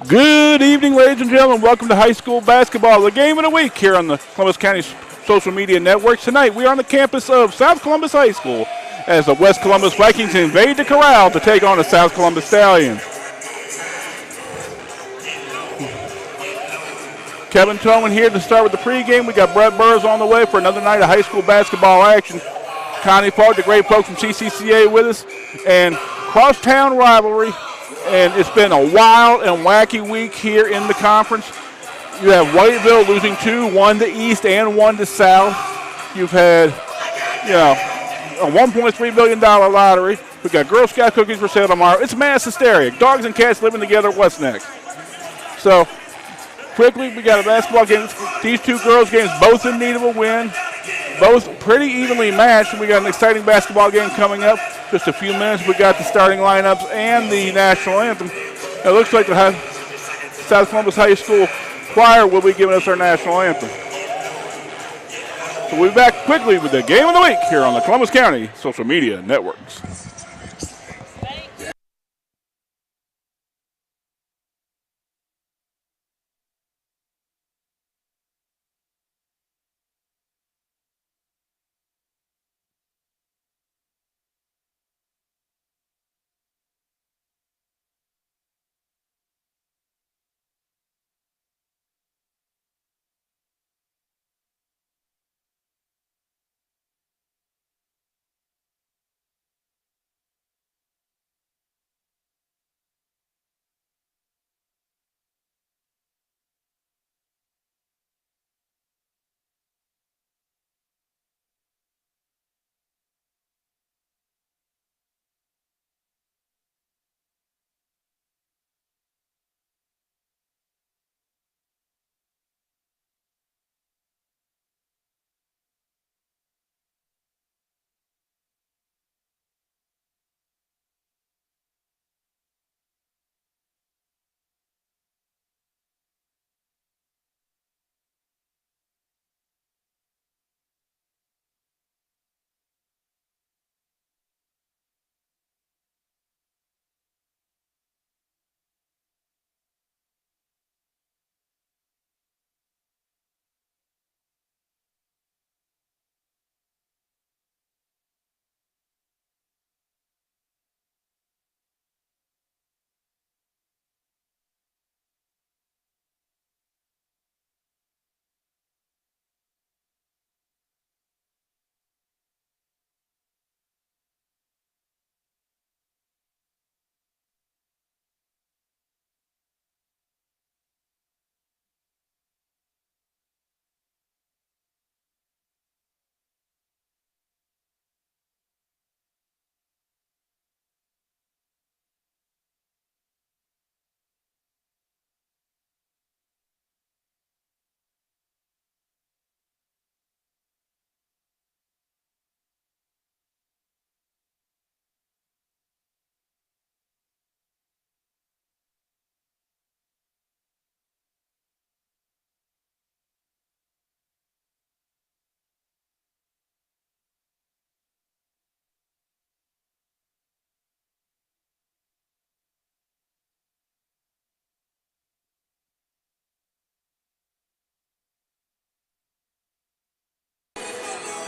Good evening, ladies and gentlemen. Welcome to high school basketball, the game of the week here on the Columbus County social media network. Tonight, we are on the campus of South Columbus High School as the West Columbus Vikings invade the corral to take on the South Columbus Stallions. Kevin Tolman here to start with the pregame. We got Brett Burrs on the way for another night of high school basketball action. Connie Park, the great folks from CCCA with us, and crosstown rivalry. And it's been a wild and wacky week here in the conference. You have Whiteville losing two, one to East and one to South. You've had, a $1.3 billion lottery. We've got Girl Scout cookies for sale tomorrow. It's mass hysteria. Dogs and cats living together. What's next? So, quickly, we got a basketball game. These two girls' games both in need of a win. Both pretty evenly matched. We got an exciting basketball game coming up. Just a few minutes. We got the starting lineups and the national anthem. It looks like the South Columbus High School choir will be giving us our national anthem. So we'll be back quickly with the game of the week here on the Columbus County social media networks.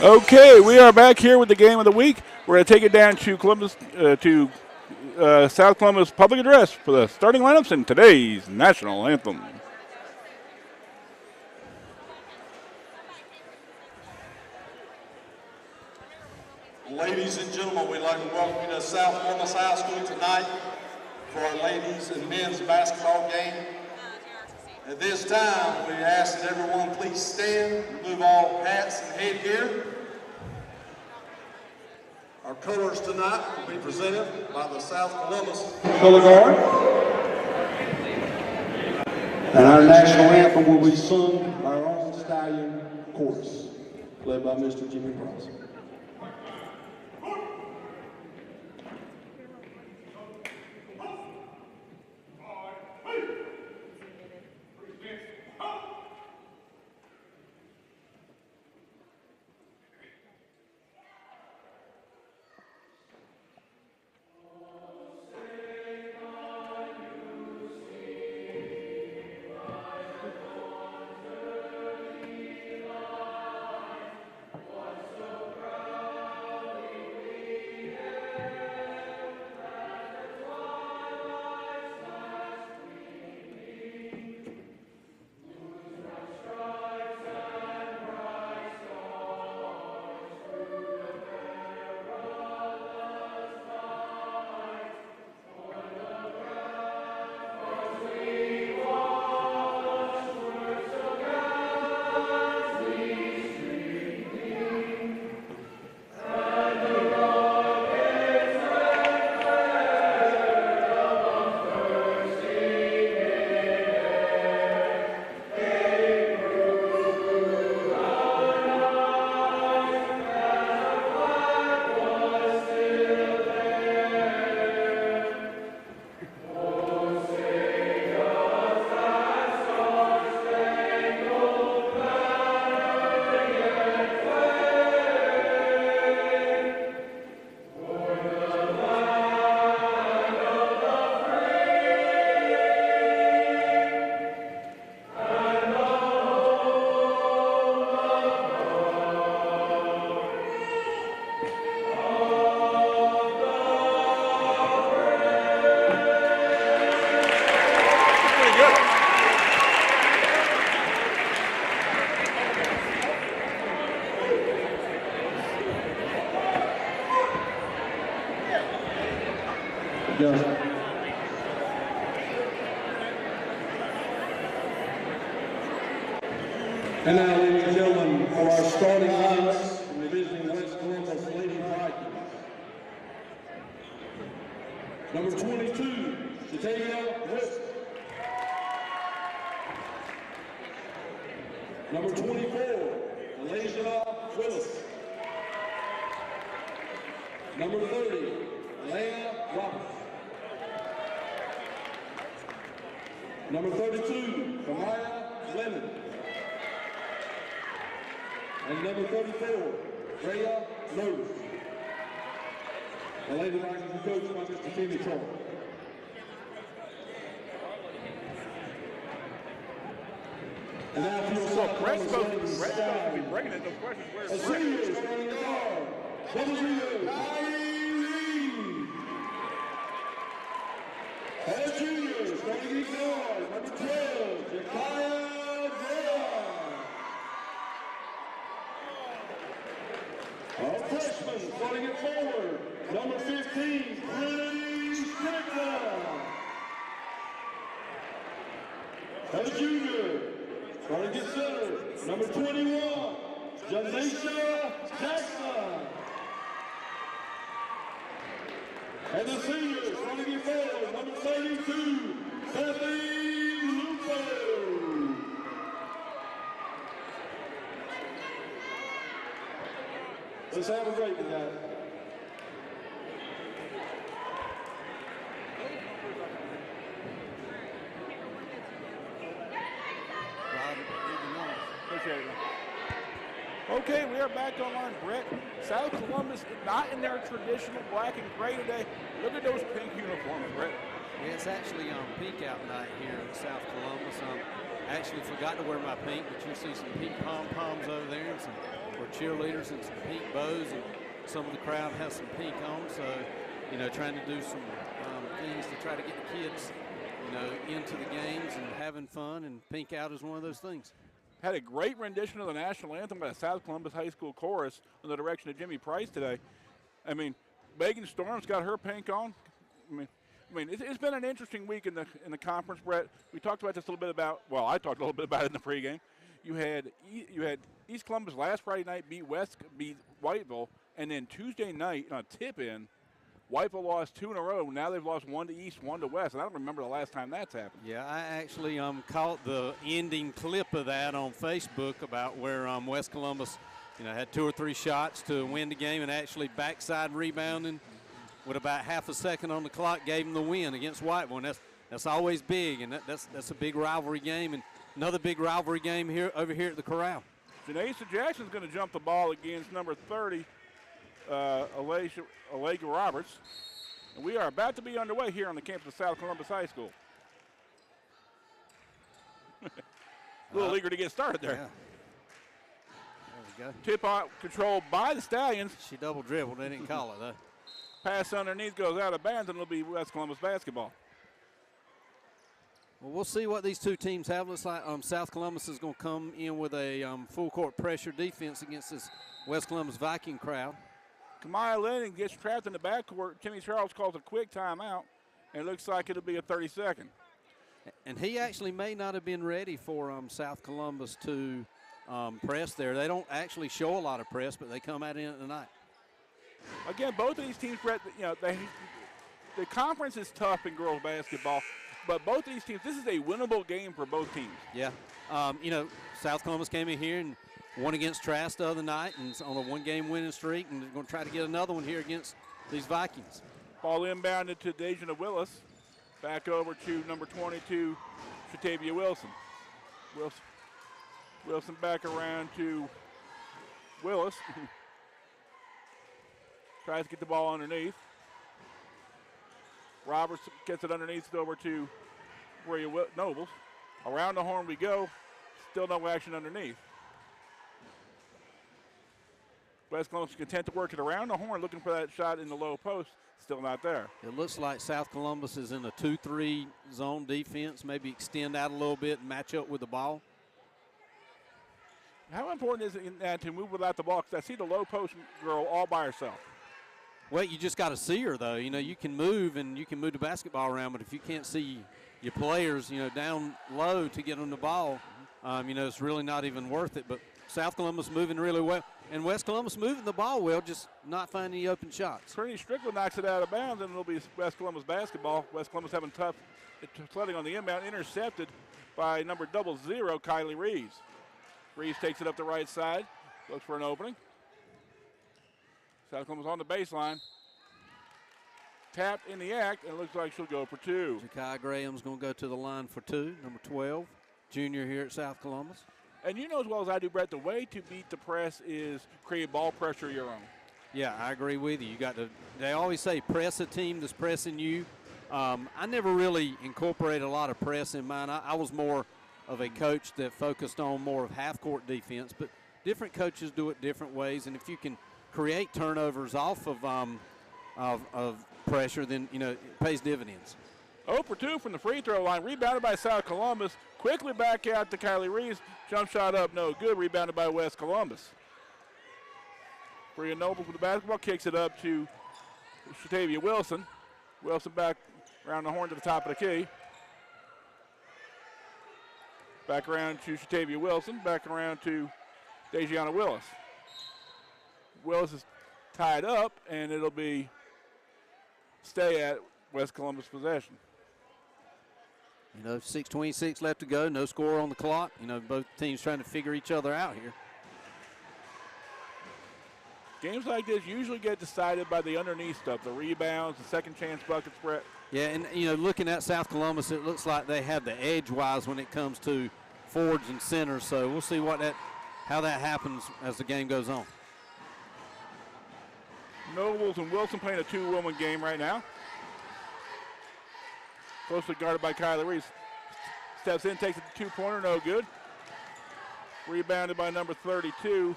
Okay, we are back here with the game of the week. We're going to take it down to Columbus, South Columbus Public Address for the starting lineups in today's national anthem. Ladies and gentlemen, we'd like to welcome you to South Columbus High School tonight for our ladies and men's basketball game. At this time, we ask that everyone please stand, remove all hats and headgear. Our colors tonight will be presented by the South Columbus Color Guard. And our national anthem will be sung by our own Stallion Chorus, led by Mr. Jimmy Price. go. And now, ladies and gentlemen, for our starting lineups, we're visiting West Columbus Lady Vikings. Number 22, Shataya West. Number 24, Malaysia Willis. Number 30, Leah Roberts. Number 32, Kamaya Lemon. And number 34, Rhea Rose. The Lady Vikings are coached by Mr. Timmy Troll. And now for your So Brett's supposed to be breaking it. No questions. Where's a Brett? senior starting guard, W. Kylie. And a junior starting in guard, number 12, Jakaya Brown. A freshman starting at forward, number 15, Brittany Strickland. And a junior starting at center, number 21, Janisha Jackson. And the senior starting at forward, number 32, Bethany Lupo. Let's have a great one, guys. Appreciate it. Okay, we are back online, Brett. South Columbus not in their traditional black and gray today. Look at those pink uniforms, Brett. Yeah, it's actually pink out night here in South Columbus. I actually forgot to wear my pink, but you see some pink pom-poms over there and some for cheerleaders and some pink bows, and some of the crowd has some pink on. So, you know, trying to do some things to try to get the kids, you know, into the games and having fun, and pink out is one of those things. Had a great rendition of the national anthem by the South Columbus High School chorus in the direction of Jimmy Price today. I mean, Megan Storm's got her pink on. I mean, it's been an interesting week in the conference, Brett. We talked about this a little bit about. Well, I talked a little bit about it in the pregame. You had East Columbus last Friday night beat Whiteville, and then Tuesday night on a tip-in, Whiteville lost 2 in a row. Now they've lost 1 to East, 1 to West, and I don't remember the last time that's happened. Yeah, I actually caught the ending clip of that on Facebook about where West Columbus, you know, had 2 or 3 shots to win the game, and actually backside rebounding with about half a second on the clock gave them the win against Whiteville. And that's always big, and that's a big rivalry game, and another big rivalry game over here at the Corral. Janessa Jackson's going to jump the ball against number 30. Allegra Roberts. And we are about to be underway here on the campus of South Columbus High School. A little eager to get started there. Yeah. There we go. Tip out controlled by the Stallions. She double dribbled. They didn't call it, though. Pass underneath goes out of bounds, and it'll be West Columbus basketball. Well, we'll see what these two teams have. Looks like South Columbus is going to come in with a full court pressure defense against this West Columbus Viking crowd. Kamaya Lennon gets trapped in the backcourt. Timmy Charles calls a quick timeout, and it looks like it'll be a 30-second. And he actually may not have been ready for South Columbus to press there. They don't actually show a lot of press, but they come at it tonight. Again, both of these teams, Brett, you know, the conference is tough in girls basketball, but both of these teams, this is a winnable game for both teams. Yeah. You know, South Columbus came in here and won against Trask the other night and on a one-game winning streak, and they're going to try to get another one here against these Vikings. Ball inbounded to Dejana Willis. Back over to number 22, Shatavia Wilson. Wilson back around to Willis. Tries to get the ball underneath. Roberts gets it underneath over to Maria Nobles. Around the horn we go. Still no action underneath. West Columbus content to work it around the horn, looking for that shot in the low post. Still not there. It looks like South Columbus is in a 2-3 zone defense, maybe extend out a little bit and match up with the ball. How important is it to move without the ball? Because I see the low post girl all by herself. Well, you just got to see her, though. You know, you can move and you can move the basketball around, but if you can't see your players, you know, down low to get on the ball, you know, it's really not even worth it. But South Columbus moving really well, and West Columbus moving the ball well, just not finding any open shots. Trinity Strickland knocks it out of bounds, and it'll be West Columbus basketball. West Columbus having tough sledding on the inbound, intercepted by number 00, Kylie Reeves. Reeves takes it up the right side, looks for an opening. South Columbus on the baseline. Tapped in the act, and it looks like she'll go for 2. Zakai Graham's going to go to the line for 2, number 12, junior here at South Columbus. And you know as well as I do, Brett, the way to beat the press is create ball pressure of your own. Yeah, I agree with you. You got to. They always say press a team that's pressing you. I never really incorporated a lot of press in mine. I was more of a coach that focused on more of half-court defense, but different coaches do it different ways. And if you can create turnovers off of pressure, then, you know, it pays dividends. 0 for 2 from the free throw line. Rebounded by South Columbus. Quickly back out to Kylie Reeves. Jump shot up, no good. Rebounded by West Columbus. Bria Noble with the basketball. Kicks it up to Shatavia Wilson. Wilson back around the horn to the top of the key. Back around to Shatavia Wilson. Back around to Dejiana Willis. Willis is tied up, and it'll be stay at West Columbus possession. You know, 6:26 left to go, no score on the clock. You know, both teams trying to figure each other out here. Games like this usually get decided by the underneath stuff, the rebounds, the second chance buckets, Brett. Yeah, and, you know, looking at South Columbus, it looks like they have the edge-wise when it comes to forwards and centers. So we'll see how that happens as the game goes on. Nobles and Wilson playing a 2-woman game right now. Closely guarded by Kylie Reeves. Steps in, takes a 2-pointer, no good. Rebounded by number 32,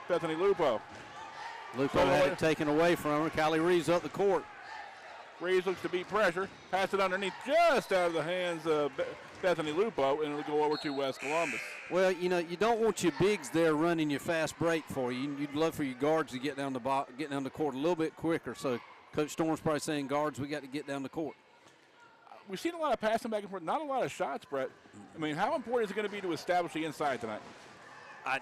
Bethany Lupo. Lupo had it taken away from her. Kylie Reeves up the court. Reeves looks to beat pressure. Pass it underneath, just out of the hands of Bethany Lupo, and it'll go over to West Columbus. Well, you know, you don't want your bigs there running your fast break for you. You'd love for your guards to get down the court a little bit quicker. So Coach Storm's probably saying, guards, we got to get down the court. We've seen a lot of passing back and forth, not a lot of shots, Brett. I mean, how important is it going to be to establish the inside tonight? I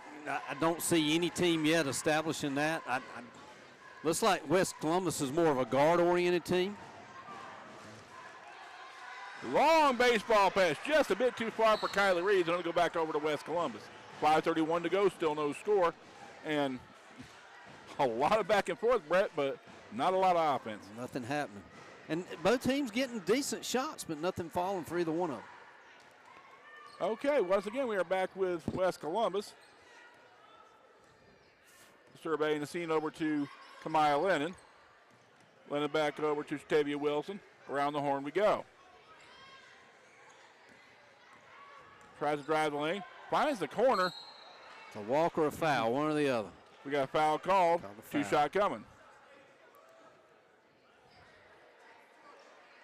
don't see any team yet establishing that. Looks like West Columbus is more of a guard-oriented team. Long baseball pass, just a bit too far for Kylie Reeves. And it'll go back over to West Columbus. 5:31 to go, still no score. And a lot of back and forth, Brett, but not a lot of offense. Nothing happening. And both teams getting decent shots, but nothing falling for either one of them. Okay, once again, we are back with West Columbus. Surveying the scene over to Kamaya Lennon. Lennon back over to Shatavia Wilson. Around the horn we go. Tries to drive the lane. Finds the corner. It's a walk or a foul, one or the other. We got a foul called. Two-shot coming.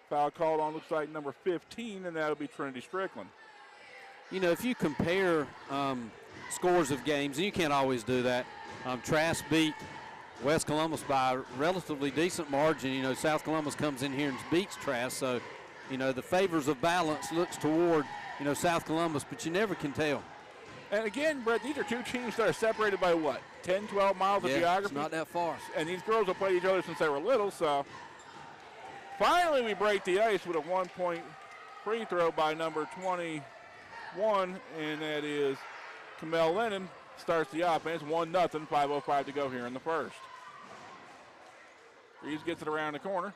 Foul called on, looks like, number 15, and that'll be Trinity Strickland. You know, if you compare scores of games, and you can't always do that, Trask beat West Columbus by a relatively decent margin. You know, South Columbus comes in here and beats Trask, so, you know, the favors of balance looks toward, you know, South Columbus, but you never can tell. And again, Brett, these are two teams that are separated by what, 10, 12 miles of geography? It's not that far. And these girls have played each other since they were little, so finally we break the ice with a 1-point free throw by number 21, and that is Kamel Lennon. Starts the offense, 1-0, 5:05 to go here in the first. Reeves gets it around the corner.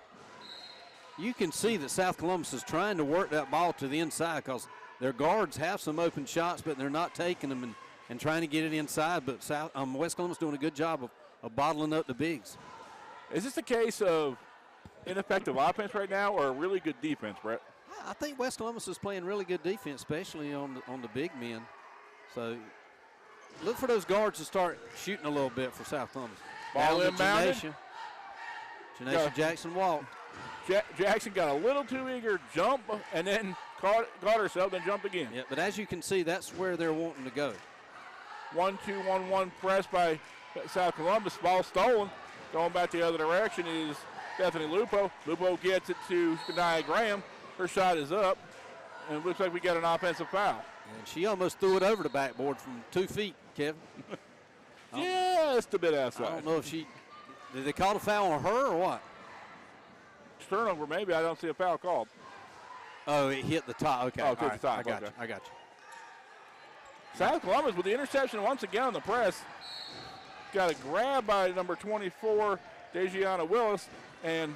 You can see that South Columbus is trying to work that ball to the inside because their guards have some open shots, but they're not taking them and trying to get it inside. But West Columbus doing a good job of bottling up the bigs. Is this a case of ineffective offense right now or a really good defense, Brett? I think West Columbus is playing really good defense, especially on the big men. So look for those guards to start shooting a little bit for South Columbus. Ball inbounded. Janaisha Jackson walked. Jackson got a little too eager jump and then caught herself, then jumped again. Yeah, but as you can see, that's where they're wanting to go. 1-2-1-1 press by South Columbus. Ball stolen. Going back the other direction is Bethany Lupo. Lupo gets it to Kanaya Graham. Her shot is up, and it looks like we got an offensive foul. And she almost threw it over the backboard from 2 feet, Kevin. Just a bit outside. I don't know if did they call a foul on her or what? Turnover, maybe. I don't see a foul called. Oh, it hit the top. Okay. Oh, it hit the top. I got you. South Columbus with the interception once again on the press. Got a grab by number 24, Dejiana Willis, and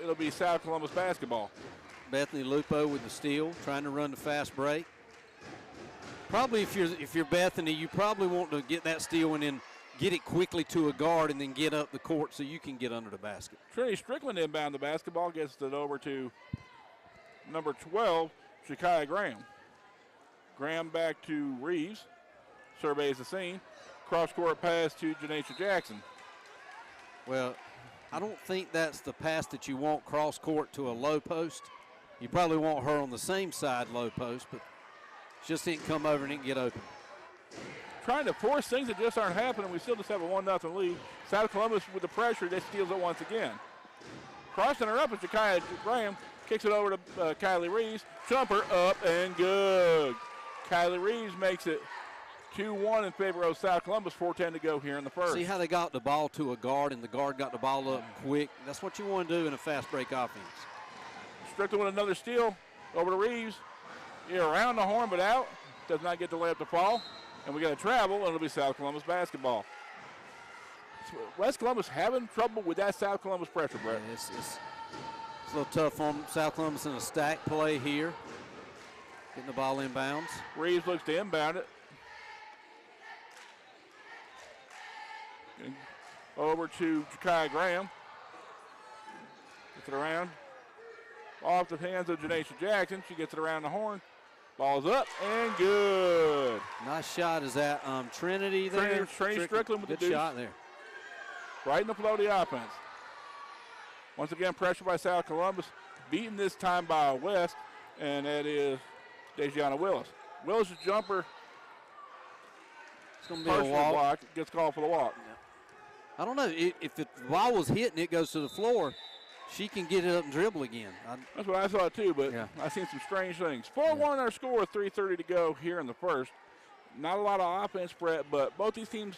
it'll be South Columbus basketball. Bethany Lupo with the steal, trying to run the fast break. Probably if you're Bethany, you probably want to get that steal and then get it quickly to a guard and then get up the court so you can get under the basket. Trinity Strickland inbound the basketball, gets it over to number 12, Shakia Graham. Graham back to Reeves. Surveys the scene. Cross-court pass to Janesha Jackson. Well, I don't think that's the pass that you want cross-court to a low post. You probably want her on the same side low post, but she just didn't come over and didn't get open. Trying to force things that just aren't happening. We still just have a 1-0 lead. South Columbus with the pressure, they steals it once again. Crossing her up is Shakia Graham. Kicks it over to Kylie Reeves. Jumper up and good. Kylie Reeves makes it 2-1 in favor of South Columbus. 4:10 to go here in the first. See how they got the ball to a guard and the guard got the ball up quick? That's what you want to do in a fast break offense. Strickland with another steal over to Reeves. Around the horn but out. Does not get the layup to fall. And we got to travel, and it'll be South Columbus basketball. West Columbus having trouble with that South Columbus pressure, Brett. Yeah, it's a little tough on South Columbus in a stack play here. Getting the ball inbounds. Reeves looks to inbound it. And over to Shakia Graham. Gets it around. Off the hands of Janesha Jackson. She gets it around the horn. Ball's up and good. Nice shot. Is that Trinity there? Trinity Strickland with good the deuce. shot there. Right in the flow of the offense. Once again, pressure by South Columbus. Beaten this time by West, and that is Dejiana Willis. Willis' jumper. It's going to be a walk. Block, gets called for the walk. Yeah. I don't know. If the ball was hit and it goes to the floor, she can get it up and dribble again. That's what I thought too, but yeah. I've seen some strange things. 4-1 our score, 3:30 to go here in the first. Not a lot of offense, Brett, but both these teams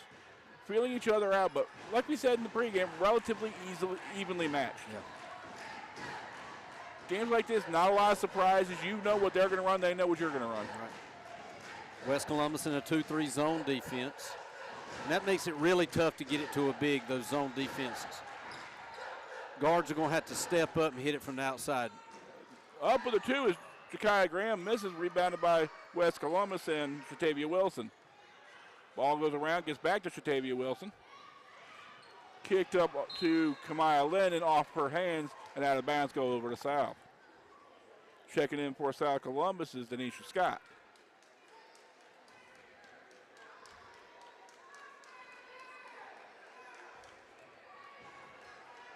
feeling each other out. But like we said in the pregame, relatively evenly matched. Yeah. Games like this, not a lot of surprises. You know what they're going to run. They know what you're going to run. Right. West Columbus in a 2-3 zone defense. And that makes it really tough to get it to a big, those zone defenses. Guards are going to have to step up and hit it from the outside. Up with the two is Shakia Graham. Misses, rebounded by West Columbus and Shatavia Wilson. Ball goes around, gets back to Shatavia Wilson. Kicked up to Kamaya Lennon off her hands and out of bounds, go over to South. Checking in for South Columbus is Denisha Scott.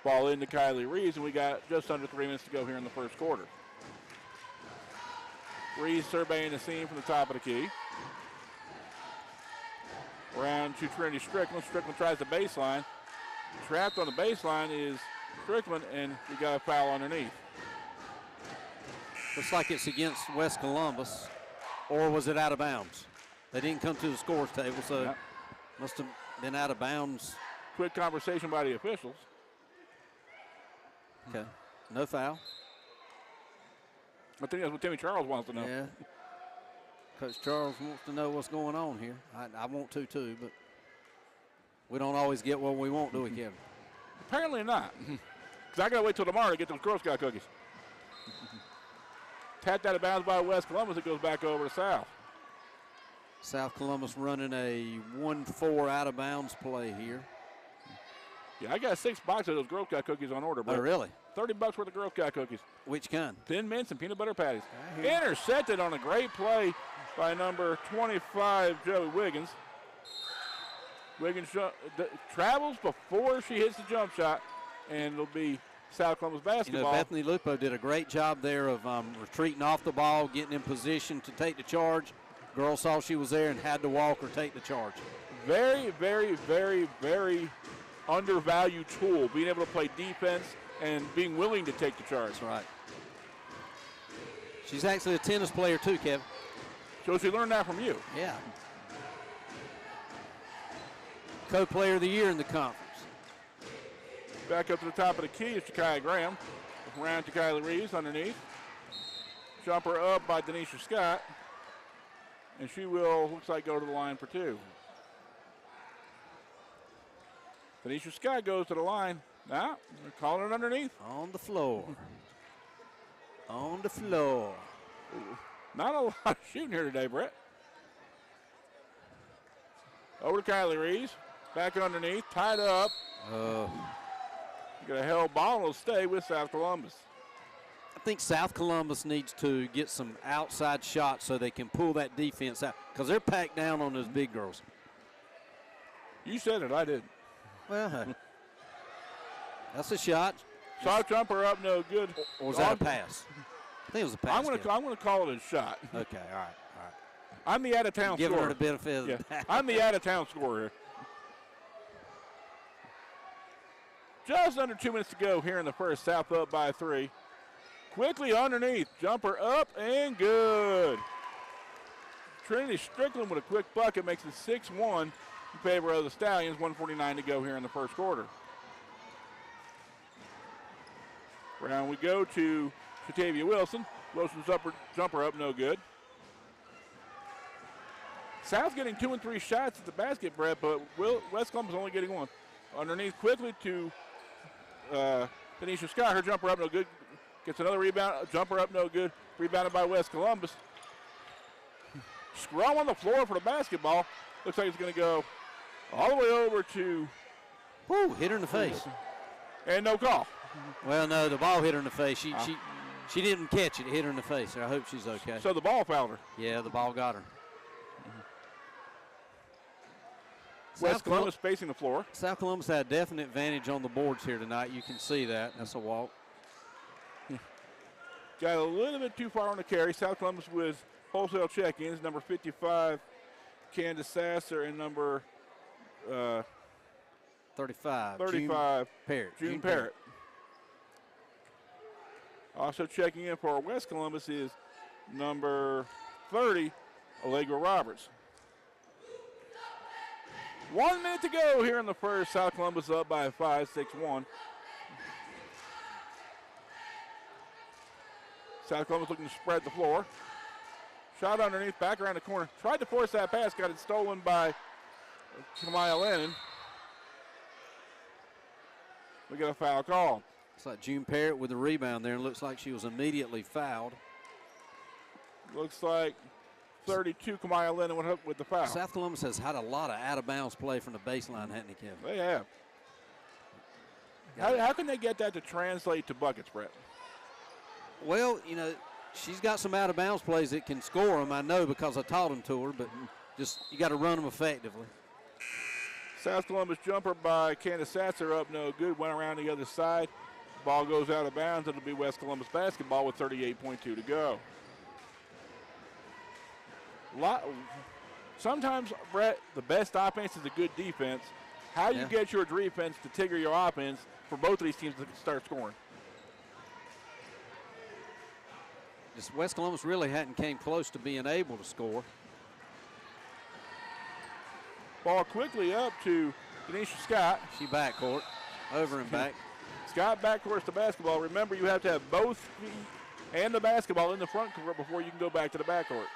Ball into Kylie Reeves, and we got just under 3 minutes to go here in the first quarter. Reeves surveying the scene from the top of the key. Around to Trinity Strickland. Strickland tries the baseline. Trapped on the baseline is Strickland, and we got a foul underneath. Looks like it's against West Columbus, or was it out of bounds? They didn't come to the scores table, so must have been out of bounds. Quick conversation by the officials. Okay, no foul. I think that's what Timmy Charles wants to know. Yeah. Coach Charles wants to know what's going on here. I want to too, but we don't always get what we want, do we, Kevin? Apparently not. Because I got to wait till tomorrow to get those Girl Scout cookies. Tapped out of bounds by West Columbus. It goes back over to South. South Columbus running a 1-4 out of bounds play here. Yeah, I got 6 boxes of those Girl Scout cookies on order, bro. Oh, really? $30 worth of Girl Scout cookies. Which kind? Thin mints and peanut butter patties. Intercepted on a great play by number 25, Joey Wiggins. Wiggins travels before she hits the jump shot, and it'll be South Columbus basketball. You know, Bethany Lupo did a great job there of retreating off the ball, getting in position to take the charge. Girl saw she was there and had to walk or take the charge. Very, very, very, very undervalued tool, being able to play defense and being willing to take the charge. That's right. She's actually a tennis player too, Kevin. So she learned that from you. Yeah. Co-player of the year in the conference. Back up to the top of the key is Jakiah Graham. Around to Kylie Reeves underneath. Jumper up by Denisha Scott. And she will, looks like, go to the line for two. Denisha Scott goes to the line. Now, they're calling it underneath. On the floor. On the floor. Not a lot of shooting here today, Brett. Over to Kylie Reeves. Back underneath, tied up. Got a held ball and will stay with South Columbus. I think South Columbus needs to get some outside shots so they can pull that defense out because they're packed down on those big girls. You said it, I didn't. Well, that's a shot. Soft jumper up, no good. Or was that a pass? I think it was a pass. I'm going to call it a shot. Okay, all right. I'm the out-of-town scorer. Giving her the benefit of the doubt. I'm the out-of-town scorer here. Just under 2 minutes to go here in the first. South up by 3. Quickly underneath. Jumper up and good. Trinity Strickland with a quick bucket makes it 6-1 in favor of the Stallions. 1:49 to go here in the first quarter. Round we go to Shatavia Wilson. Wilson's jumper up, no good. South getting 2 and 3 shots at the basket, Brett, but West Columbus only getting 1. Underneath quickly to Denisha Scott. Her jumper up, no good. Gets another rebound. Jumper up, no good. Rebounded by West Columbus. Scrum on the floor for the basketball. Looks like it's going to go all the way over to. Woo, hit her in the face. And no call. Well, no, the ball hit her in the face. She didn't catch it. It hit her in the face. I hope she's okay. So the ball fouled her. Yeah, the ball got her. West Columbus facing the floor. South Columbus had a definite advantage on the boards here tonight. You can see that. That's a walk. Got a little bit too far on the carry. South Columbus with wholesale check-ins. Number 55, Candace Sasser, and number 35, June Parrott. Also checking in for West Columbus is number 30, Allegra Roberts. 1 minute to go here in the first. South Columbus up by 5, 6-1. South Columbus looking to spread the floor. Shot underneath, back around the corner. Tried to force that pass, got it stolen by Kamaya Lennon. We get a foul call. It's like June Parrott with the rebound there, and looks like she was immediately fouled. Looks like 32, Kamaya Lennon went up with the foul. South Columbus has had a lot of out-of-bounds play from the baseline, hasn't it, Kevin? They have. How can they get that to translate to buckets, Brett? Well, you know, she's got some out-of-bounds plays that can score them, I know, because I taught them to her, but just you got to run them effectively. South Columbus jumper by Candace Sasser up, no good. Went around the other side. Ball goes out of bounds. It'll be West Columbus basketball with 38.2 to go. Sometimes, Brett, the best offense is a good defense. How you get your defense to trigger your offense for both of these teams to start scoring. Just West Columbus really hadn't came close to being able to score. Ball quickly up to Denisha Scott. She backcourt, over and back. Scott backcourts the basketball. Remember, you have to have both feet and the basketball in the front court before you can go back to the backcourt.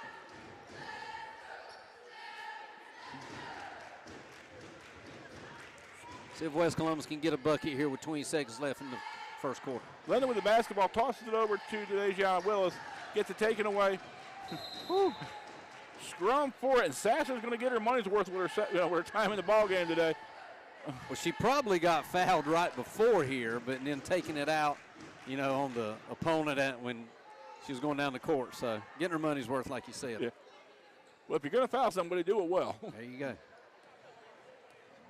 See if West Columbus can get a bucket here with 20 seconds left in the first quarter. Lennon with the basketball, tosses it over to Dejaun Willis, gets it taken away. Scrum for it, and Sasser's going to get her money's worth with her time in the ball game today. Well, she probably got fouled right before here, but then taking it out, you know, on the opponent when she was going down the court. So getting her money's worth, like you said. Yeah. Well, if you're going to foul somebody, do it well. There you go.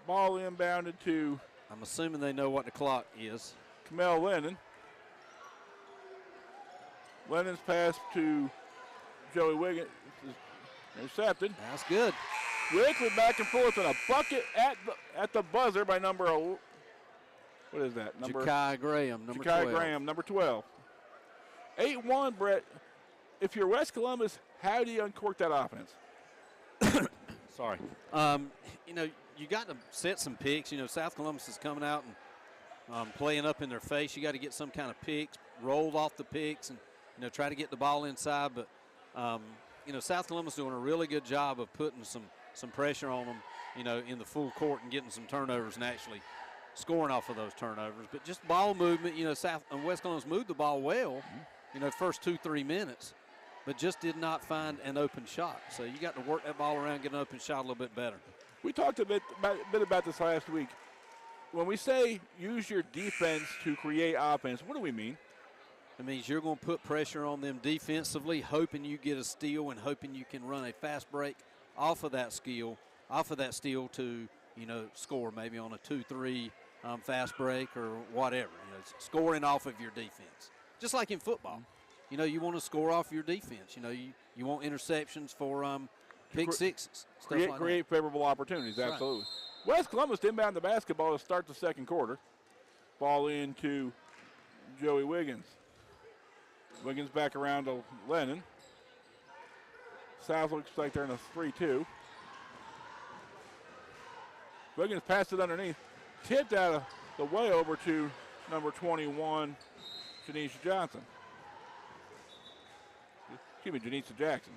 Ball inbounded to, I'm assuming they know what the clock is. Kamel Lennon. Lennon's pass to Joey Wiggins is intercepted. That's good. Quickly back and forth, and a bucket at the buzzer by number, what is that? Ja'Kai Graham, number 12. Ja'Kai Graham, number 12. 8-1, Brett. If you're West Columbus, how do you uncork that offense? Sorry. You got to set some picks. South Columbus is coming out and playing up in their face. You got to get some kind of picks, rolled off the picks, and try to get the ball inside. But South Columbus doing a really good job of putting some pressure on them, in the full court and getting some turnovers and actually scoring off of those turnovers. But just ball movement, South and West Columbus moved the ball well, the first 2-3 minutes, but just did not find an open shot. So you got to work that ball around, get an open shot a little bit better. We talked a bit about this last week. When we say use your defense to create offense, what do we mean? It means you're going to put pressure on them defensively, hoping you get a steal and hoping you can run a fast break off of that steal to, score maybe on a 2-3 fast break or whatever. Scoring off of your defense. Just like in football. You want to score off your defense. You want interceptions for pick sixes. Create favorable opportunities, That's absolutely. right. West Columbus inbound the basketball to start the second quarter. Ball into Joey Wiggins. Wiggins back around to Lennon. South looks like they're in a 3-2. Wiggins passed it underneath. Tipped out of the way over to number 21, Janisha Johnson. Excuse me, Janisha Jackson.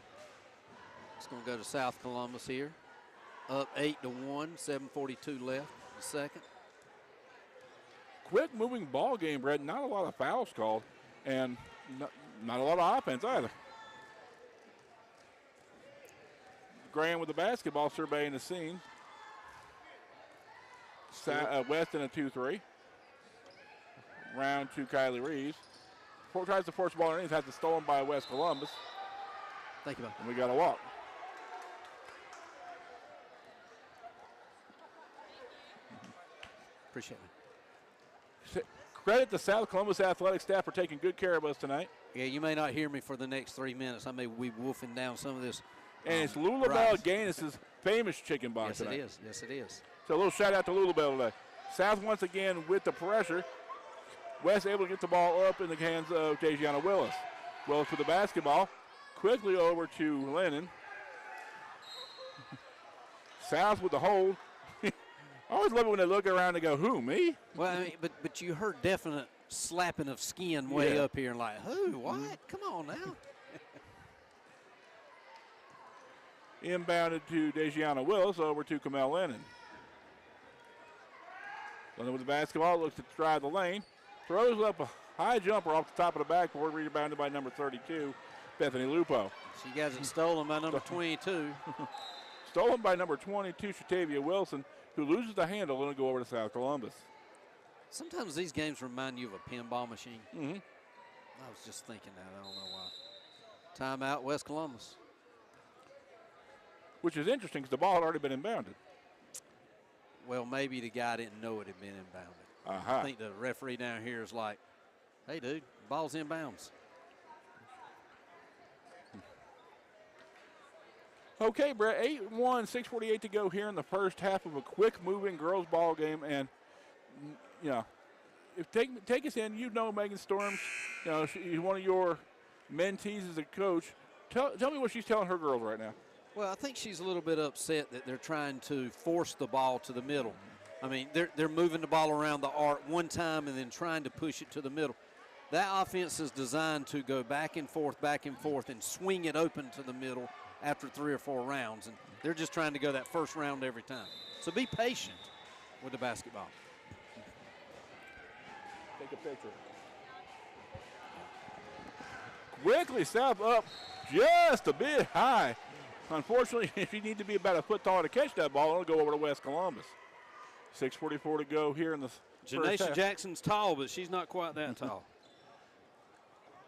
It's going to go to South Columbus here. Up 8-1, 7:42 left in the second. Quick moving ball game, Brett. Not a lot of fouls called, and not a lot of offense either. Graham with the basketball, surveying the scene. West in a 2-3. Round to Kylie Reeves. Tries to force the ball underneath, has it stolen by West Columbus. Thank you, Bob. And we got a walk. Appreciate it. Credit the South Columbus athletic staff for taking good care of us tonight. Yeah, you may not hear me for the next 3 minutes. I may be wolfing down some of this. And it's Lulabelle Gaines' famous chicken box tonight. Yes, it is. So a little shout out to Lulabelle today. South once again with the pressure. West able to get the ball up in the hands of Dejiana Willis. Willis with the basketball. Quickly over to Lennon. South with the hold. I always love it when they look around and go, who, me? Well, but you heard definite slapping of skin way up here and like, who, what? Come on now. Inbounded to Dejiana Willis, over to Kamel Lennon. Lennon with the basketball, looks to drive the lane. Throws up a high jumper off the top of the backboard, rebounded by number 32, Bethany Lupo. She got it stolen by number 22. Stolen by number 22, Shatavia Wilson, who loses the handle and will go over to South Columbus. Sometimes these games remind you of a pinball machine. Mm-hmm. I was just thinking that. I don't know why. Timeout, West Columbus. Which is interesting because the ball had already been inbounded. Well, maybe the guy didn't know it had been inbounded. Uh-huh. I think the referee down here is like, hey, dude, ball's inbounds. Okay, Brett, 8-1, 6:48 to go here in the first half of a quick-moving girls ball game. And, if take us in, Megan Storms, she's one of your mentees as a coach. Tell me what she's telling her girls right now. Well, I think she's a little bit upset that they're trying to force the ball to the middle. I mean, they're moving the ball around the arc one time and then trying to push it to the middle. That offense is designed to go back and forth, and swing it open to the middle after 3 or 4 rounds. And they're just trying to go that first round every time. So be patient with the basketball. Take a picture. Quickly, South up just a bit high. Unfortunately, if you need to be about a foot tall to catch that ball, it'll go over to West Columbus. 6:44 to go here in the first half. Janisha Jackson's tall, but she's not quite that tall.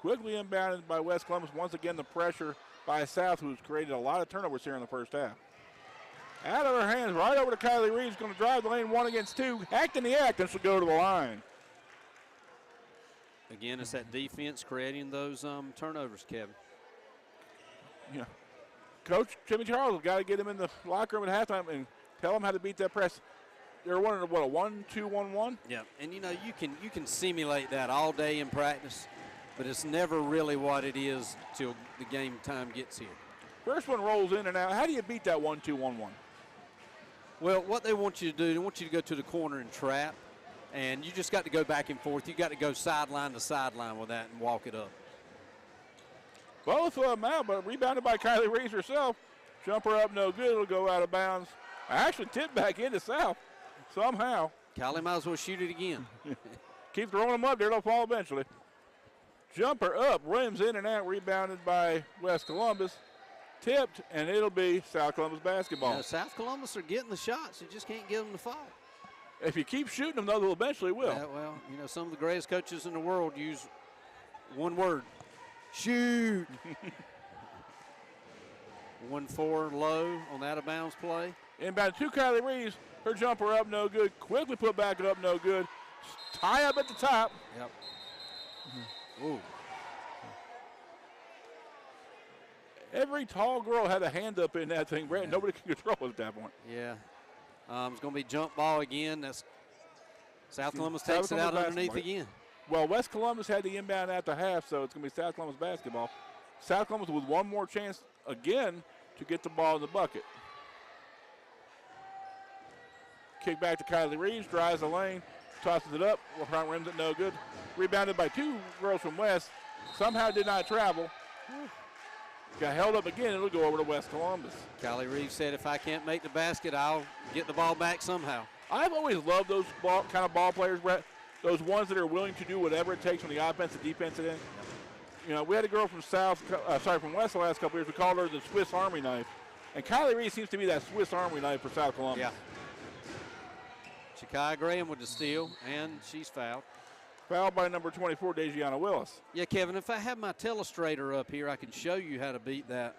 Quickly inbounded by West Columbus. Once again, the pressure by South, who's created a lot of turnovers here in the first half. Out of her hands, right over to Kylie Reeves, going to drive the lane 1 against 2. Hacked in the act, and she'll go to the line. Again, it's that defense creating those turnovers, Kevin. Yeah. Coach Jimmy Charles has got to get him in the locker room at halftime and tell him how to beat that press. They're running a 1-2-1-1. Yeah, and you can simulate that all day in practice, but it's never really what it is till the game time gets here. First one rolls in and out. How do you beat that 1-2-1-1? Well, what they want you to do, they want you to go to the corner and trap, and you just got to go back and forth. You got to go sideline to sideline with that and walk it up. Both of them out, but rebounded by Kylie Reeves herself. Jumper up, no good. It'll go out of bounds. Actually tipped back into South somehow. Kylie might as well shoot it again. Keep throwing them up there. They'll fall eventually. Jumper up, rims in and out, rebounded by West Columbus. Tipped, and it'll be South Columbus basketball. Yeah, South Columbus are getting the shots. You just can't get them to fall. If you keep shooting them, though, they'll eventually will. Yeah, well, some of the greatest coaches in the world use one word: shoot. 1-4 low on out-of-bounds play. Inbound to Kylie Reeves. Her jumper up, no good. Quickly put back it up, no good. Tie up at the top. Yep. Ooh. Every tall girl had a hand up in that thing, Brett. Nobody can control it at that point. Yeah. It's going to be jump ball again. That's South Columbus takes it out underneath again. Well, West Columbus had the inbound at the half, so it's going to be South Columbus basketball. South Columbus with one more chance again to get the ball in the bucket. Kick back to Kylie Reeves, drives the lane, tosses it up, front rims it, no good. Rebounded by two girls from West. Somehow did not travel. Got held up again, it'll go over to West Columbus. Kylie Reeves said, if I can't make the basket, I'll get the ball back somehow. I've always loved those kind of ball players, Brett. Those ones that are willing to do whatever it takes from the offense and defense it in. You know, we had a girl from from West the last couple years. We called her the Swiss Army knife. And Kylie Reeves seems to be that Swiss Army knife for South Columbus. Yeah. Shakai Graham with the steal, and she's fouled. Fouled by number 24, Dejiana Willis. Yeah, Kevin, if I have my telestrator up here, I can show you how to beat that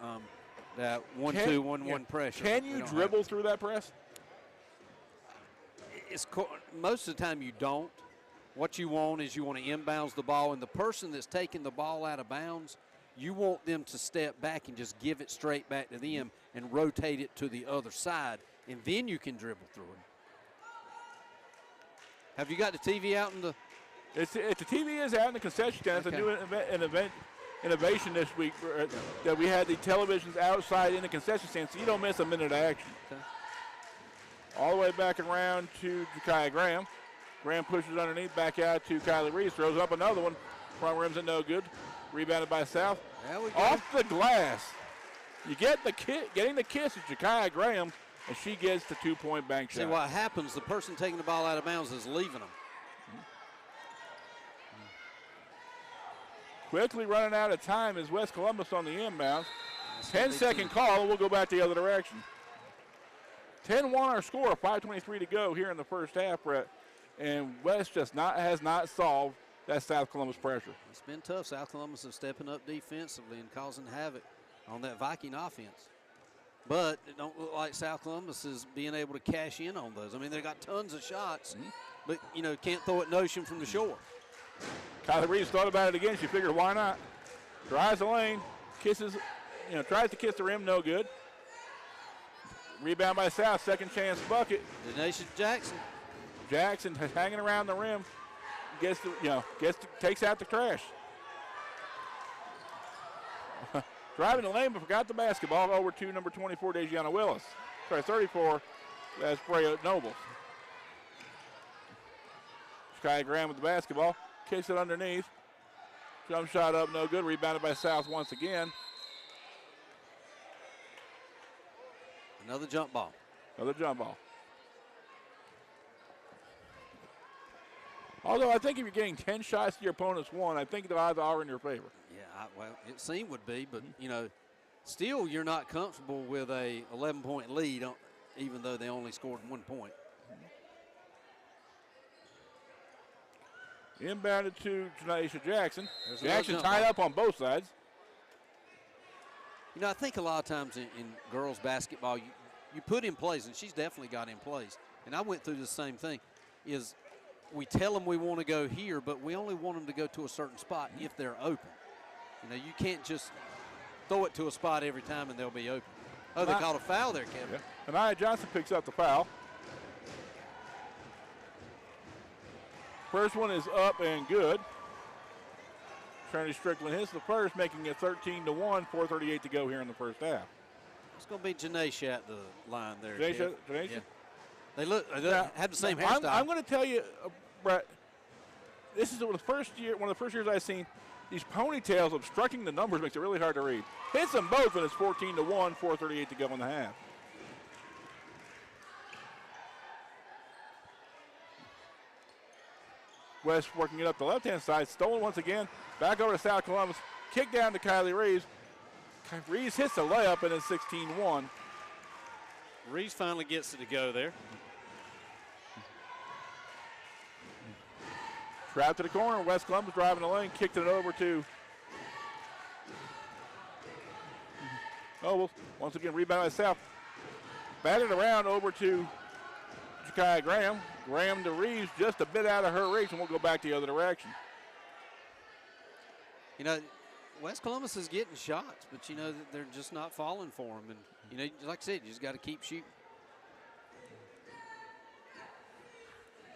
1-2-1-1 pressure. Can you dribble through that press? Most of the time you don't. What you want is you want to inbounds the ball, and the person that's taking the ball out of bounds, you want them to step back and just give it straight back to them and rotate it to the other side, and then you can dribble through it. Have you got the TV out in the... The TV is out in the concession stand. It's a new innovation this week that we had the televisions outside in the concession stand, so you don't miss a minute of action. Okay. All the way back around to Jakiah Graham. Graham pushes underneath, back out to Kylie Reeves, throws up another one. Front rims it, no good. Rebounded by South. Off the glass. You get getting the kiss of Jakiah Graham, and she gets the 2-point bank shot. See what happens, the person taking the ball out of bounds is leaving them. Quickly running out of time is West Columbus on the inbounds. 10-second call, and we'll go back the other direction. 10-1 our score, 5:23 to go here in the first half, Brett. And West just has not solved that South Columbus pressure. It's been tough. South Columbus is stepping up defensively and causing havoc on that Viking offense. But it don't look like South Columbus is being able to cash in on those. I mean, they got tons of shots, but, can't throw it notion from the shore. Kylie Reeves thought about it again. She figured, why not? Drives the lane, kisses, tries to kiss the rim, no good. Rebound by South, second chance bucket. Denasia Jackson. Jackson hanging around the rim, takes out the trash. Driving the lane, but forgot the basketball over to number 24, Dejiana Willis. 34, that's Brea Nobles. Jakiah Graham with the basketball. Kicks it underneath. Jump shot up, no good. Rebounded by South once again. Another jump ball. Another jump ball. Although I think if you're getting 10 shots to your opponent's one, I think the odds are in your favor. Yeah, it seemed would be, but, still you're not comfortable with a 11-point lead, even though they only scored 1 point. Inbounded to Denasia Jackson. There's Jackson tied up on both sides. I think a lot of times in girls basketball, you put in plays, and she's definitely got in plays. And I went through the same thing, is we tell them we want to go here, but we only want them to go to a certain spot if they're open. You can't just throw it to a spot every time and they'll be open. Oh, they called a foul there, Kevin. Yeah. And Nia Johnson picks up the foul. First one is up and good. Trinity Strickland hits the first, making it 13-1, 4:38 to go here in the first half. It's going to be Janae at the line there. Janae? Yeah. They have the same hairstyle. I'm going to tell you, Brett, this is one of the first years I've seen these ponytails obstructing the numbers makes it really hard to read. Hits them both, and it's 14-1, 4:38 to go in the half. West working it up the left-hand side. Stolen once again. Back over to South Columbus. Kick down to Kylie Reeves. Reeves hits the layup, and it's 16-1. Reeves finally gets it to go there. Trapped to the corner. West Columbus driving the lane. Kicked it over to Nobles. Once again, rebound by South. Batted around over to Ja'Kai Graham. Graham to Reeves, just a bit out of her reach, and we'll go back the other direction. You know, West Columbus is getting shots, but, you know, they're just not falling for them. And, you know, like I said, you just got to keep shooting.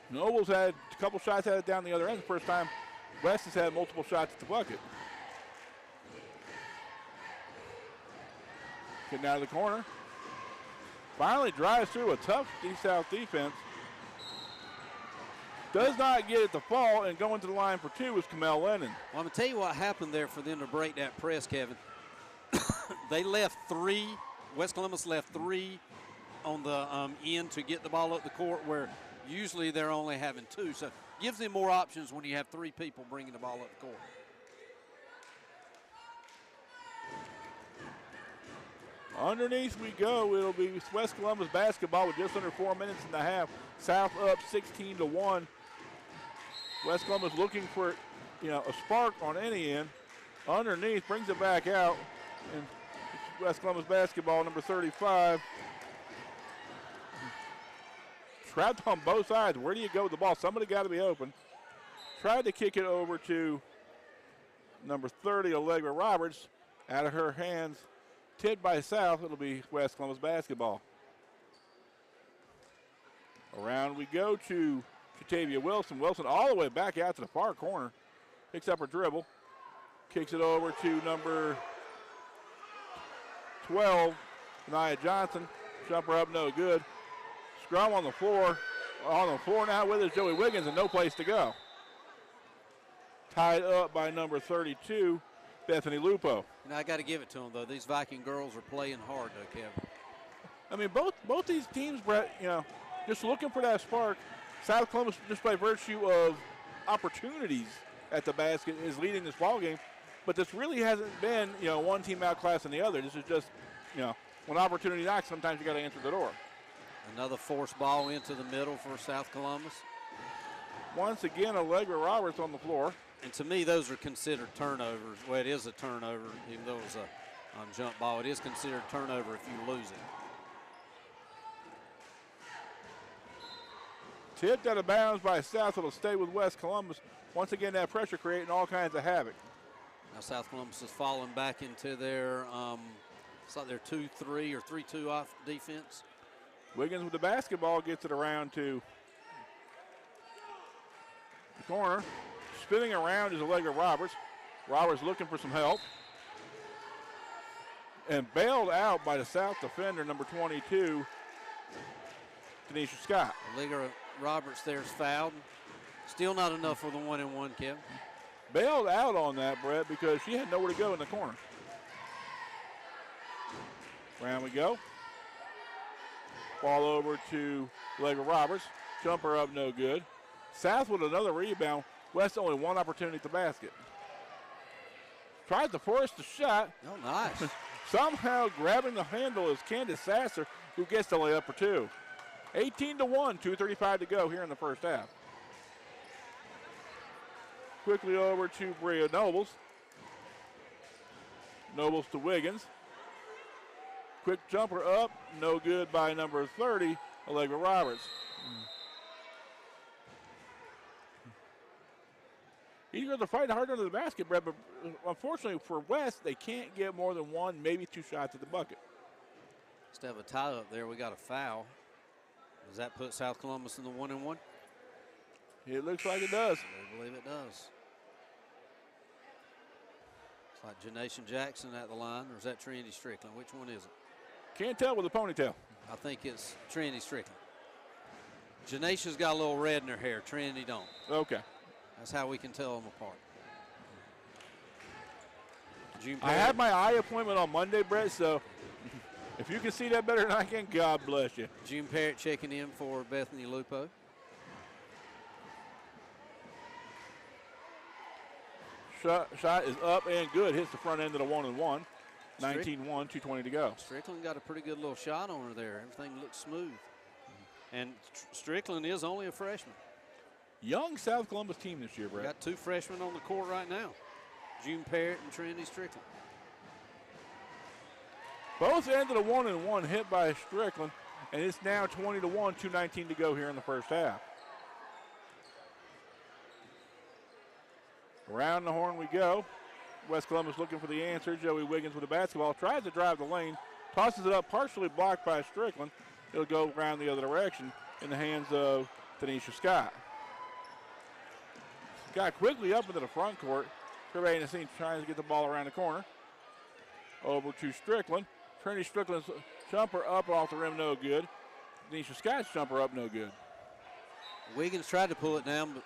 Nobles had a couple shots at it down the other end. The first time West has had multiple shots at the bucket. Getting out of the corner. Finally drives through a tough D-South defense. Does not get it to fall, and going to the line for two is Kamel Lennon. Well, I'm going to tell you what happened there for them to break that press, Kevin. They left three. West Columbus left three on the end to get the ball up the court, where usually they're only having two. So gives them more options when you have three people bringing the ball up the court. Underneath we go. It'll be West Columbus basketball with just under 4 minutes and a half. South up 16-1. West Columbus looking for, a spark on any end. Underneath, brings it back out. And it's West Columbus basketball, number 35. Trapped on both sides. Where do you go with the ball? Somebody got to be open. Tried to kick it over to number 30, Allegra Roberts. Out of her hands. Tipped by South. It'll be West Columbus basketball. Around we go to Jatavia Wilson. Wilson all the way back out to the far corner. Picks up her dribble. Kicks it over to number 12, Nia Johnson. Jumper up, no good. Scrum on the floor. On the floor now with us, Joey Wiggins, and no place to go. Tied up by number 32, Bethany Lupo. And I got to give it to them, though. These Viking girls are playing hard, though, Kevin. I mean, both these teams, Brett, just looking for that spark. South Columbus, just by virtue of opportunities at the basket, is leading this ball game. But this really hasn't been, one team outclassing the other. This is just, when opportunity knocks, sometimes you got to answer the door. Another forced ball into the middle for South Columbus. Once again, Allegra Roberts on the floor. And to me, those are considered turnovers. Well, it is a turnover, even though it was a jump ball. It is considered turnover if you lose it. Tipped out of bounds by South. It'll stay with West Columbus. Once again, that pressure creating all kinds of havoc. Now South Columbus has fallen back into their, it's like their 2-3 or 3-2 off defense. Wiggins with the basketball gets it around to the corner. Spinning around is Allegra Roberts. Roberts looking for some help. And bailed out by the South defender, number 22, Tanisha Scott. Allegra Roberts there is fouled. Still not enough for the 1-and-1, Kevin. Bailed out on that, Brett, because she had nowhere to go in the corner. Round we go. Ball over to Allegra Roberts. Jumper up, no good. South with another rebound. West only one opportunity at the basket. Tried to force the shot. Oh, nice. Somehow grabbing the handle is Candace Sasser, who gets the layup for two. 18-1, 2:35 to go here in the first half. Quickly over to Bria Nobles. Nobles to Wiggins. Quick jumper up, no good by number 30, Allegra Roberts. He's going to fight hard under the basket, Brett, but unfortunately for West, they can't get more than one, maybe two shots at the bucket. Instead of a tie up there, we got a foul. Does that put South Columbus in the 1-1? It looks like it does. I believe it does. It's like Janation Jackson at the line, or is that Trinity Strickland? Which one is it? Can't tell with a ponytail. I think it's Trinity Strickland. Janation's got a little red in her hair. Trinity don't. Okay. That's how we can tell them apart. I have my eye appointment on Monday, Brett, so if you can see that better than I can, God bless you. June Parrott checking in for Bethany Lupo. Shot is up and good. Hits the front end of the 1-1. 19-1, 2:20 to go. Strickland got a pretty good little shot on her there. Everything looks smooth. And Strickland is only a freshman. Young South Columbus team this year, Brett. Got two freshmen on the court right now. June Parrott and Trinity Strickland. Both ends of the 1-1 hit by Strickland, and it's now 20-1, 2:19 to go here in the first half. Around the horn we go. West Columbus looking for the answer. Joey Wiggins with the basketball. Tries to drive the lane. Tosses it up, partially blocked by Strickland. It'll go around the other direction in the hands of Tanisha Scott. Got quickly up into the front court. Surveying the scene, trying to get the ball around the corner. Over to Strickland. Trinity Strickland's jumper up off the rim, no good. Tanisha Scott's jumper up, no good. Wiggins tried to pull it down,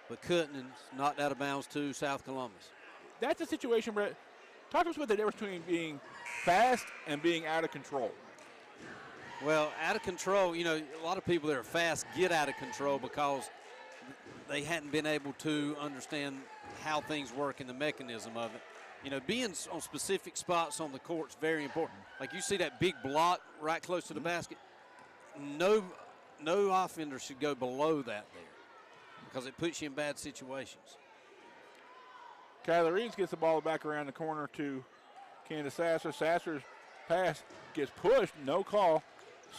but couldn't, and knocked out of bounds to South Columbus. That's a situation, Brett. Talk to us about the difference between being fast and being out of control. Well, out of control, you know, a lot of people that are fast get out of control because they hadn't been able to understand how things work and the mechanism of it. You know, being on specific spots on the court is very important. Like you see that big block right close to the basket. No offender should go below that there because it puts you in bad situations. Kyler Reeves gets the ball back around the corner to Candace Sasser. Sasser's pass gets pushed, no call.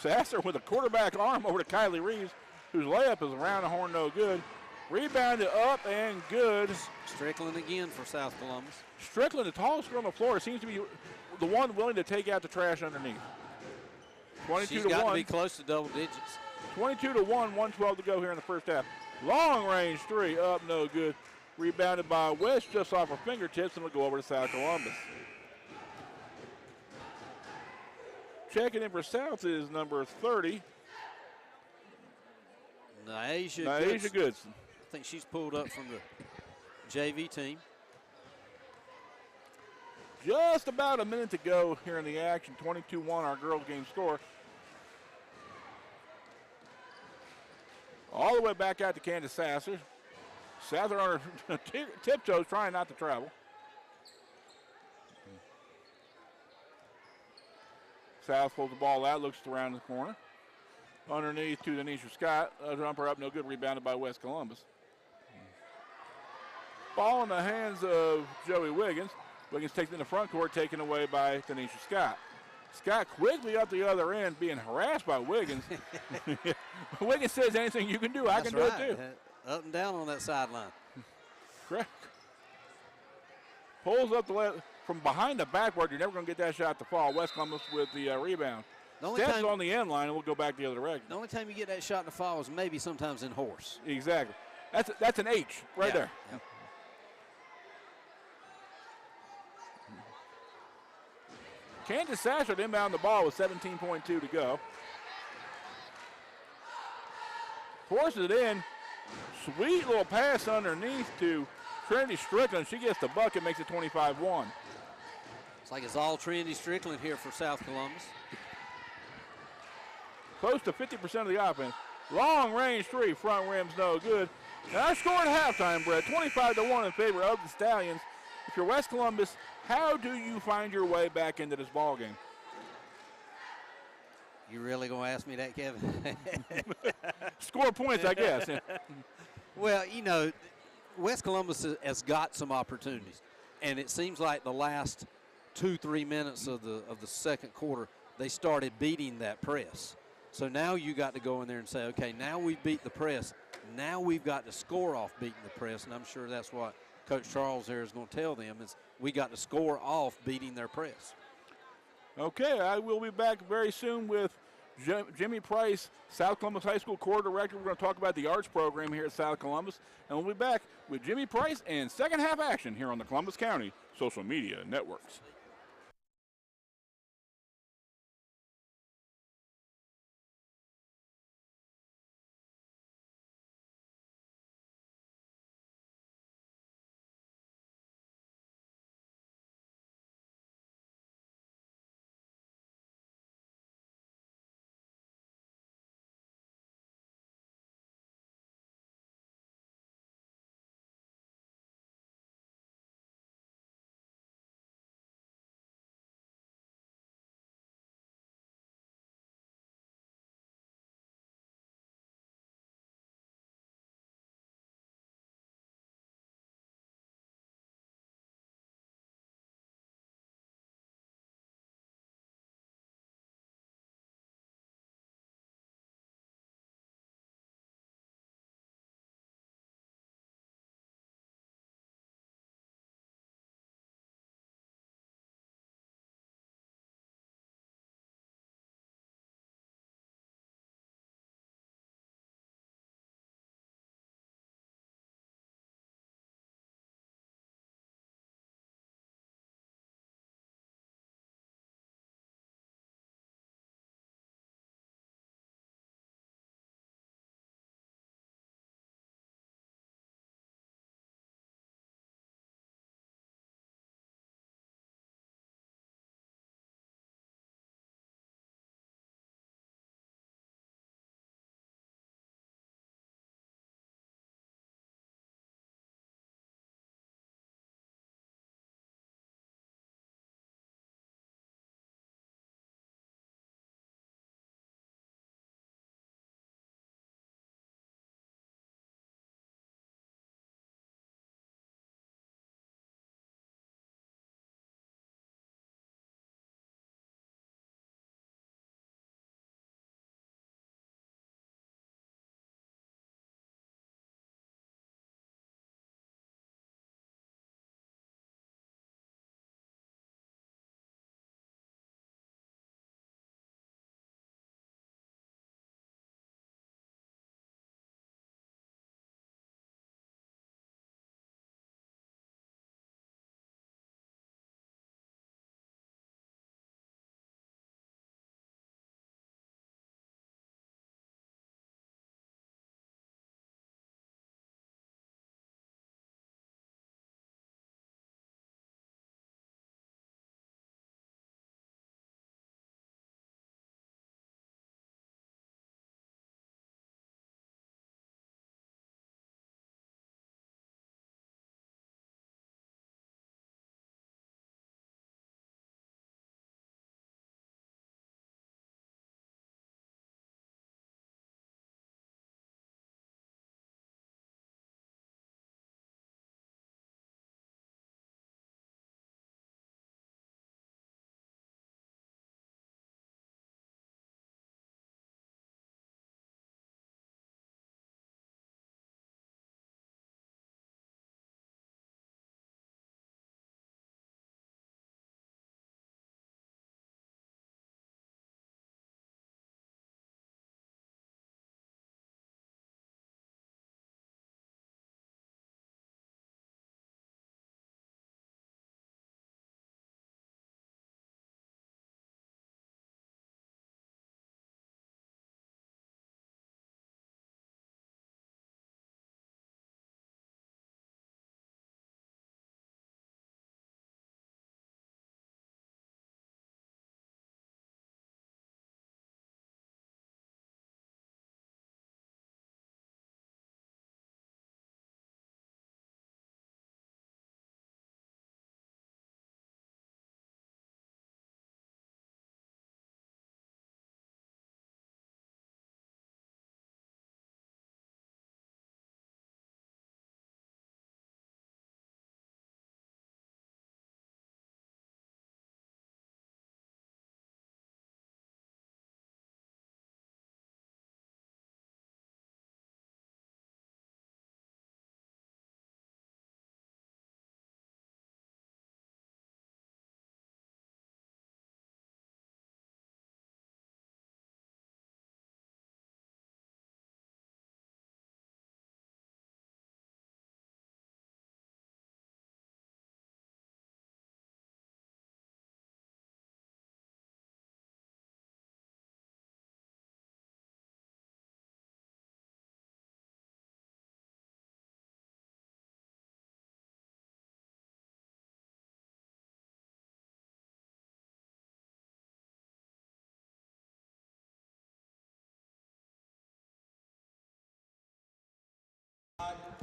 Sasser with a quarterback arm over to Kylie Reeves, whose layup is around the horn, no good. Rebounded up and good. Strickland again for South Columbus. Strickland, the tallest girl on the floor, seems to be the one willing to take out the trash underneath. 22 She's to got 1. to be close to double digits. 22 to 1, 1:12 to go here in the first half. Long range three, up, no good. Rebounded by West just off her fingertips, and it'll go over to South Columbus. Checking in for South is number 30. Nyasia Goodson. I think she's pulled up from the JV team. Just about a minute to go here in the action. 22-1 our girls game score. All the way back out to Candace Sasser. Sasser on her tiptoes, trying not to travel. South pulls the ball out, looks around the corner. Underneath to Tanisha Scott. A jumper up, no good. Rebounded by West Columbus. Ball in the hands of Joey Wiggins. Wiggins takes it in the front court, taken away by Tanisha Scott. Scott quickly up the other end, being harassed by Wiggins. Wiggins says anything you can do, I can do it too. Up and down on that sideline. Correct. Pulls up the left from behind the backward. You're never going to get that shot to fall. West Columbus with the rebound. Steps on the end line, and we'll go back the other direction. The only time you get that shot to fall is maybe sometimes in horse. Exactly. That's an H right there. Yep. Candace Sasser inbound the ball with 17.2 to go. Forces it in. Sweet little pass underneath to Trinity Strickland. She gets the bucket, makes it 25-1. It's like it's all Trinity Strickland here for South Columbus. Close to 50% of the offense. Long range three, front rim's no good. And our score at halftime, Brett, 25-1 in favor of the Stallions. If you're West Columbus, how do you find your way back into this ball game? You really gonna ask me that, Kevin? Score points, I guess. Well, you know, West Columbus has got some opportunities, and it seems like the last 2-3 minutes of the second quarter, they started beating that press. So now you got to go in there and say, okay, now we beat the press. Now we've got to score off beating the press, and I'm sure that's what Coach Charles there is going to tell them is we got to score off beating their press. Okay, I will be back very soon with Jimmy Price, South Columbus High School Core Director. We're going to talk about the arts program here at South Columbus, and we'll be back with Jimmy Price and second half action here on the Columbus County Social Media Networks.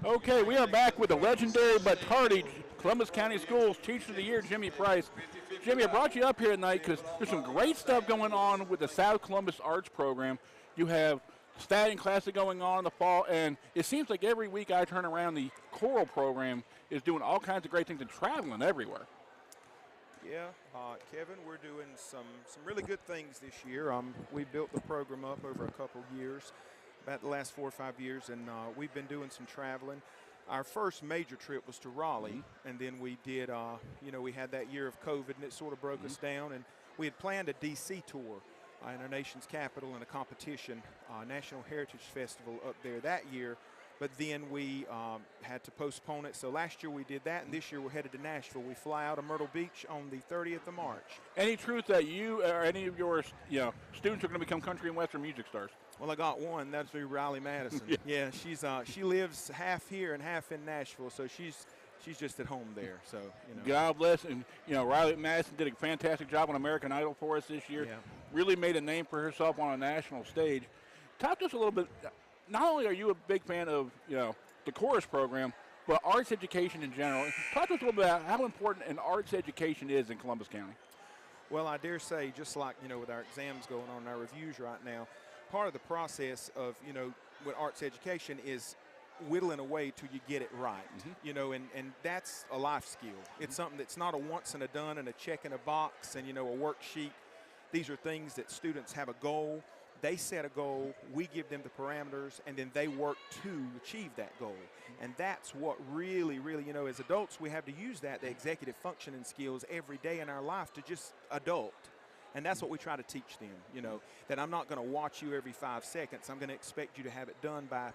Okay, we are back with the legendary but tardy Columbus County Schools Teacher of the Year, Jimmy Price. Jimmy, I brought you up here tonight because there's some great stuff going on with the South Columbus Arts Program. You have Stallion Classic going on in the fall, and it seems like every week I turn around, the choral program is doing all kinds of great things and traveling everywhere. Yeah, Kevin, we're doing some really good things this year. We built the program up over a couple years, about the last 4 or 5 years, and we've been doing some traveling. Our first major trip was to Raleigh, and then we did, we had that year of COVID, and it sort of broke us down, and we had planned a D.C. tour in our nation's capital and a competition, National Heritage Festival up there that year. But then we had to postpone it. So last year we did that, and this year we're headed to Nashville. We fly out of Myrtle Beach on the 30th of March. Any truth that you or any of your students are going to become country and western music stars? Well, I got one. That's through Riley Madison. Yeah, she lives half here and half in Nashville, so she's just at home there. So God bless, and Riley Madison did a fantastic job on American Idol for us this year. Yeah. Really made a name for herself on a national stage. Talk to us a little bit. Not only are you a big fan of the chorus program, but arts education in general. Talk to us a little bit about how important an arts education is in Columbus County. Well, I dare say, just like with our exams going on, our reviews right now, part of the process of with arts education is whittling away till you get it right. And that's a life skill. It's something that's not a once and a done and a check in a box and a worksheet. These are things that students have a goal. They set a goal, we give them the parameters, and then they work to achieve that goal. And that's what really, as adults, we have to use the executive functioning skills every day in our life to just adult. And that's what we try to teach them, that I'm not going to watch you every 5 seconds. I'm going to expect you to have it done by,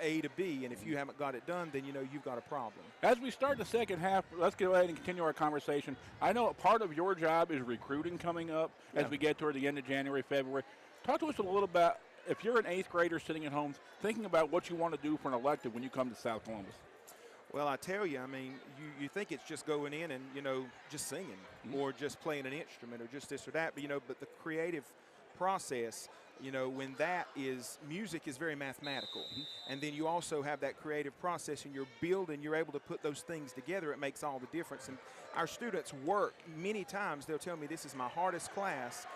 A to B, and if you haven't got it done, then you've got a problem. As we start the second half, let's go ahead and continue our conversation. I know a part of your job is recruiting coming up as we get toward the end of January, February. Talk to us a little about, if you're an 8th grader sitting at home, thinking about what you want to do for an elective when you come to South Columbus. Well, I tell you, you think it's just going in and, just singing or just playing an instrument or just this or that, but the creative process, when that is, music is very mathematical. And then you also have that creative process and you're building, you're able to put those things together. It makes all the difference. And our students work many times. They'll tell me this is my hardest class,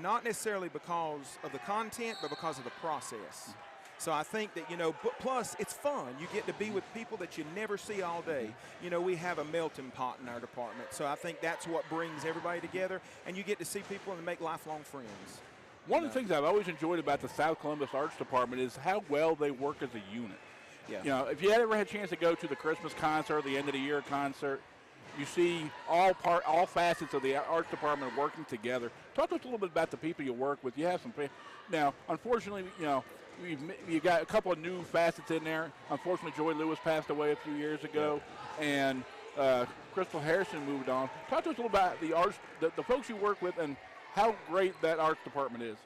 not necessarily because of the content, but because of the process. So I think that, but plus it's fun. You get to be with people that you never see all day. We have a melting pot in our department. So I think that's what brings everybody together, and you get to see people and make lifelong friends. One of the things I've always enjoyed about the South Columbus Arts Department is how well they work as a unit. Yeah. If you ever had a chance to go to the Christmas concert, the end of the year concert, you see all facets of the arts department working together. Talk to us a little bit about the people you work with. You have some. Now, unfortunately, you've got a couple of new facets in there. Unfortunately, Joy Lewis passed away a few years ago, and Crystal Harrison moved on. Talk to us a little about the arts, the folks you work with, and how great that arts department is.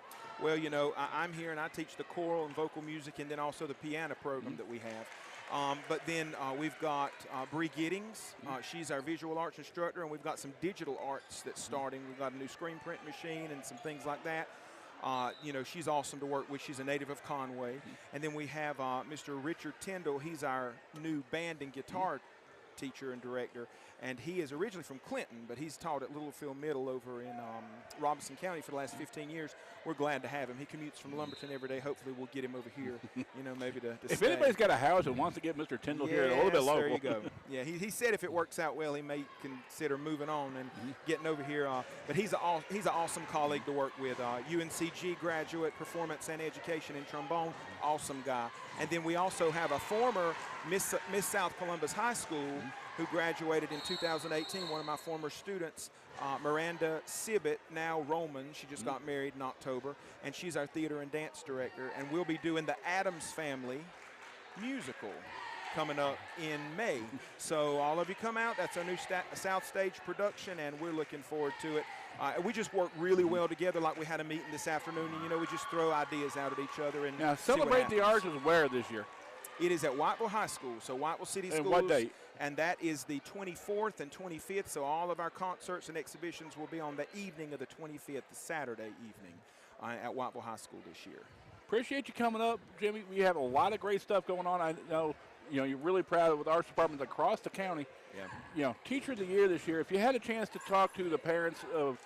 Well, I'm here and I teach the choral and vocal music, and then also the piano program that we have. But then we've got Bree Giddings. She's our visual arts instructor, and we've got some digital arts that's starting. We've got a new screen print machine and some things like that. She's awesome to work with. She's a native of Conway. And then we have Mr. Richard Tyndall. He's our new band and guitar teacher and director, and he is originally from Clinton, but he's taught at Littlefield Middle over in Robinson County for the last 15 years. We're glad to have him. He commutes from Lumberton every day. Hopefully we'll get him over here, maybe to If stay. anybody's got a house and wants to get Mr. Tyndall here a little bit local. There you go. Yeah, he said if it works out well, he may consider moving on and getting over here. But he's an awesome colleague to work with. UNCG graduate, performance and education in trombone, awesome guy. And then we also have a former Miss South Columbus High School who graduated in 2018, one of my former students, Miranda Sibbett, now Roman. She just got married in October, and she's our theater and dance director. And we'll be doing the Addams Family musical coming up in May. So all of you come out. That's our new South Stage production, and we're looking forward to it. We just work really well together, like we had a meeting this afternoon, and we just throw ideas out at each other. And now, Celebrate the Arts is where this year? It is at Whiteville High School, so Whiteville City Schools. And what date? And that is the 24th and 25th, so all of our concerts and exhibitions will be on the evening of the 25th, the Saturday evening, at Whiteville High School this year. appreciate you coming up, Jimmy. We have a lot of great stuff going on. I know, you're really proud of with arts departments across the county. Yeah. Teacher of the year this year. If you had a chance to talk to the parents of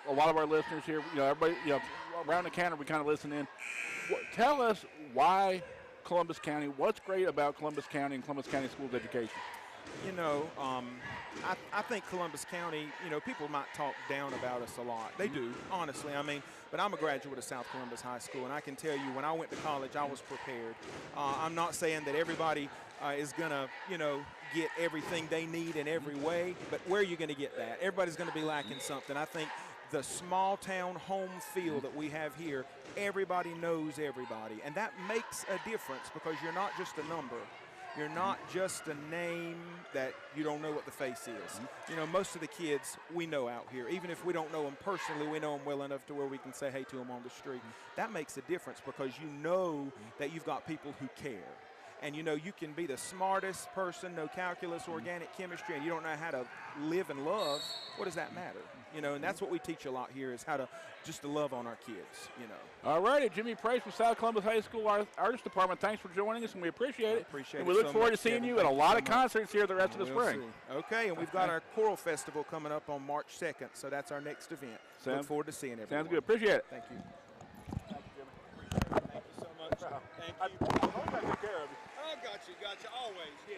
a lot of our listeners here, everybody, around the counter, we kind of listen in. Tell us why Columbus County. What's great about Columbus County and Columbus County Schools education? I think Columbus County, people might talk down about us a lot. They do, honestly. But I'm a graduate of South Columbus High School, and I can tell you when I went to college, I was prepared. I'm not saying that everybody is going to, get everything they need in every way, but where are you going to get that? Everybody's going to be lacking something. I think the small town home feel that we have here, everybody knows everybody, and that makes a difference because you're not just a number. You're not just a name that you don't know what the face is. Most of the kids we know out here, even if we don't know them personally, we know them well enough to where we can say hey to them on the street. That makes a difference because you know that you've got people who care. And you can be the smartest person, no calculus, organic chemistry, and you don't know how to live and love. What does that matter? And that's what we teach a lot here is how to just to love on our kids, All righty, Jimmy Price from South Columbus High School Arts Department. Thanks for joining us, and we appreciate it. Appreciate and it. We look so forward much, to seeing Kevin. you at a Thank lot so of much. concerts here the rest of the We'll spring. see. Okay, and we've got our choral festival coming up on March 2nd, so that's our next event. Look forward to seeing everyone. Sounds good. Appreciate it. Thank you. Thank you so much. Thank you. I hope I took care of you. Oh, got you, always. Yeah.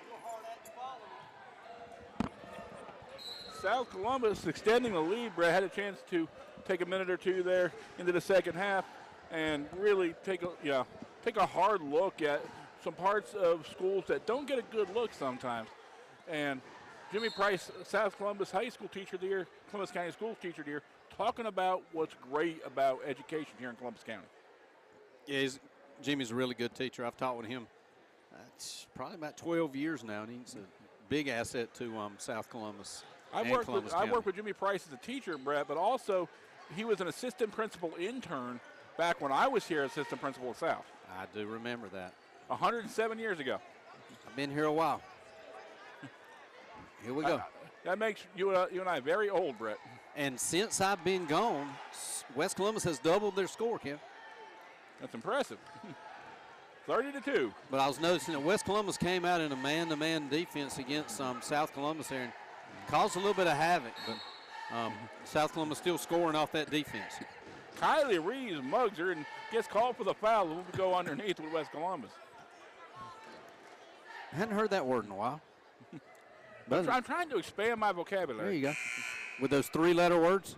You're hard at to follow me. South Columbus extending the lead. Brett had a chance to take a minute or two there into the second half and really take a hard look at some parts of schools that don't get a good look sometimes. And Jimmy Price, South Columbus High School Teacher of the Year, Columbus County Schools Teacher of the Year, talking about what's great about education here in Columbus County. Yeah, Jimmy's a really good teacher. I've taught with him it's probably about 12 years now, and he's a big asset to South Columbus. I worked with Jimmy Price as a teacher, Brett, but also he was an assistant principal intern back when I was here, assistant principal at South. I do remember that. 107 years ago. I've been here a while. Here we go. That makes you and I very old, Brett. And since I've been gone, West Columbus has doubled their score, Kim. That's impressive. 30-2. But I was noticing that West Columbus came out in a man-to-man defense against South Columbus there and caused a little bit of havoc. But South Columbus still scoring off that defense. Kylie Reeves mugs her and gets called for the foul. We'll go underneath with West Columbus. I hadn't heard that word in a while. I'm trying to expand my vocabulary. There you go. With those three-letter words?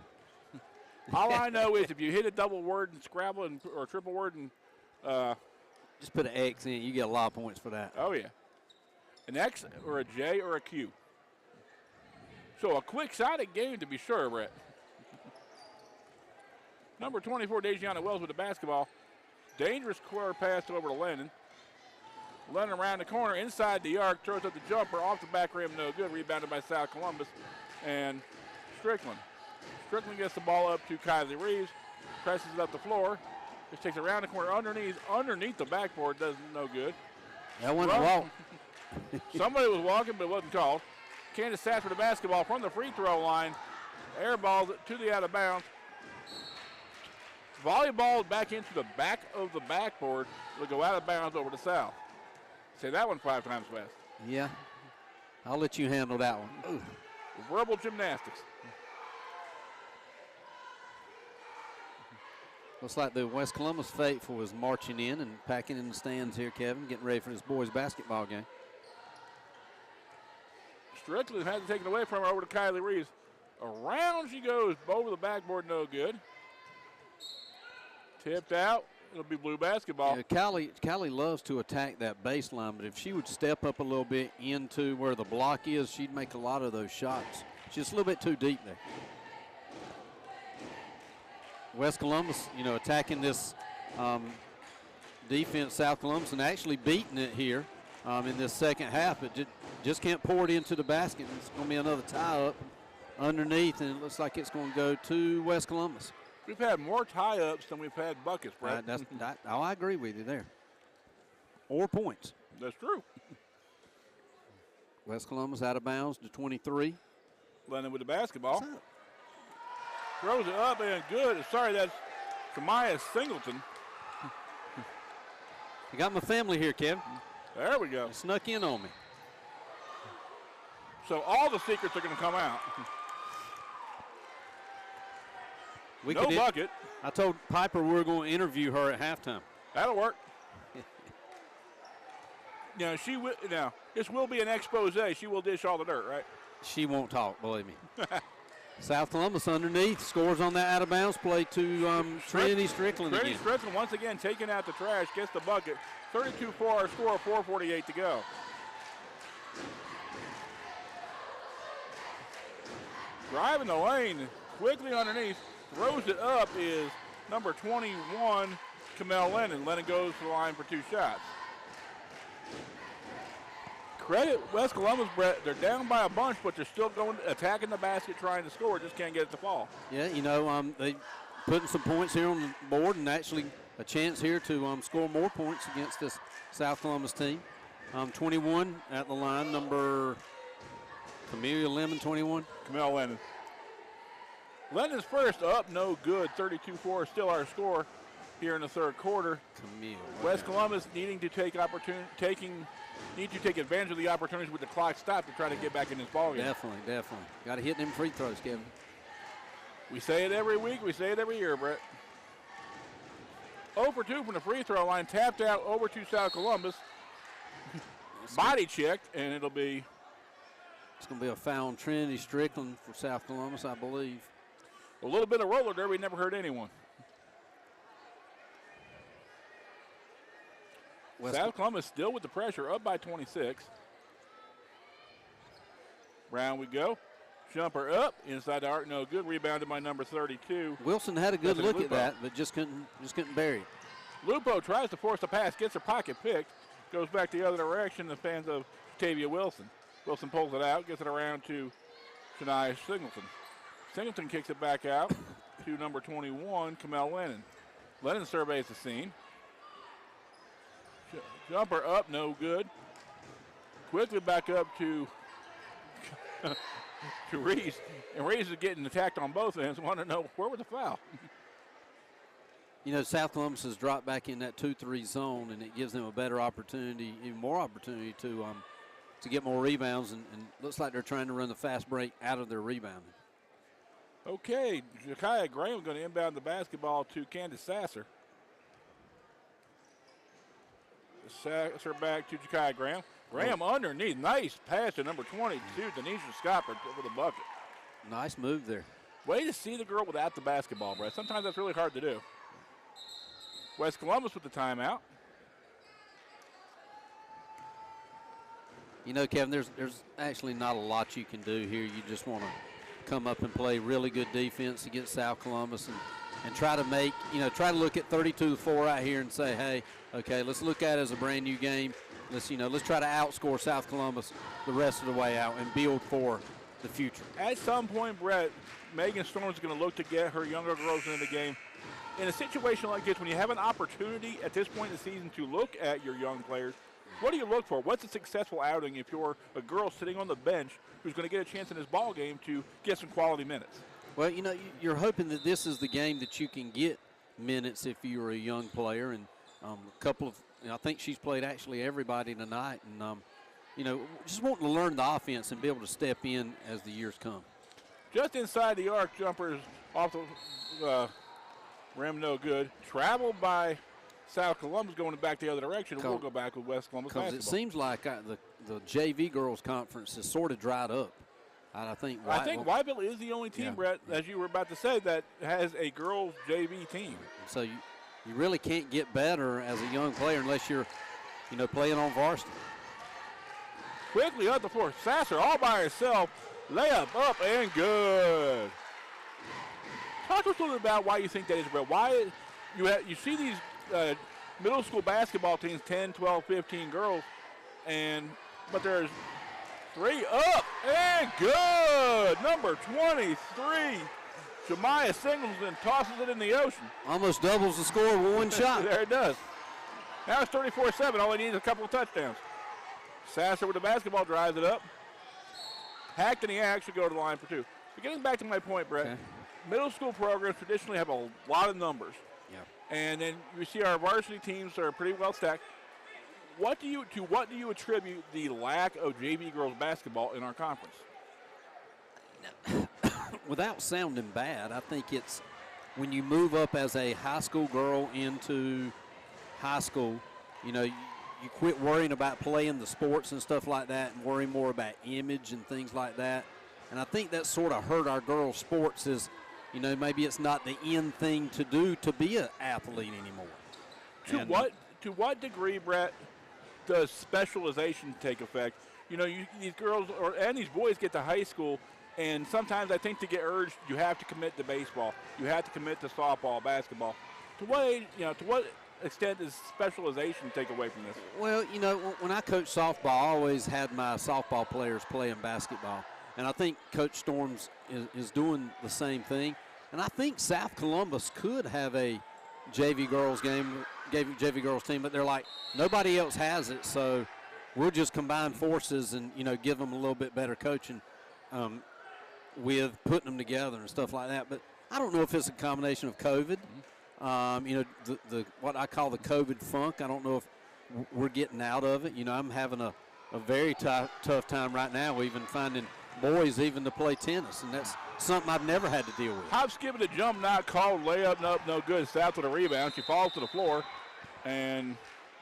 All I know is if you hit a double word in Scrabble or a triple word and just put an X in it. You get a lot of points for that. Oh, yeah. An X or a J or a Q. So a quick-sided game to be sure, Brett. Number 24, Dejiana Wells with the basketball. Dangerous square pass over to Lennon. Lennon around the corner, inside the arc, throws up the jumper, off the back rim, no good. Rebounded by South Columbus. And Strickland. Strickland gets the ball up to Kylie Reeves, presses it up the floor. Just takes it around the corner, underneath the backboard, does no good. That wasn't a walk. Somebody was walking, but it wasn't called. Kansas Stats with the basketball from the free throw line. Airballs it to the out of bounds. Volleyball back into the back of the backboard. It'll go out of bounds over to South. Say that one 5 times fast. Yeah. I'll let you handle that one. Ooh. Verbal gymnastics. Looks like the West Columbus faithful is marching in and packing in the stands here, Kevin, getting ready for this boys' basketball game. Strickland has it taken away from her over to Kylie Reeves. Around she goes, over the backboard, no good. Tipped out. It'll be blue basketball. Yeah, Callie loves to attack that baseline, but if she would step up a little bit into where the block is, she'd make a lot of those shots. She's just a little bit too deep there. West Columbus, attacking this defense, South Columbus, and actually beating it here in this second half, but just can't pour it into the basket. It's going to be another tie-up underneath, and it looks like it's going to go to West Columbus. We've had more tie-ups than we've had buckets, Brett. I agree with you there. Or points. That's true. West Columbus out of bounds to 23. Lennon with the basketball. Throws it up and good. Sorry, that's Kamaya Singleton. You got my family here, Kevin. There we go. They snuck in on me. So all the secrets are going to come out. No bucket. I told Piper we were going to interview her at halftime. That'll work. Now, this will be an expose. She will dish all the dirt, right? She won't talk, believe me. South Columbus underneath scores on that out-of-bounds play to Trinity Strickland Trinity again. Strickland once again taking out the trash, gets the bucket. 32-4 our score, 4:48 to go. Driving the lane, quickly underneath, throws it up is number 21, Kamel Lennon. Lennon goes to the line for 2 shots. Credit West Columbus, Brett. They're down by a bunch, but they're still attacking the basket, trying to score. Just can't get it to fall. Yeah, they putting some points here on the board, and actually a chance here to score more points against this South Columbus team. 21 at the line, number Camellia Lemon, 21. Kamel Lennon. Lennon's first up, no good. 32-4 still our score here in the third quarter. Camille. West Columbus needing to take advantage of the opportunities with the clock stopped to try to get back in this ballgame. Definitely. Got to hit them free throws, Kevin. We say it every week. We say it every year, Brett. 0 for 2 from the free throw line. Tapped out over to South Columbus. Body checked, and it's going to be a foul on Trinity Strickland for South Columbus, I believe. A little bit of roller derby, never hurt anyone. South Columbus still with the pressure, up by 26. Round we go. Jumper up, inside the arc, no good. Rebounded by number 32. Wilson had a good look at that, but just couldn't bury it. Lupo tries to force the pass, gets her pocket picked, goes back the other direction. The fans of Tavia Wilson. Wilson pulls it out, gets it around to Shania Singleton. Singleton kicks it back out to number 21, Kamel Lennon. Lennon surveys the scene. Jumper up, no good. Quickly back up to Reese. And Reese is getting attacked on both ends. Want to know where was the foul? South Columbus has dropped back in that 2-3 zone, and it gives them a better opportunity, even more opportunity to get more rebounds, and looks like they're trying to run the fast break out of their rebounding. Okay, Ja'Kiah Graham going to inbound the basketball to Candace Sasser. Sasser back to Ja'Kiah Graham. Graham underneath. Nice pass to number 22, Denisha Scott for the bucket. Nice move there. Way to see the girl without the basketball, Brett. Sometimes that's really hard to do. West Columbus with the timeout. Kevin, there's actually not a lot you can do here. You just want to come up and play really good defense against South Columbus and try to look at 32-4 right here and say, hey, okay, let's look at it as a brand new game. Let's try to outscore South Columbus the rest of the way out and build for the future. At some point, Brett, Megan Storm's going to look to get her younger girls into the game. In a situation like this, when you have an opportunity at this point in the season to look at your young players, what do you look for? What's a successful outing if you're a girl sitting on the bench who's going to get a chance in this ball game to get some quality minutes? Well, you're hoping that this is the game that you can get minutes if you're a young player. And a couple of, I think she's played actually everybody tonight. And, just wanting to learn the offense and be able to step in as the years come. Just inside the arc, jumpers off the rim, no good. Traveled by South Columbus going back the other direction. We'll go back with West Columbus basketball. Because it seems like the JV girls conference has sort of dried up. I think Whiteville is the only team, Brett, as you were about to say, that has a girls JV team. So you really can't get better as a young player unless you're, playing on varsity. Quickly up the floor. Sasser all by herself. Layup up and good. Talk to us a little bit about why you think that is, Brett. Why you see these middle school basketball teams, 10, 12, 15 girls, but there's 3 up and good. Number 23, Jemiah Singleton tosses it in the ocean. Almost doubles the score with one shot. There it does. Now it's 34-7. All he needs is a couple of touchdowns. Sasser with the basketball drives it up. Hacked and he actually go to the line for 2. But getting back to my point, Brett, okay. Middle school programs traditionally have a lot of numbers. Yeah. And then you see our varsity teams are pretty well stacked. what do you attribute the lack of JV girls basketball in our conference? Without sounding bad, I think it's when you move up as a high school girl into high school, you quit worrying about playing the sports and stuff like that and worry more about image and things like that. And I think that sort of hurt our girls' sports is, maybe it's not the in thing to do to be an athlete anymore. To what degree, Brett, does specialization take effect? These girls and these boys get to high school, and sometimes I think to get urged, you have to commit to baseball, you have to commit to softball, basketball. To what extent does specialization take away from this? Well, when I coached softball, I always had my softball players playing basketball, and I think Coach Storms is doing the same thing. And I think South Columbus could have a JV girls game, JV girls team, but they're like, nobody else has it, so we'll just combine forces and, give them a little bit better coaching with putting them together and stuff like that. But I don't know if it's a combination of COVID, the what I call the COVID funk. I don't know if we're getting out of it. I'm having a very tough time right now even finding boys even to play tennis, and that's something I've never had to deal with. Hop, skip, and a jump not called, layup, no good. South with a rebound. She falls to the floor, and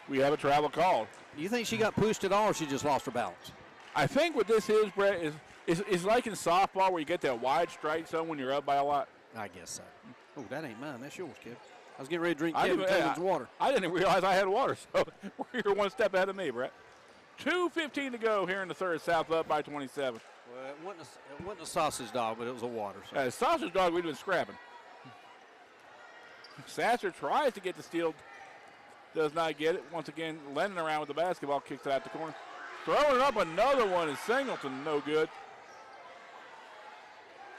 we have a travel called. Do you think she got pushed at all, or she just lost her balance? I think what this is, Brett, is like in softball where you get that wide strike zone when you're up by a lot. I guess so. Oh, that ain't mine. That's yours, kid. I was getting ready to drink Kevin Taylor's water. I didn't realize I had water, so you're one step ahead of me, Brett. 2:15 to go here in the third. South up by 27. Well, it wasn't a sausage dog, but it was a water. So. Sausage dog, we'd been scrapping. Sasser tries to get the steal. Does not get it. Once again, landing around with the basketball, kicks it out the corner. Throwing it up, another one is Singleton, no good.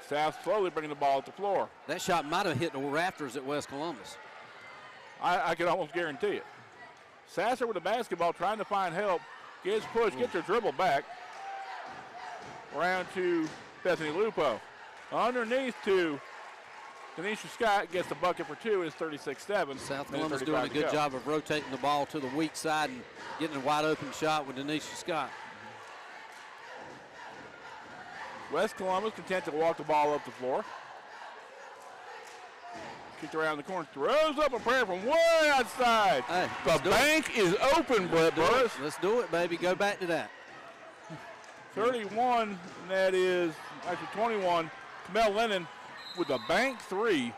South slowly bringing the ball at the floor. That shot might have hit the rafters at West Columbus. I can almost guarantee it. Sasser with the basketball, trying to find help. Gets pushed, gets her dribble back. Around to Bethany Lupo. Underneath to Denisha Scott, gets the bucket for two. It's 36-7. South Columbus doing a good job of rotating the ball to the weak side and getting a wide open shot with Denisha Scott. West Columbus content to walk the ball up the floor. Kicked around the corner, throws up a prayer from way outside. Hey, the bank is open, Brett Burris. Let's do it, baby. Go back to that. 31, and that is actually 21. Mel Lennon with the bank three.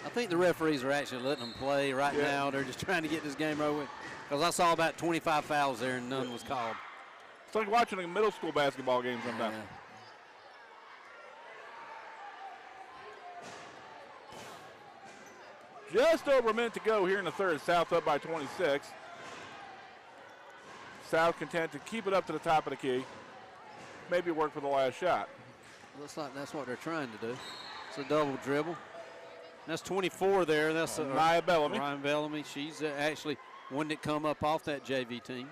I think the referees are actually letting them play right now. They're just trying to get this game over with. Because I saw about 25 fouls there and none was called. It's like watching a middle school basketball game sometimes. Yeah. Just over a minute to go here in the third. South up by 26. South content to keep it up to the top of the key. Maybe work for the last shot. Looks like that's what they're trying to do. It's a double dribble. That's 24 there. That's Nia Bellamy. Ryan Bellamy. She's actually one that come up off that JV team.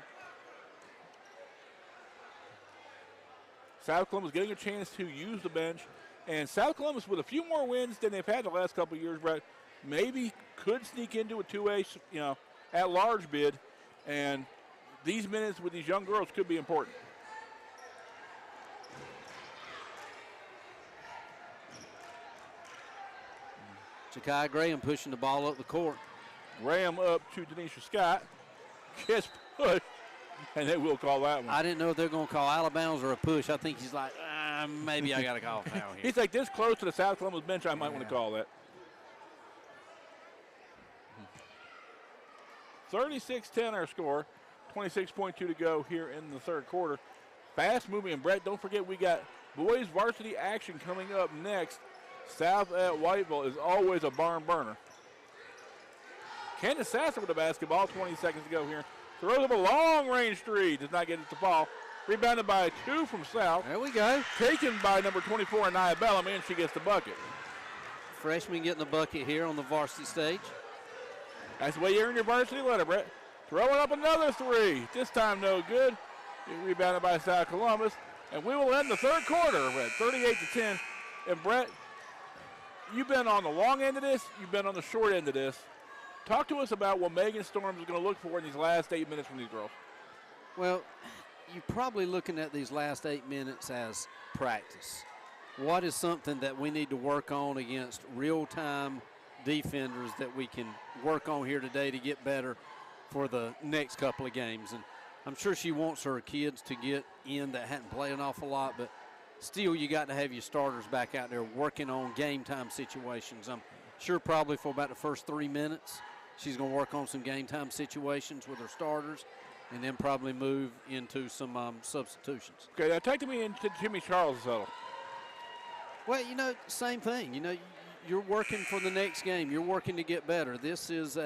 South Columbus getting a chance to use the bench. And South Columbus with a few more wins than they've had the last couple of years, Brett, maybe could sneak into a 2A, at large bid. And these minutes with these young girls could be important. Ja'Kai Graham pushing the ball up the court. Graham up to Denisha Scott. Gets pushed, and they will call that one. I didn't know if they're going to call out of bounds or a push. I think he's like, maybe I got to call a foul here. He's like this close to the South Columbus bench, I might want to call that. 36-10 our score. 26.2 to go here in the third quarter. Fast moving, and Brett, don't forget we got boys varsity action coming up next. South at Whiteville is always a barn burner. Candace Sasser with the basketball, 20 seconds to go here. Throws up a long range three, does not get it to fall. Rebounded by two from South. There we go. Taken by number 24, Nia Bellamy, and she gets the bucket. Freshman getting the bucket here on the varsity stage. That's the way you earn your varsity letter, Brett. Throwing up another three. This time no good. Rebounded by South Columbus. And we will end the third quarter at 38-10. And Brett, you've been on the long end of this. You've been on the short end of this. Talk to us about what Megan Storms is going to look for in these last 8 minutes from these girls. Well, you're probably looking at these last 8 minutes as practice. What is something that we need to work on against real-time defenders that we can work on here today to get better for the next couple of games? And I'm sure she wants her kids to get in that hadn't played an awful lot, but still you got to have your starters back out there working on game-time situations. I'm sure probably for about the first 3 minutes she's going to work on some game-time situations with her starters and then probably move into some substitutions. Okay, now take me into Jimmy Charles' huddle. Well, same thing. You're working for the next game. You're working to get better. This is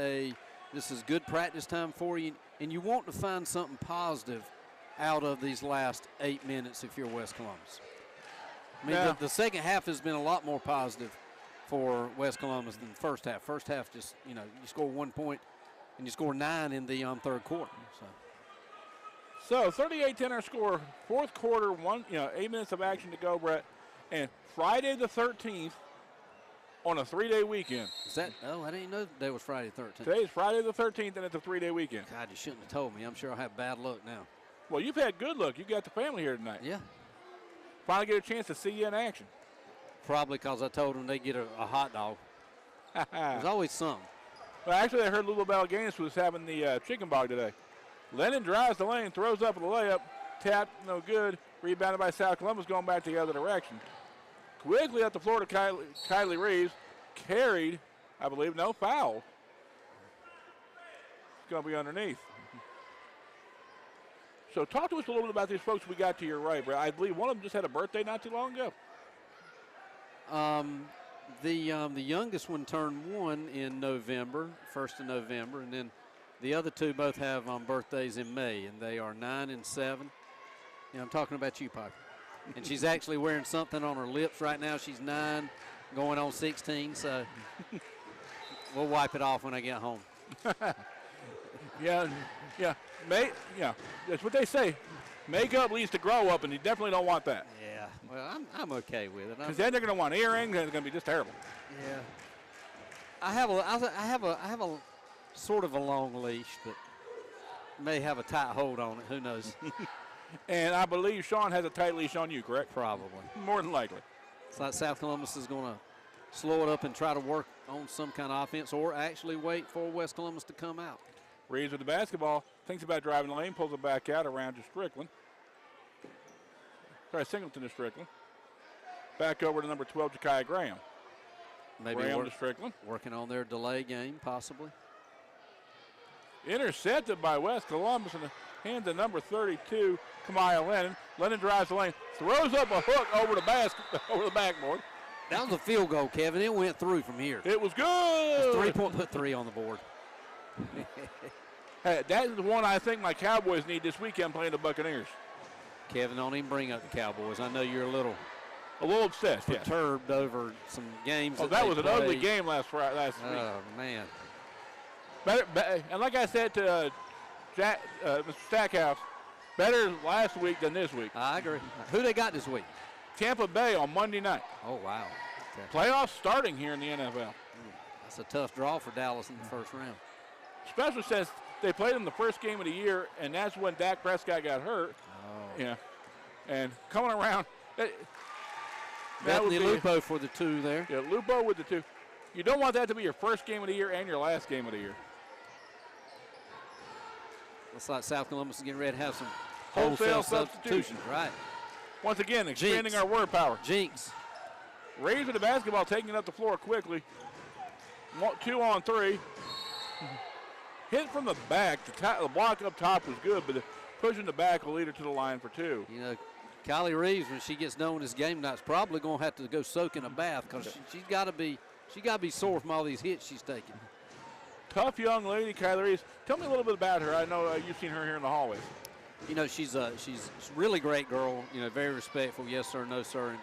good practice time for you, and you want to find something positive out of these last 8 minutes if you're West Columbus. I mean, the second half has been a lot more positive for West Columbus than the first half. First half just, you score 1 point, and you score 9 in the third quarter. So 38-10 our score. Fourth quarter, 8 minutes of action to go, Brett. And Friday the 13th on a 3-day weekend. Is that? Oh, I didn't know today was Friday the 13th. Today is Friday the 13th, and it's a 3-day weekend. God, you shouldn't have told me. I'm sure I'll have bad luck now. Well, you've had good luck. You got the family here tonight. Yeah. Finally get a chance to see you in action. Probably because I told them they get a hot dog. There's always some. Well, actually, I heard Little Balganis was having the chicken bog today. Lennon drives the lane, throws up with a layup, tapped, no good. Rebounded by South Columbus, going back the other direction. Quickly up the floor to Kylie Reeves. Carried, I believe, no foul. It's going to be underneath. So talk to us a little bit about these folks we got to your right, Brad. I believe one of them just had a birthday not too long ago. The youngest one turned 1 in November, 1st of November, and then the other two both have birthdays in May, and they are 9 and 7. I'm talking about you, Piper. And she's actually wearing something on her lips right now. She's 9, going on 16, so we'll wipe it off when I get home. Yeah. That's what they say. Makeup leads to grow up, and you definitely don't want that. Yeah, well, I'm okay with it. Because then they're going to want earrings, and it's going to be just terrible. Yeah. I have a sort of a long leash, but may have a tight hold on it. Who knows? And I believe Sean has a tight leash on you, correct? Probably. More than likely. It's like South Columbus is going to slow it up and try to work on some kind of offense or actually wait for West Columbus to come out. Reeves with the basketball, thinks about driving the lane, pulls it back out around to Strickland. Sorry, Singleton to Strickland. Back over to number 12, Ja'Kiah Graham. Maybe Graham to Strickland. Working on their delay game, possibly. Intercepted by West Columbus in the hands of number 32, Kamaya Lennon. Lennon drives the lane, throws up a hook over the backboard. That was a field goal, Kevin. It went through from here. It was good. 3-point, put 3 on the board. Hey, that is the one I think my Cowboys need this weekend playing the Buccaneers. Kevin, don't even bring up the Cowboys. I know you're a little obsessed, perturbed over some games. Oh, that was an ugly game last week. Oh, man. And like I said to Mr. Stackhouse, better last week than this week. I agree. Who they got this week? Tampa Bay on Monday night. Oh, wow. Okay. Playoffs starting here in the NFL. That's a tough draw for Dallas in the first round. Especially since they played them the first game of the year, and that's when Dak Prescott got hurt. Oh. Yeah. And coming around. Bethany Lupo for the 2 there. Yeah, Lupo with the 2. You don't want that to be your first game of the year and your last game of the year. Looks like South Columbus is getting ready to have some wholesale substitutions. Right. Once again, expanding our word power. Jinx. Raising the basketball, taking it up the floor quickly. 2 on 3. Hit from the back. The block up top was good, but pushing the back will lead her to the line for 2. Kylie Reeves, when she gets done with this game night, is probably going to have to go soak in a bath because she's got to be sore from all these hits she's taking. Tough young lady, Kylie Reeves. Tell me a little bit about her. I know you've seen her here in the hallways. She's a really great girl. Very respectful. Yes sir, no sir,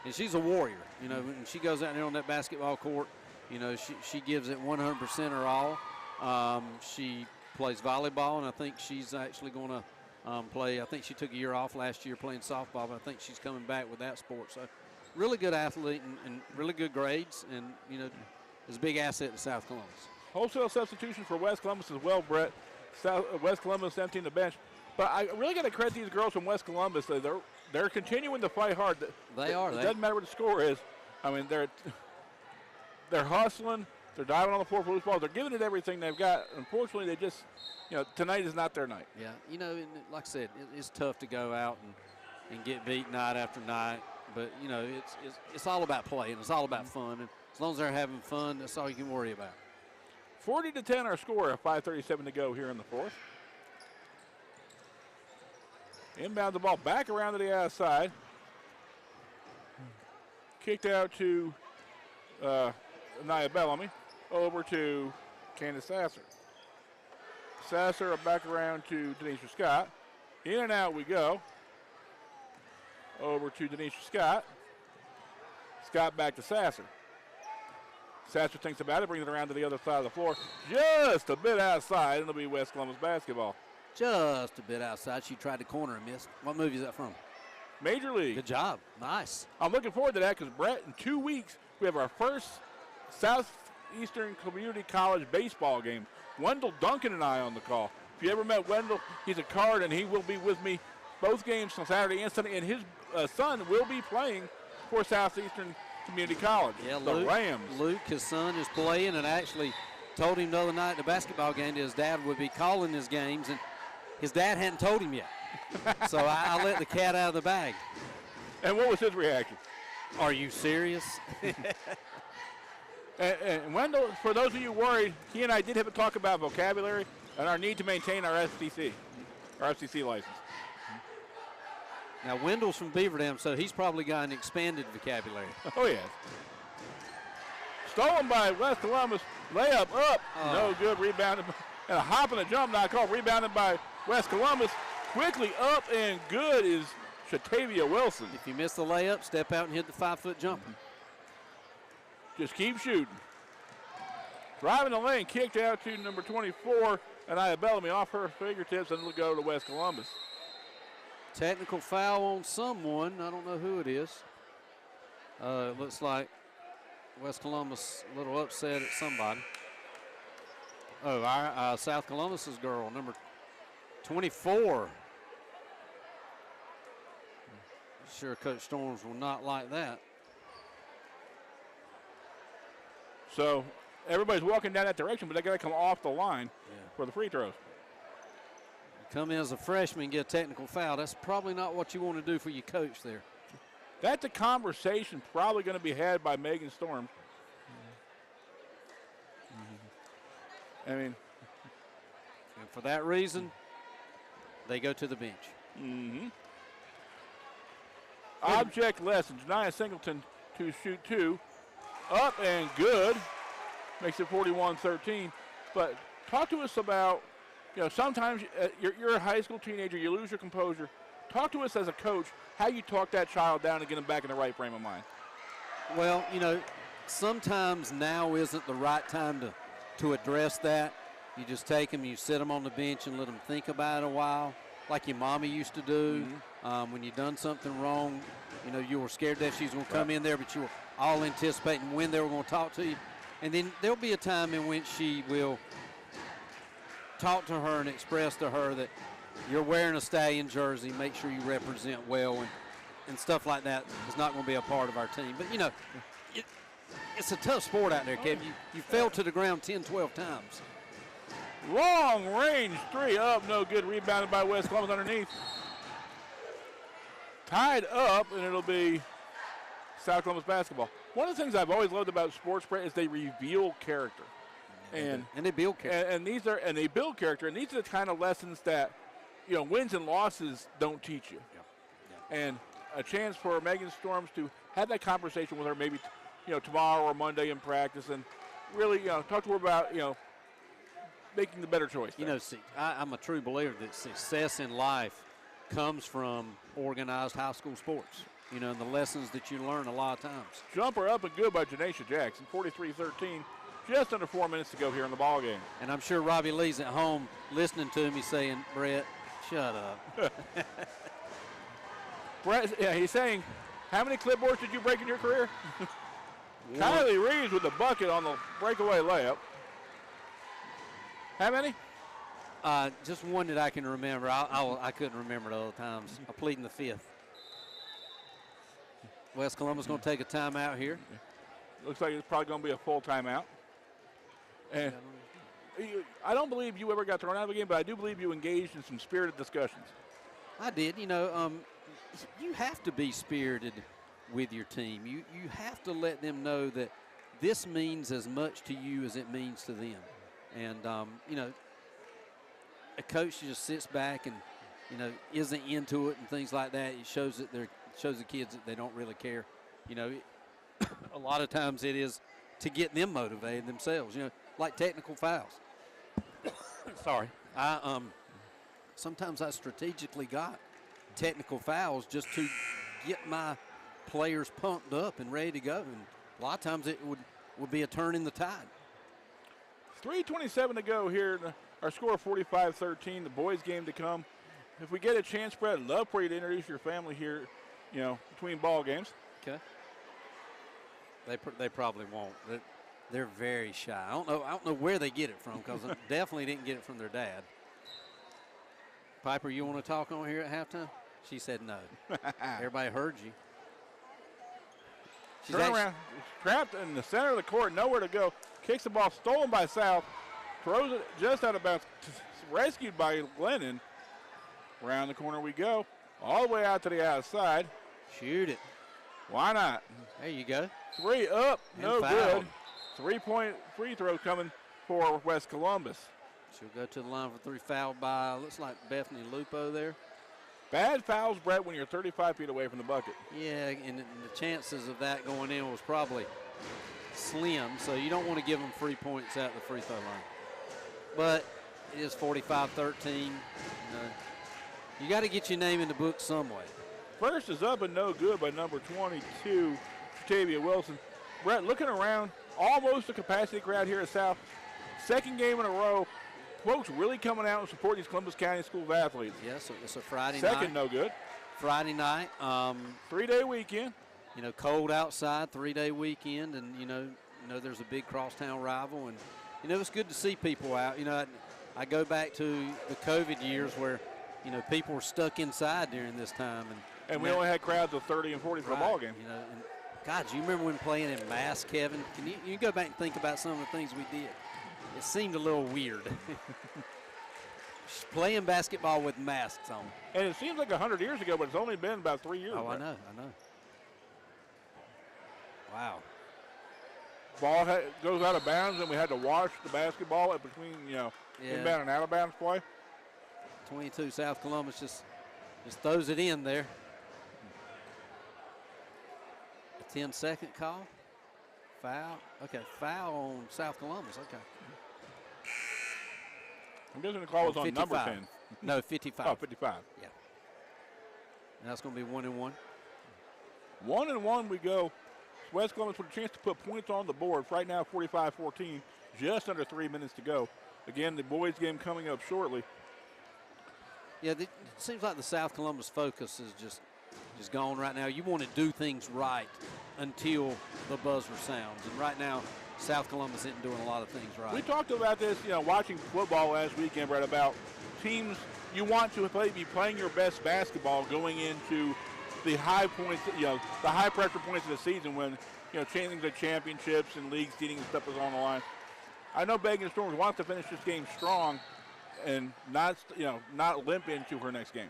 and she's a warrior. When she goes out there on that basketball court, she gives it 100% her all. She plays volleyball, and I think she's actually going to play. I think she took a year off last year playing softball, but I think she's coming back with that sport. So, really good athlete and really good grades, and is a big asset to South Columbus. Wholesale substitution for West Columbus as well, Brett. West Columbus emptying the bench. But I really got to credit these girls from West Columbus. They're continuing to fight hard. They are. It doesn't matter what the score is. I mean, they're hustling. They're diving on the floor for loose balls. They're giving it everything they've got. Unfortunately, they just, tonight is not their night. Yeah, and like I said, it's tough to go out and get beat night after night. But, it's all about play, and it's all about fun. And as long as they're having fun, that's all you can worry about. 40-10 our score, 5:37 to go here in the fourth. Inbound the ball back around to the outside. Kicked out to Nia Bellamy. Over to Candace Sasser. Sasser back around to Denisha Scott. In and out we go. Over to Denisha Scott. Scott back to Sasser. Sasser thinks about it, brings it around to the other side of the floor. Just a bit outside, and it'll be West Columbus basketball. Just a bit outside. She tried to corner and missed. What movie is that from? Major League. Good job. Nice. I'm looking forward to that because, Brett, in 2 weeks, we have our first Southeastern Community College baseball game. Wendell Duncan and I on the call. If you ever met Wendell, he's a card, and he will be with me both games on Saturday and Sunday, and his son will be playing for Southeastern Community College. Yeah, the Rams. Luke, his son, is playing, and I actually told him the other night at the basketball game that his dad would be calling his games, and his dad hadn't told him yet. So I let the cat out of the bag. And what was his reaction? Are you serious? And Wendell, for those of you worried, he and I did have a talk about vocabulary and our need to maintain our FCC license. Now, Wendell's from Beaver Dam, so he's probably got an expanded vocabulary. Oh, yes. Stolen by West Columbus. Layup up. No good. Rebounded. And a hop and a jump not called. Rebounded by West Columbus. Quickly up and good is Shatavia Wilson. If you miss the layup, step out and hit the 5-foot jumper. Just keep shooting. Driving the lane, kicked out to number 24, Ania Bellamy off her fingertips, and it'll go to West Columbus. Technical foul on someone. I don't know who it is. It looks like West Columbus a little upset at somebody. Oh, our South Columbus's girl, number 24. Sure, Coach Storms will not like that. So everybody's walking down that direction, but they got to come off the line for the free throws. Come in as a freshman and get a technical foul. That's probably not what you want to do for your coach there. That's a conversation probably going to be had by Megan Storm. I mean, and for that reason, they go to the bench. Object lessons. Nia Singleton to shoot two. Up and good. Makes it 41-13. But talk to us about, sometimes you're a high school teenager, you lose your composure. Talk to us as a coach how you talk that child down and get them back in the right frame of mind. Well, sometimes now isn't the right time to address that. You just take them, you sit them on the bench and let them think about it a while, like your mommy used to do. When you done something wrong, you were scared that she's going to come in there, but you were all anticipating when they were going to talk to you. And then there'll be a time in which she will talk to her and express to her that you're wearing a Stallion jersey, make sure you represent well, and stuff like that is not going to be a part of our team. But, it's a tough sport out there, Kev. You fell to the ground 10, 12 times. Long range three up, no good. Rebounded by West Columbus underneath. Tied up, and it'll be South Columbus basketball. One of the things I've always loved about sports, Brett, is they reveal character. And they build character. And they build character, and these are the kind of lessons that, wins and losses don't teach you. And a chance for Megan Storms to have that conversation with her maybe, tomorrow or Monday in practice, and really, talk to her about, making the better choice. I'm a true believer that success in life comes from organized high school sports, and the lessons that you learn a lot of times. Jumper up and good by Janaisha Jackson, 43-13. Just under 4 minutes to go here in the ball game. And I'm sure Robbie Lee's at home listening to me saying, Brett, shut up. Brett, he's saying, how many clipboards did you break in your career? Kylie Reeves with the bucket on the breakaway layup. How many? Just one that I can remember. I couldn't remember the other times. I plead in the fifth. West Columbus going to take a timeout here. Looks like it's probably going to be a full timeout. And I don't believe you ever got thrown out of the game, but I do believe you engaged in some spirited discussions. I did. You have to be spirited with your team. You have to let them know that this means as much to you as it means to them. And, a coach just sits back and, isn't into it and things like that. It shows that shows the kids that they don't really care. A lot of times it is to get them motivated themselves, like technical fouls. Sorry. Sometimes I strategically got technical fouls just to get my players pumped up and ready to go. And a lot of times it would be a turn in the tide. 3:27 to go here. Our score 45-13. The boys' game to come. If we get a chance, Brett, I'd love for you to introduce your family here, between ball games. Okay. They probably won't. They're very shy. I don't know where they get it from, because they definitely didn't get it from their dad. Piper, you want to talk on here at halftime? She said no. Everybody heard you. Turn around. Trapped in the center of the court, nowhere to go. Kicks the ball, stolen by South. Throws it just out of bounds. Rescued by Glennon. Around the corner we go. All the way out to the outside. Shoot it. Why not? There you go. 3 up, And no fouled. good. 3-point free throw coming for West Columbus. She'll go to the line for 3, fouled by, looks like Bethany Lupo there. Bad fouls, Brett, when you're 35 feet away from the bucket. Yeah, and the chances of that going in was probably slim, so you don't want to give them free points at the free throw line. But it is 45-13. You got to get your name in the book some way. First is up and no good by number 22, Tavia Wilson. Brett, looking around, almost a capacity crowd here at South. Second game in a row. Folks really coming out and support these Columbus County School of Athletes. Yeah, so it's a Friday night. Second, no good. Friday night. 3-day weekend. Cold outside, 3-day weekend, and, there's a big crosstown rival. And, it's good to see people out. I go back to the COVID years where, people were stuck inside during this time. And we only had crowds of 30 and 40 for a ball game. And God, do you remember when playing in masks, Kevin? Can you go back and think about some of the things we did? It seemed a little weird. Playing basketball with masks on. And it seems like 100 years ago, but it's only been about 3 years. Oh, I know. Wow. Ball goes out of bounds, and we had to wash the basketball in between, inbound and out of bounds play. 22 South Columbus just throws it in there. A 10-second call. Foul. Okay, foul on South Columbus. Okay. I'm guessing the call was on number 10. No, 55. Oh, 55. Yeah. And that's going to be 1-1. 1-1 we go. West Columbus with a chance to put points on the board. Right now, 45-14, just under 3 minutes to go. Again, the boys' game coming up shortly. Yeah, it seems like the South Columbus focus is just gone right now. You want to do things right until the buzzer sounds. And right now, South Columbus isn't doing a lot of things right. We talked about this, watching football last weekend, Brett, about teams you want to be playing your best basketball going into the high points, the high pressure points of the season when, changing the championships and league seeding and stuff is on the line. I know Beacon Storms wants to finish this game strong and not limp into her next game.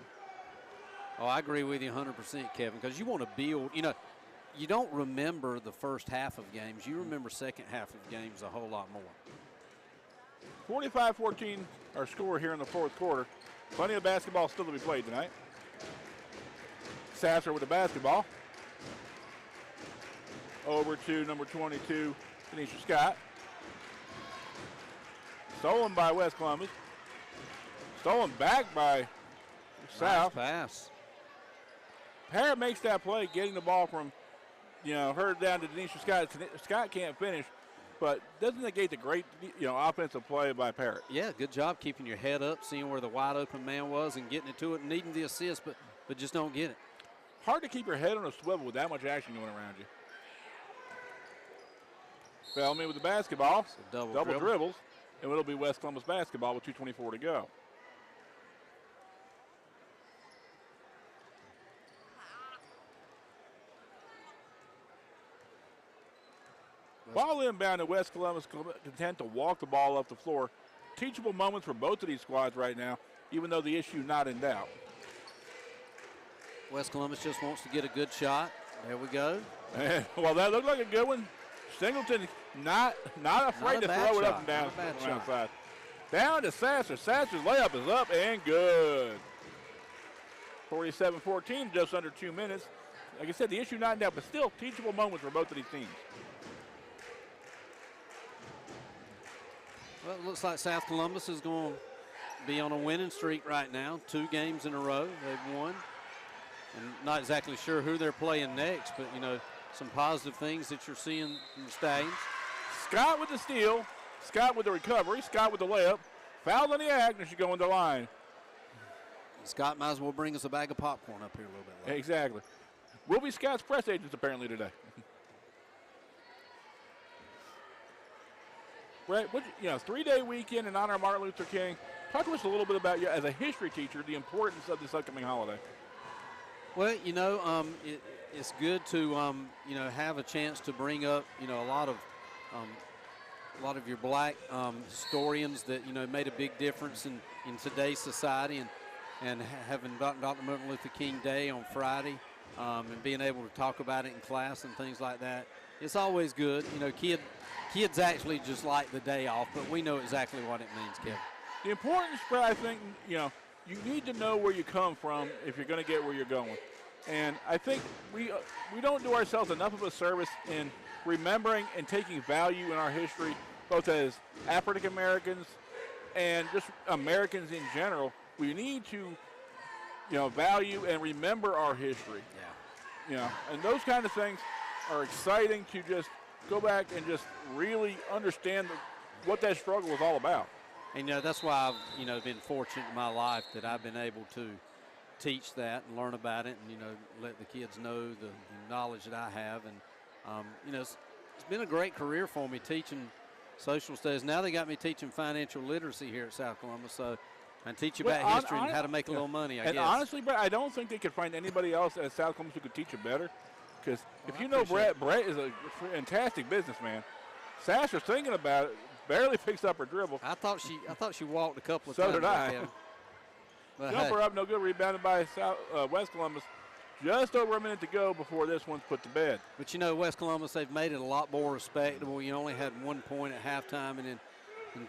Oh, I agree with you 100%, Kevin, because you want to build, you don't remember the first half of games. You remember second half of games a whole lot more. 45-14 our score here in the fourth quarter. Plenty of basketball still to be played tonight. Sasser with the basketball. Over to number 22, Tanisha Scott. Stolen by West Columbus. Stolen back by South. Nice pass. Parrott makes that play, getting the ball from, her down to Tanisha Scott. Scott can't finish, but doesn't negate the great, offensive play by Parrott. Yeah, good job keeping your head up, seeing where the wide open man was and getting it to it, and needing the assist, but just don't get it. Hard to keep your head on a swivel with that much action going around you. Bellamy with the basketball. Double dribbles. and it'll be West Columbus basketball with 2:24 to go. Ball inbound to West Columbus, content to walk the ball up the floor. Teachable moments for both of these squads right now, even though the issue not in doubt. West Columbus just wants to get a good shot. There we go. Well, that looked like a good one. Singleton not afraid to throw it up and down from the outside. Down to Sasser. Sasser's layup is up and good. 47-14, just under 2 minutes. Like I said, the issue not in doubt, but still teachable moments for both of these teams. Well, it looks like South Columbus is going to be on a winning streak right now. 2 games in a row they've won. And not exactly sure who they're playing next, but, you know, some positive things that you're seeing from the Stallions. Scott with the steal. Scott with the recovery. Scott with the layup. Fouled on the act and should go in the line. Scott might as well bring us a bag of popcorn up here a little bit later. Exactly. We'll be Scott's press agents apparently today. Brett, 3-day weekend in honor of Martin Luther King. Talk to us a little bit about you as a history teacher, the importance of this upcoming holiday. Well, you know, it's good to have a chance to bring up a lot of your black historians that made a big difference in today's society, and having Dr. Martin Luther King Day on Friday, and being able to talk about it in class and things like that. It's always good. You know, kids actually just like the day off, but we know exactly what it means, Kevin. The importance, Brett, I think, you need to know where you come from if you're going to get where you're going. And I think we don't do ourselves enough of a service in remembering and taking value in our history, both as African Americans and just Americans in general. We need to, value and remember our history. Yeah. And those kind of things are exciting to just go back and just really understand what that struggle was all about. And that's why I've been fortunate in my life that I've been able to teach that and learn about it, and let the kids know the knowledge that I have. And it's been a great career for me teaching social studies. Now they got me teaching financial literacy here at South Columbus, so I teach you about history and how to make a little money, I guess. Honestly, Brett, I don't think they could find anybody else at South Columbus who could teach it better. Because if you know Brett is a fantastic businessman. Sasser's thinking about it, barely picks up her dribble. I thought she walked a couple of times. So did I. Jumper up, no good, rebounded by West Columbus. Just over a minute to go before this one's put to bed. But West Columbus, they've made it a lot more respectable. You only had 1 point at halftime, and then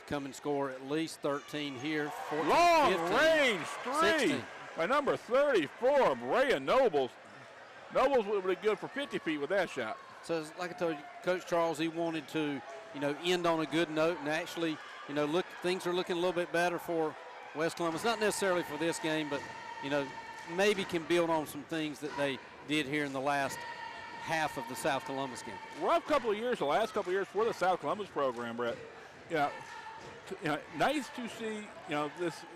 come and score at least 13 here. 14, long 15, range three 16. By number 34, Brea Nobles. Nobles would be good for 50 feet with that shot. So, like I told you, Coach Charles, he wanted to, end on a good note, and actually, things are looking a little bit better for West Columbus. Not necessarily for this game, but, maybe can build on some things that they did here in the last half of the South Columbus game. Rough couple of years, the last couple of years for the South Columbus program, Brett. Nice to see,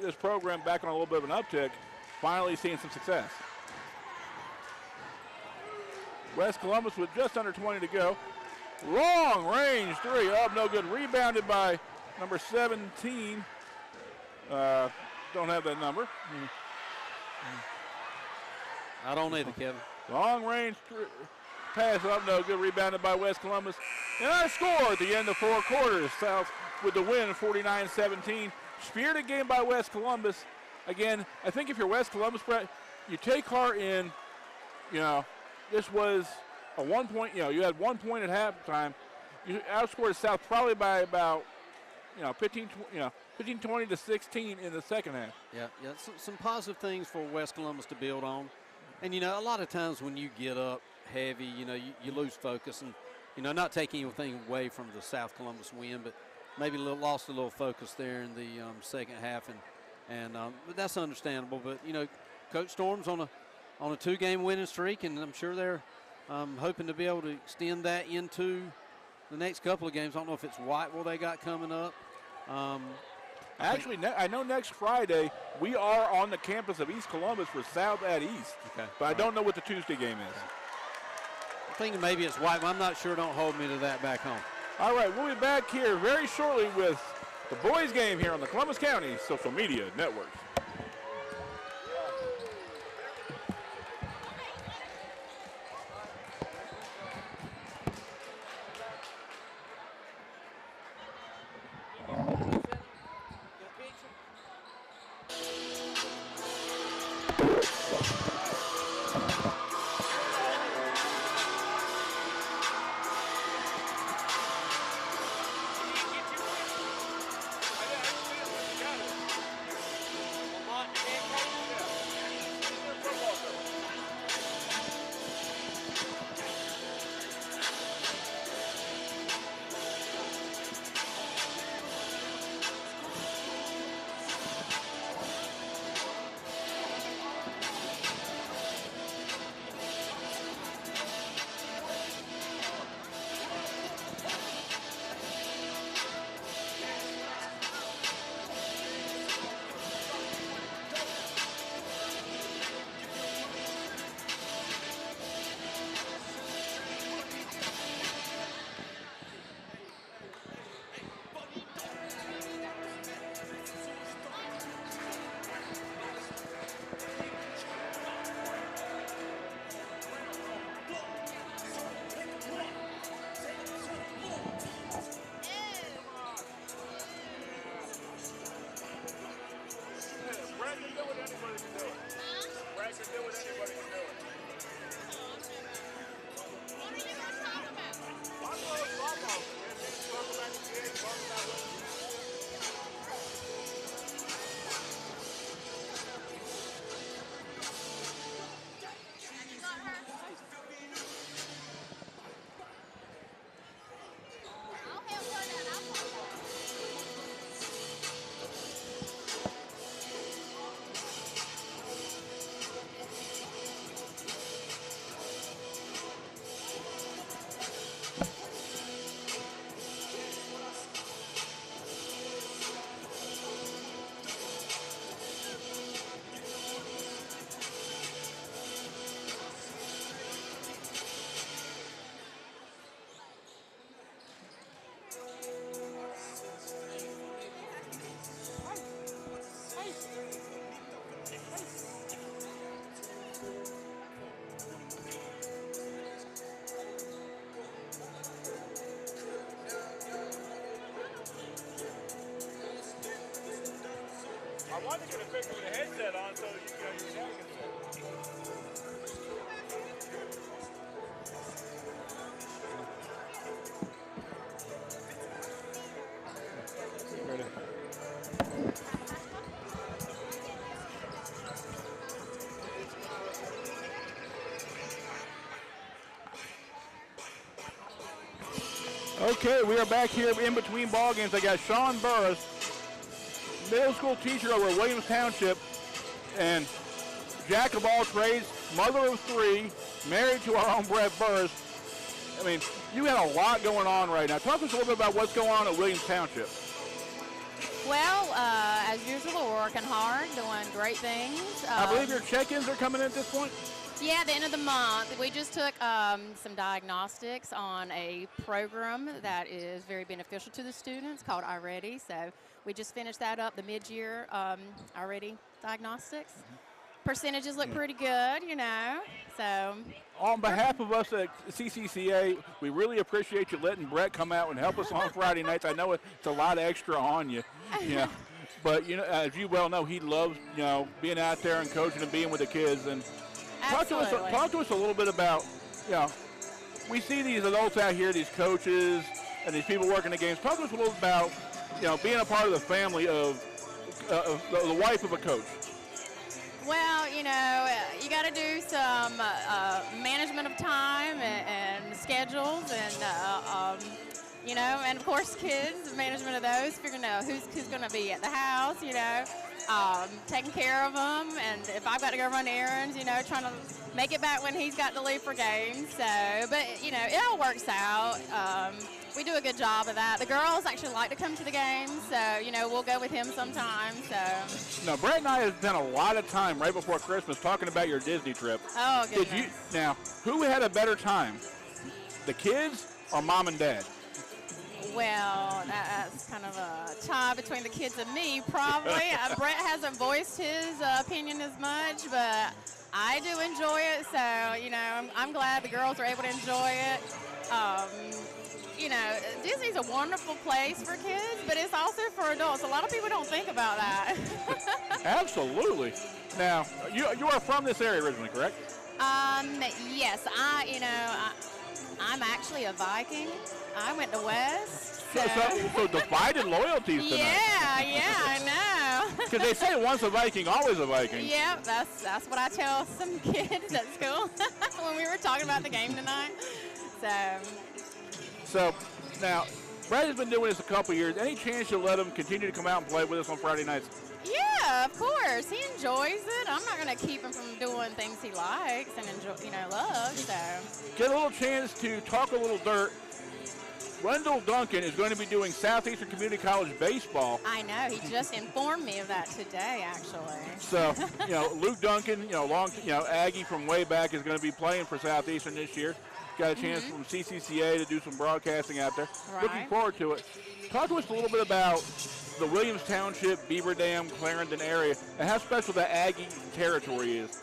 this program back on a little bit of an uptick, finally seeing some success. West Columbus with just under 20 to go. Long range three up, no good. Rebounded by number 17. Don't have that number. I don't either, Kevin. Long range pass up, no good. Rebounded by West Columbus. And our score at the end of 4 quarters. South with the win, 49-17. Spirited game by West Columbus. Again, I think if you're West Columbus, Brett, you take heart in, this was a 1 point, you had 1 point at halftime. You outscored South probably by about, 15-20 to 16 in the second half. Yeah, some positive things for West Columbus to build on. And, a lot of times when you get up heavy, you lose focus. And, not taking anything away from the South Columbus win, but maybe lost a little focus there in the second half. But that's understandable. But, Coach Storm's on a 2-game winning streak, and I'm sure they're hoping to be able to extend that into the next couple of games. I don't know if it's Whiteville they got coming up. Actually, I know next Friday we are on the campus of East Columbus for South at East. Okay. But I don't know what the Tuesday game is. I'm thinking maybe it's Whiteville. I'm not sure. Don't hold me to that back home. All right, we'll be back here very shortly with the boys' game here on the Columbus County Social Media Network. I wanted to get a picture with a headset on so you can your tag and Okay, we are back here in between ball games. I got Sean Burris, middle school teacher over at Williams Township, and jack of all trades, mother of three, married to our own Brett Burris. I mean, you got a lot going on right now. Talk to us a little bit about what's going on at Williams Township. Well, as usual, we're working hard, doing great things. I believe your check-ins are coming in at this point? Yeah, at the end of the month. We just took some diagnostics on a program that is very beneficial to the students called iReady. So we just finished that up, the mid-year iReady diagnostics. Percentages look pretty good, you know. So on behalf of us at CCCA, we really appreciate you letting Brett come out and help us on Friday nights. I know it's a lot extra on you. Yeah. But, you know, as you well know, he loves, you know, being out there and coaching and being with the kids. And talk to us a little bit about, you know, we see these adults out here, these coaches and these people working the games. Talk to us a little about, you know, being a part of the family of the wife of a coach. Well, you know, you got to do some management of time and schedules and, you know, and of course kids, management of those, figuring out who's going to be at the house, you know, taking care of them. And if I've got to go run errands, you know, trying to make it back when he's got to leave for games. So, but, you know, it all works out. We do a good job of that. The girls actually like to come to the games, so, you know, we'll go with him sometimes. So. Now, Brett and I have spent a lot of time right before Christmas talking about your Disney trip. Oh, goodness. Now, who had a better time, the kids or mom and dad? Well, that's kind of a tie between the kids and me, probably. Brett hasn't voiced his opinion as much, but I do enjoy it. So, you know, I'm glad the girls are able to enjoy it. You know, Disney's a wonderful place for kids, but it's also for adults. A lot of people don't think about that. Absolutely. Now, you are from this area originally, correct? Yes, I'm actually a Viking. I went to West. So divided loyalties tonight. Yeah, I know. Because they say once a Viking, always a Viking. Yeah, that's what I tell some kids at school when we were talking about the game tonight. So now, Brad has been doing this a couple years. Any chance you'll let him continue to come out and play with us on Friday nights? Yeah, of course. He enjoys it. I'm not going to keep him from doing things he likes and loves. So Get a little chance to talk a little dirt. Wendell Duncan is going to be doing Southeastern Community College baseball. I know. He just informed me of that today, actually. So, Luke Duncan, Aggie from way back is going to be playing for Southeastern this year. Got a chance from CCCA to do some broadcasting out there. Right. Looking forward to it. Talk to us a little bit about the Williams Township, Beaver Dam, Clarendon area, and how special that Aggie territory is.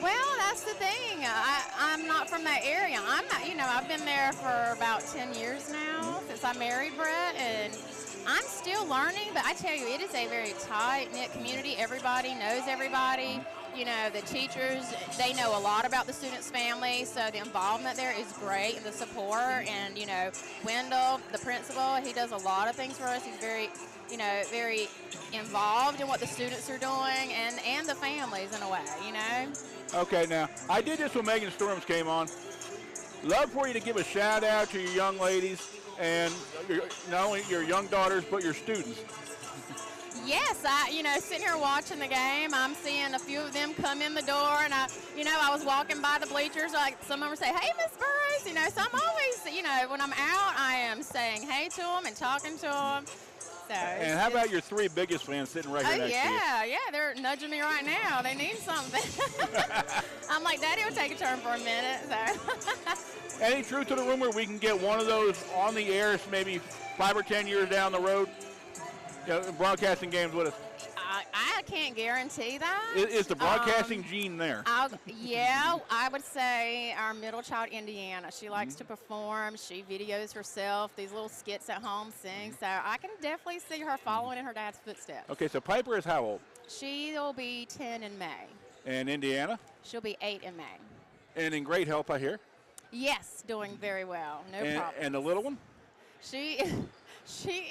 Well, that's the thing. I'm not from that area. I'm not, I've been there for about 10 years now since I married Brett, and I'm still learning, but I tell you, it is a very tight-knit community. Everybody knows everybody. The teachers, they know a lot about the students' family, so the involvement there is great, and the support. And, Wendell, the principal, he does a lot of things for us. He's very, very involved in what the students are doing and the families in a way, Okay, now, I did this when Megan Storms came on. Love for you to give a shout-out to your young ladies and not only your young daughters, but your students. Yes, sitting here watching the game, I'm seeing a few of them come in the door, and I was walking by the bleachers, like some of them say, "Hey, Miss Burrows," so I'm always, when I'm out, I am saying hey to them and talking to them. So and how about your three biggest fans sitting right here next to you? Yeah, they're nudging me right now. They need something. I'm like, Daddy will take a turn for a minute. So. Any truth to the rumor we can get one of those on the air maybe 5 or 10 years down the road? Broadcasting games with us. I can't guarantee that. Is the broadcasting gene there? I would say our middle child, Indiana. She likes to perform. She videos herself, these little skits at home, sings. So I can definitely see her following in her dad's footsteps. Okay, so Piper is how old? She'll be 10 in May. And Indiana? She'll be 8 in May. And in great health, I hear? Yes, doing very well. No problem. And the little one? She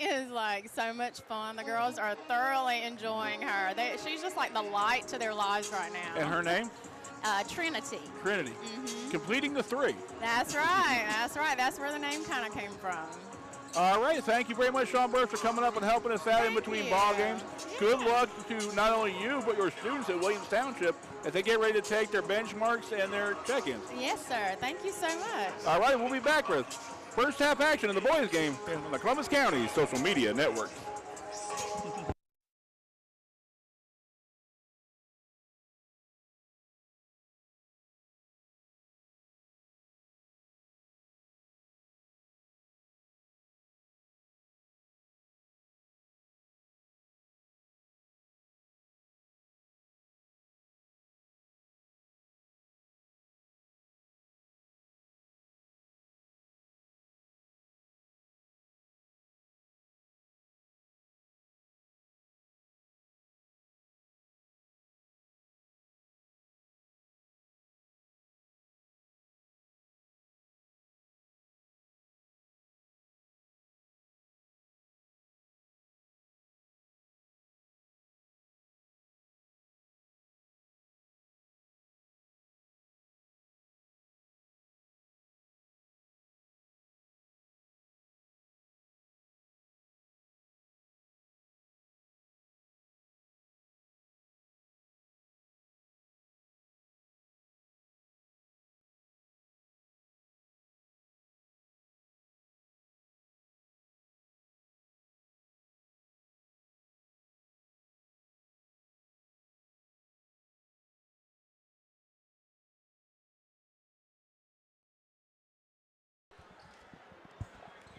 is like so much fun. The girls are thoroughly enjoying her. She's just like the light to their lives right now. And her name? Trinity. Trinity. Mm-hmm. Completing the 3. That's right. That's where the name kind of came from. All right. Thank you very much, Sean Burke, for coming up and helping us out in between ball games. Yeah. Good luck to not only you, but your students at Williams Township as they get ready to take their benchmarks and their check-ins. Yes, sir. Thank you so much. All right. We'll be back with first half action in the boys game on the Columbus County Social Media Network.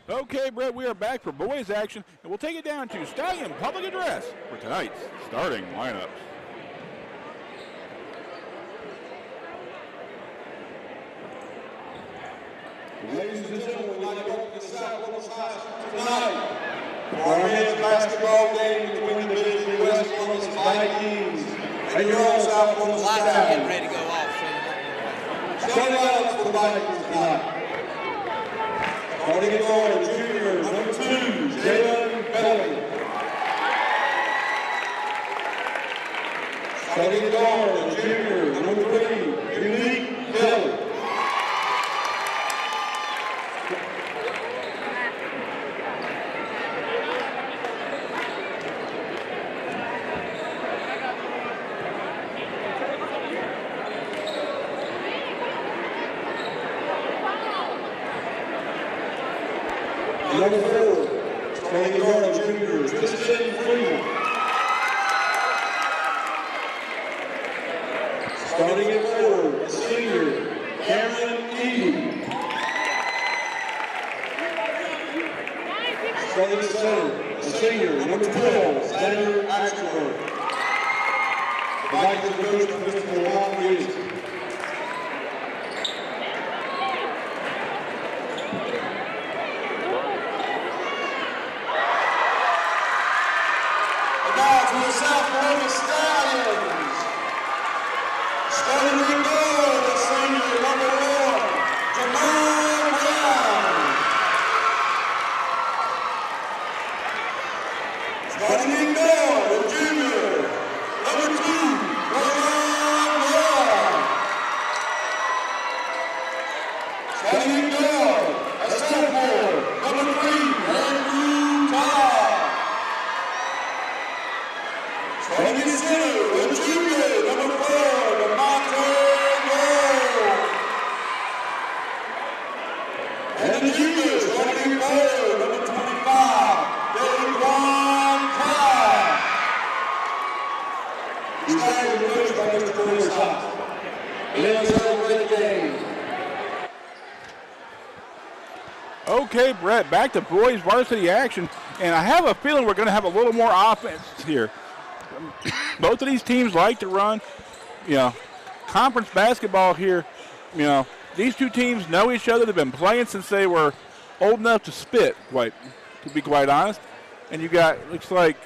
Okay, Brett, we are back for boys action, and we'll take it down to Stallion Public Address for tonight's starting lineups. Ladies and gentlemen, we'd like to welcome the South Columbus High School tonight for our men's basketball game between the Division West Columbus Vikings and your own South Columbus Lights are getting Stallions. ready to go off. So Starting out for the Vikings tonight. Starting at guard, junior, number 2, Jalen Bellamy. Starting at guard, junior, number 3, Unique Kelly. Number 4, starting guard, junior, Tristan Freeman. Starting at 4, a senior, Cameron Eden. Starting at 7, a senior, number 12, Xander Axelberg. The Vikings are coached by Mr. Juan Reese. To the South Columbus Stallions. Starting in goal, the senior, number 1, Jamal Brown. Starting in goal, the junior, number 2, Rayon Brown. Starting in goal, a sophomore, number 3, Andrew Todd. Starting in center, the junior, number 4, DeMonte Moore. And the junior, starting in forward, number 25, Daquan Cobb. These guys are coached by Mr. Corey Scott. Let's celebrate the game. Okay, Brett, back to boys varsity action, and I have a feeling we're going to have a little more offense here. Both of these teams like to run, conference basketball here. These two teams know each other. They've been playing since they were old enough to spit, to be quite honest. And you got, looks like,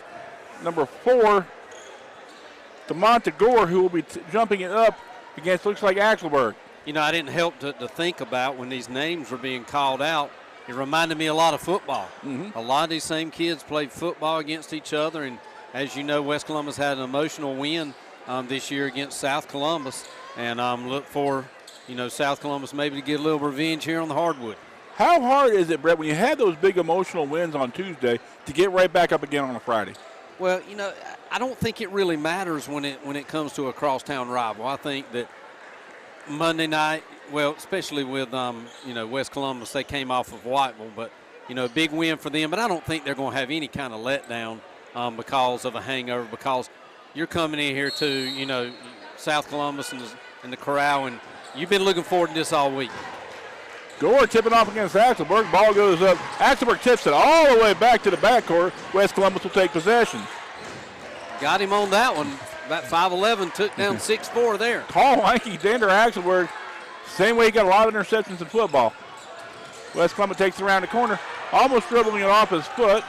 number 4, DeMonte Gore, who will be jumping it up against, looks like, Axelberg. I didn't help to think about when these names were being called out. It reminded me a lot of football. A lot of these same kids played football against each other, and as you know, West Columbus had an emotional win this year against South Columbus, and look for, South Columbus maybe to get a little revenge here on the hardwood. How hard is it, Brett, when you have those big emotional wins on Tuesday to get right back up again on a Friday? Well, I don't think it really matters when it comes to a crosstown rival. I think that Monday night, well, especially with West Columbus, they came off of Whiteville, but a big win for them. But I don't think they're going to have any kind of letdown because of a hangover, because you're coming in here to South Columbus and the Corral, and you've been looking forward to this all week. Gore tipping off against Axelberg. Ball goes up. Axelberg tips it all the way back to the backcourt. West Columbus will take possession. Got him on that one. About 5'11", took down 6'4" there. Tall, lanky Xander Axelberg. Same way he got a lot of interceptions in football. West Columbus takes it around the corner, almost dribbling it off his foot.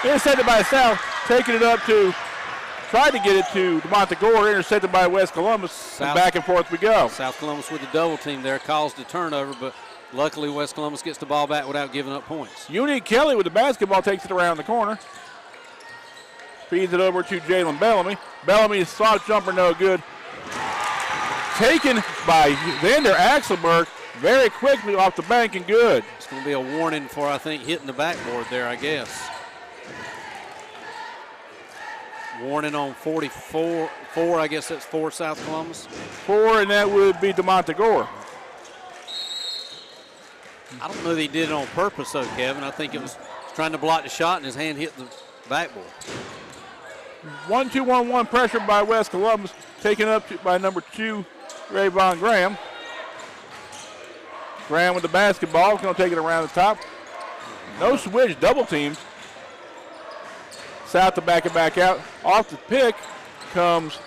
Intercepted by South, taking it up to, tried to get it to DeMonte Gore, intercepted by West Columbus, and back and forth we go. South Columbus with the double team there caused a turnover, but luckily West Columbus gets the ball back without giving up points. Unique Kelly with the basketball takes it around the corner. Feeds it over to Jalen Bellamy. Bellamy's soft jumper no good. Taken by Xander Axelberg very quickly off the bank and good. It's going to be a warning for, I think, hitting the backboard there, I guess. Warning on 44, I guess that's 4 South Columbus. 4, and that would be DeMonte Gore. I don't know that he did it on purpose, though, Kevin. I think it was trying to block the shot, and his hand hit the backboard. 1-2-1-1 pressure by West Columbus, taken up by number 2, Rayvon Graham. Graham with the basketball, going to take it around the top. No switch, double teams. South to back it back out. Off the pick comes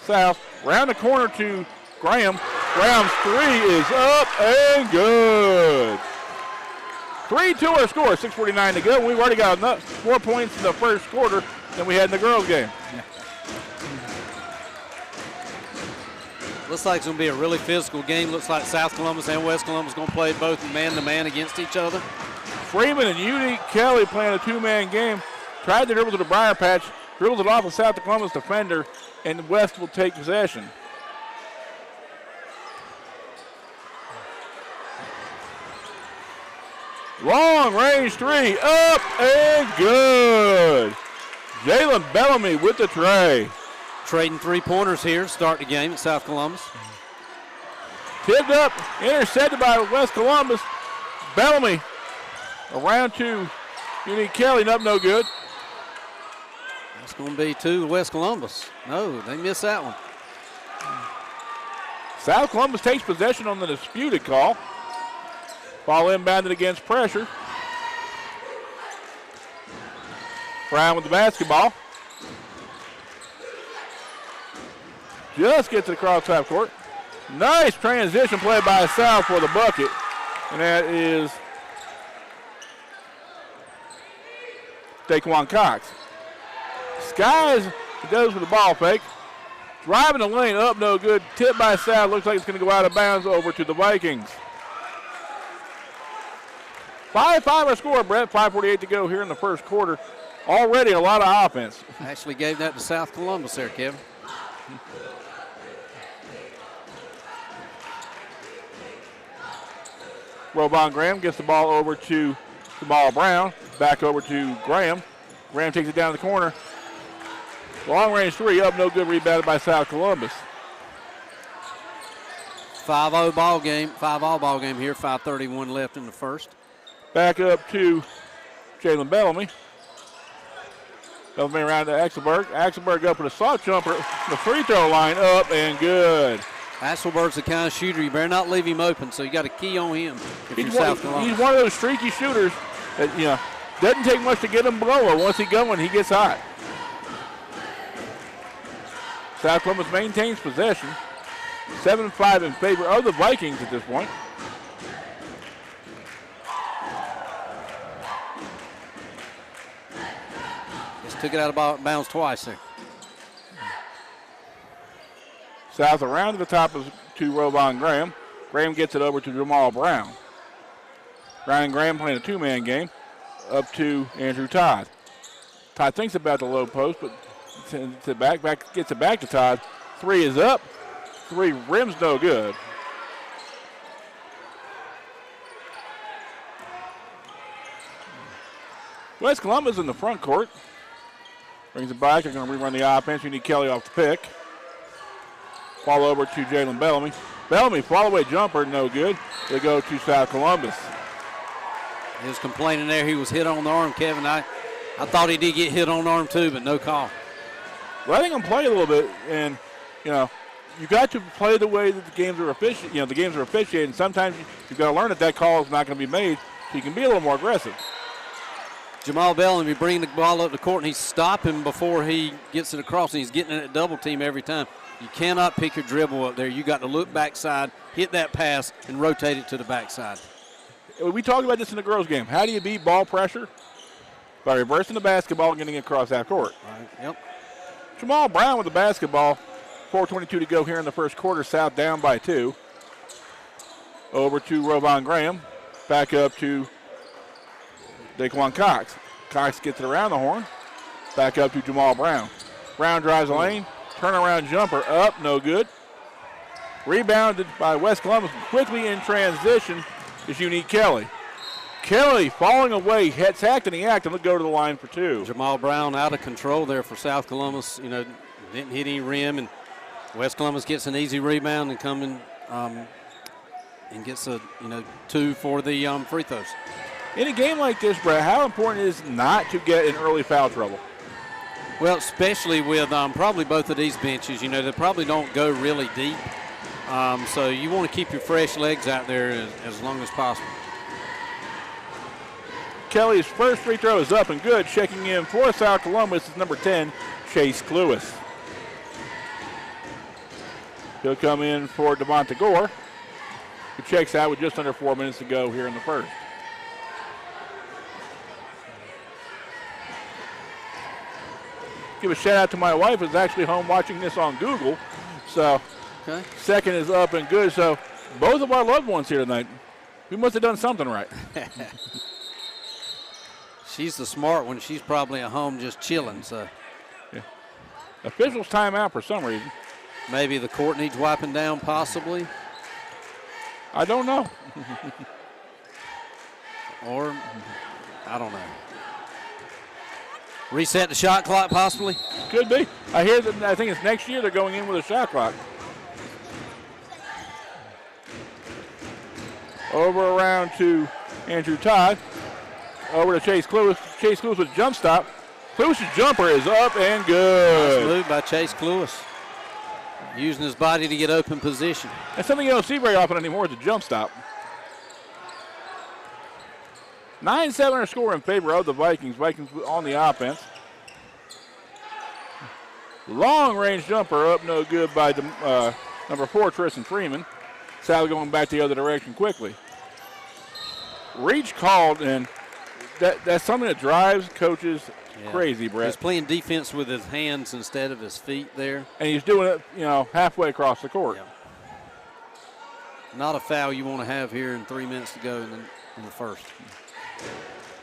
South. Round the corner to Graham. Graham's three is up and good. 3-2 our score, 6:49 to go. We've already got enough, more points in the first quarter than we had in the girls' game. Looks like it's going to be a really physical game. Looks like South Columbus and West Columbus going to play both man-to-man against each other. Freeman and Unique Kelly playing a two-man game. Tried to dribble to the Briar Patch, dribbles it off a South Columbus defender, and West will take possession. Long range three, up and good. Jalen Bellamy with the tray. Trading three-pointers here to start the game at South Columbus. Tipped up, intercepted by West Columbus. Bellamy around to Unique Kelly, no good. That's going to be to West Columbus. No, they missed that one. South Columbus takes possession on the disputed call. Ball inbounded against pressure. Brown with the basketball. Just gets it across half court. Nice transition play by South for the bucket. And that is Daquan Cox. Skies goes with the ball fake. Driving the lane up, no good. Tip by South. Looks like it's going to go out of bounds over to the Vikings. 5-5 our score, Brett. 5:48 to go here in the first quarter. Already a lot of offense. Actually gave that to South Columbus there, Kevin. Robon Graham gets the ball over to Jamal Brown. Back over to Graham. Graham takes it down the corner. Long range three up, no good. Rebounded by South Columbus. 5-0 ball game. 5-all ball game here. 5:31 left in the first. Back up to Jalen Bellamy. Bellamy around to Axelberg. Axelberg up with a soft jumper. The free throw line up and good. Axelberg's the kind of shooter you better not leave him open, so you got to key on him if you're South Columbus. He's one of those streaky shooters that, doesn't take much to get him blower. Once he going, he gets hot. South Columbus maintains possession. 7-5 in favor of the Vikings at this point. Just took it out of bounds twice there. South around to the top to Robon Graham. Graham gets it over to Jamal Brown. Brown and Graham playing a two-man game up to Andrew Todd. Todd thinks about the low post, but gets it back to Todd. Three is up. Three rims no good. West Columbus in the front court. Brings it back. They're going to rerun the offense. You need Kelly off the pick. Ball over to Jalen Bellamy. Bellamy, fall-away jumper, no good. They go to South Columbus. He was complaining there. He was hit on the arm, Kevin. I thought he did get hit on the arm too, but no call. Letting him play a little bit, and, you got to play the way that the games are officiated, and sometimes you've got to learn that call is not going to be made, so you can be a little more aggressive. Jamal Bellamy bringing the ball up the court, and he's stopping before he gets it across, and he's getting it at double team every time. You cannot pick your dribble up there. You got to look backside, hit that pass, and rotate it to the backside. We talked about this in the girls' game. How do you beat ball pressure? By reversing the basketball and getting it across half court. Right. Yep. Jamal Brown with the basketball. 4:22 to go here in the first quarter. South down by 2. Over to Robon Graham. Back up to Daquan Cox. Cox gets it around the horn. Back up to Jamal Brown. Brown drives the lane. Turnaround jumper up, no good. Rebounded by West Columbus. Quickly in transition is Unique Kelly. Kelly falling away, hacked in the act, and let's go to the line for 2. Jamal Brown out of control there for South Columbus. Didn't hit any rim, and West Columbus gets an easy rebound and coming and gets a 2 for the free throws. In a game like this, Brett, how important is it not to get in early foul trouble? Well, especially with probably both of these benches, they probably don't go really deep. So you want to keep your fresh legs out there as long as possible. Kelly's first free throw is up and good. Checking in for South Columbus is number 10, Chase Cluis. He'll come in for Devonta Gore, who checks out with just under 4 minutes to go here in the first. Give a shout out to my wife who's actually home watching this on Google. So second is up and good. So both of our loved ones here tonight, we must have done something right. She's the smart one. She's probably at home just chilling. So officials timeout for some reason. Maybe the court needs wiping down, possibly. I don't know. Or, I don't know. Reset the shot clock, possibly? Could be. I hear that. I think it's next year they're going in with a shot clock. Over around to Andrew Todd. Over to Chase Cluis. Chase Cluis with a jump stop. Cluis' jumper is up and good. Nice move by Chase Cluis. Using his body to get open position. That's something you don't see very often anymore, is a jump stop. 9-7 our score in favor of the Vikings. Vikings on the offense. Long range jumper up, no good by number 4, Tristan Freeman. Sally going back the other direction quickly. Reach called, and that's something that drives coaches crazy, Brett. He's playing defense with his hands instead of his feet there. And he's doing it, halfway across the court. Yeah. Not a foul you want to have here in 3 minutes to go in the first.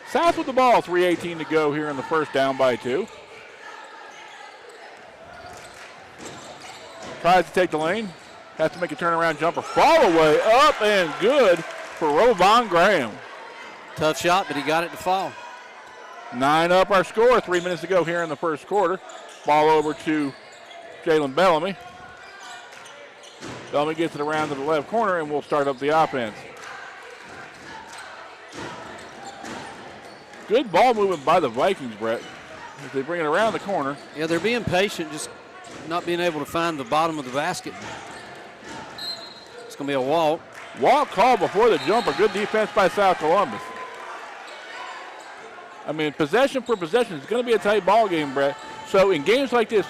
South with the ball, 3:18 to go here in the first, down by 2. Tries to take the lane. Has to make a turnaround jumper. Fall away, up and good for Rovon Graham. Tough shot, but he got it to fall. 9 up our score, 3 minutes to go here in the first quarter. Ball over to Jalen Bellamy. Bellamy gets it around to the left corner, and we'll start up the offense. Good ball movement by the Vikings, Brett. As they bring it around the corner. Yeah, they're being patient, just not being able to find the bottom of the basket. It's going to be a walk. Walk call before the jumper. Good defense by South Columbus. I mean, possession for possession is going to be a tight ball game, Brett. So in games like this,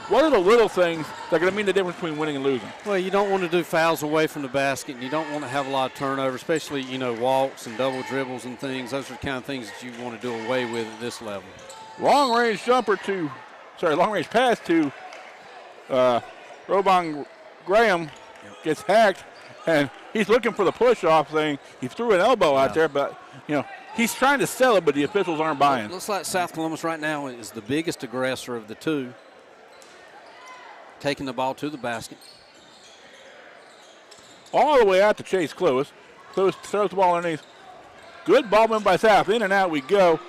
what are the little things that are going to mean the difference between winning and losing? Well, you don't want to do fouls away from the basket, and you don't want to have a lot of turnover, especially, walks and double dribbles and things. Those are the kind of things that you want to do away with at this level. Long range pass to Rovon Graham. Gets hacked, and he's looking for the push-off thing. He threw an elbow out there, but, he's trying to sell it, but the officials aren't buying. It looks like South Columbus right now is the biggest aggressor of the two, taking the ball to the basket. All the way out to Chase Cluis. Cluis throws the ball underneath. Good ball movement by South. In and out we go.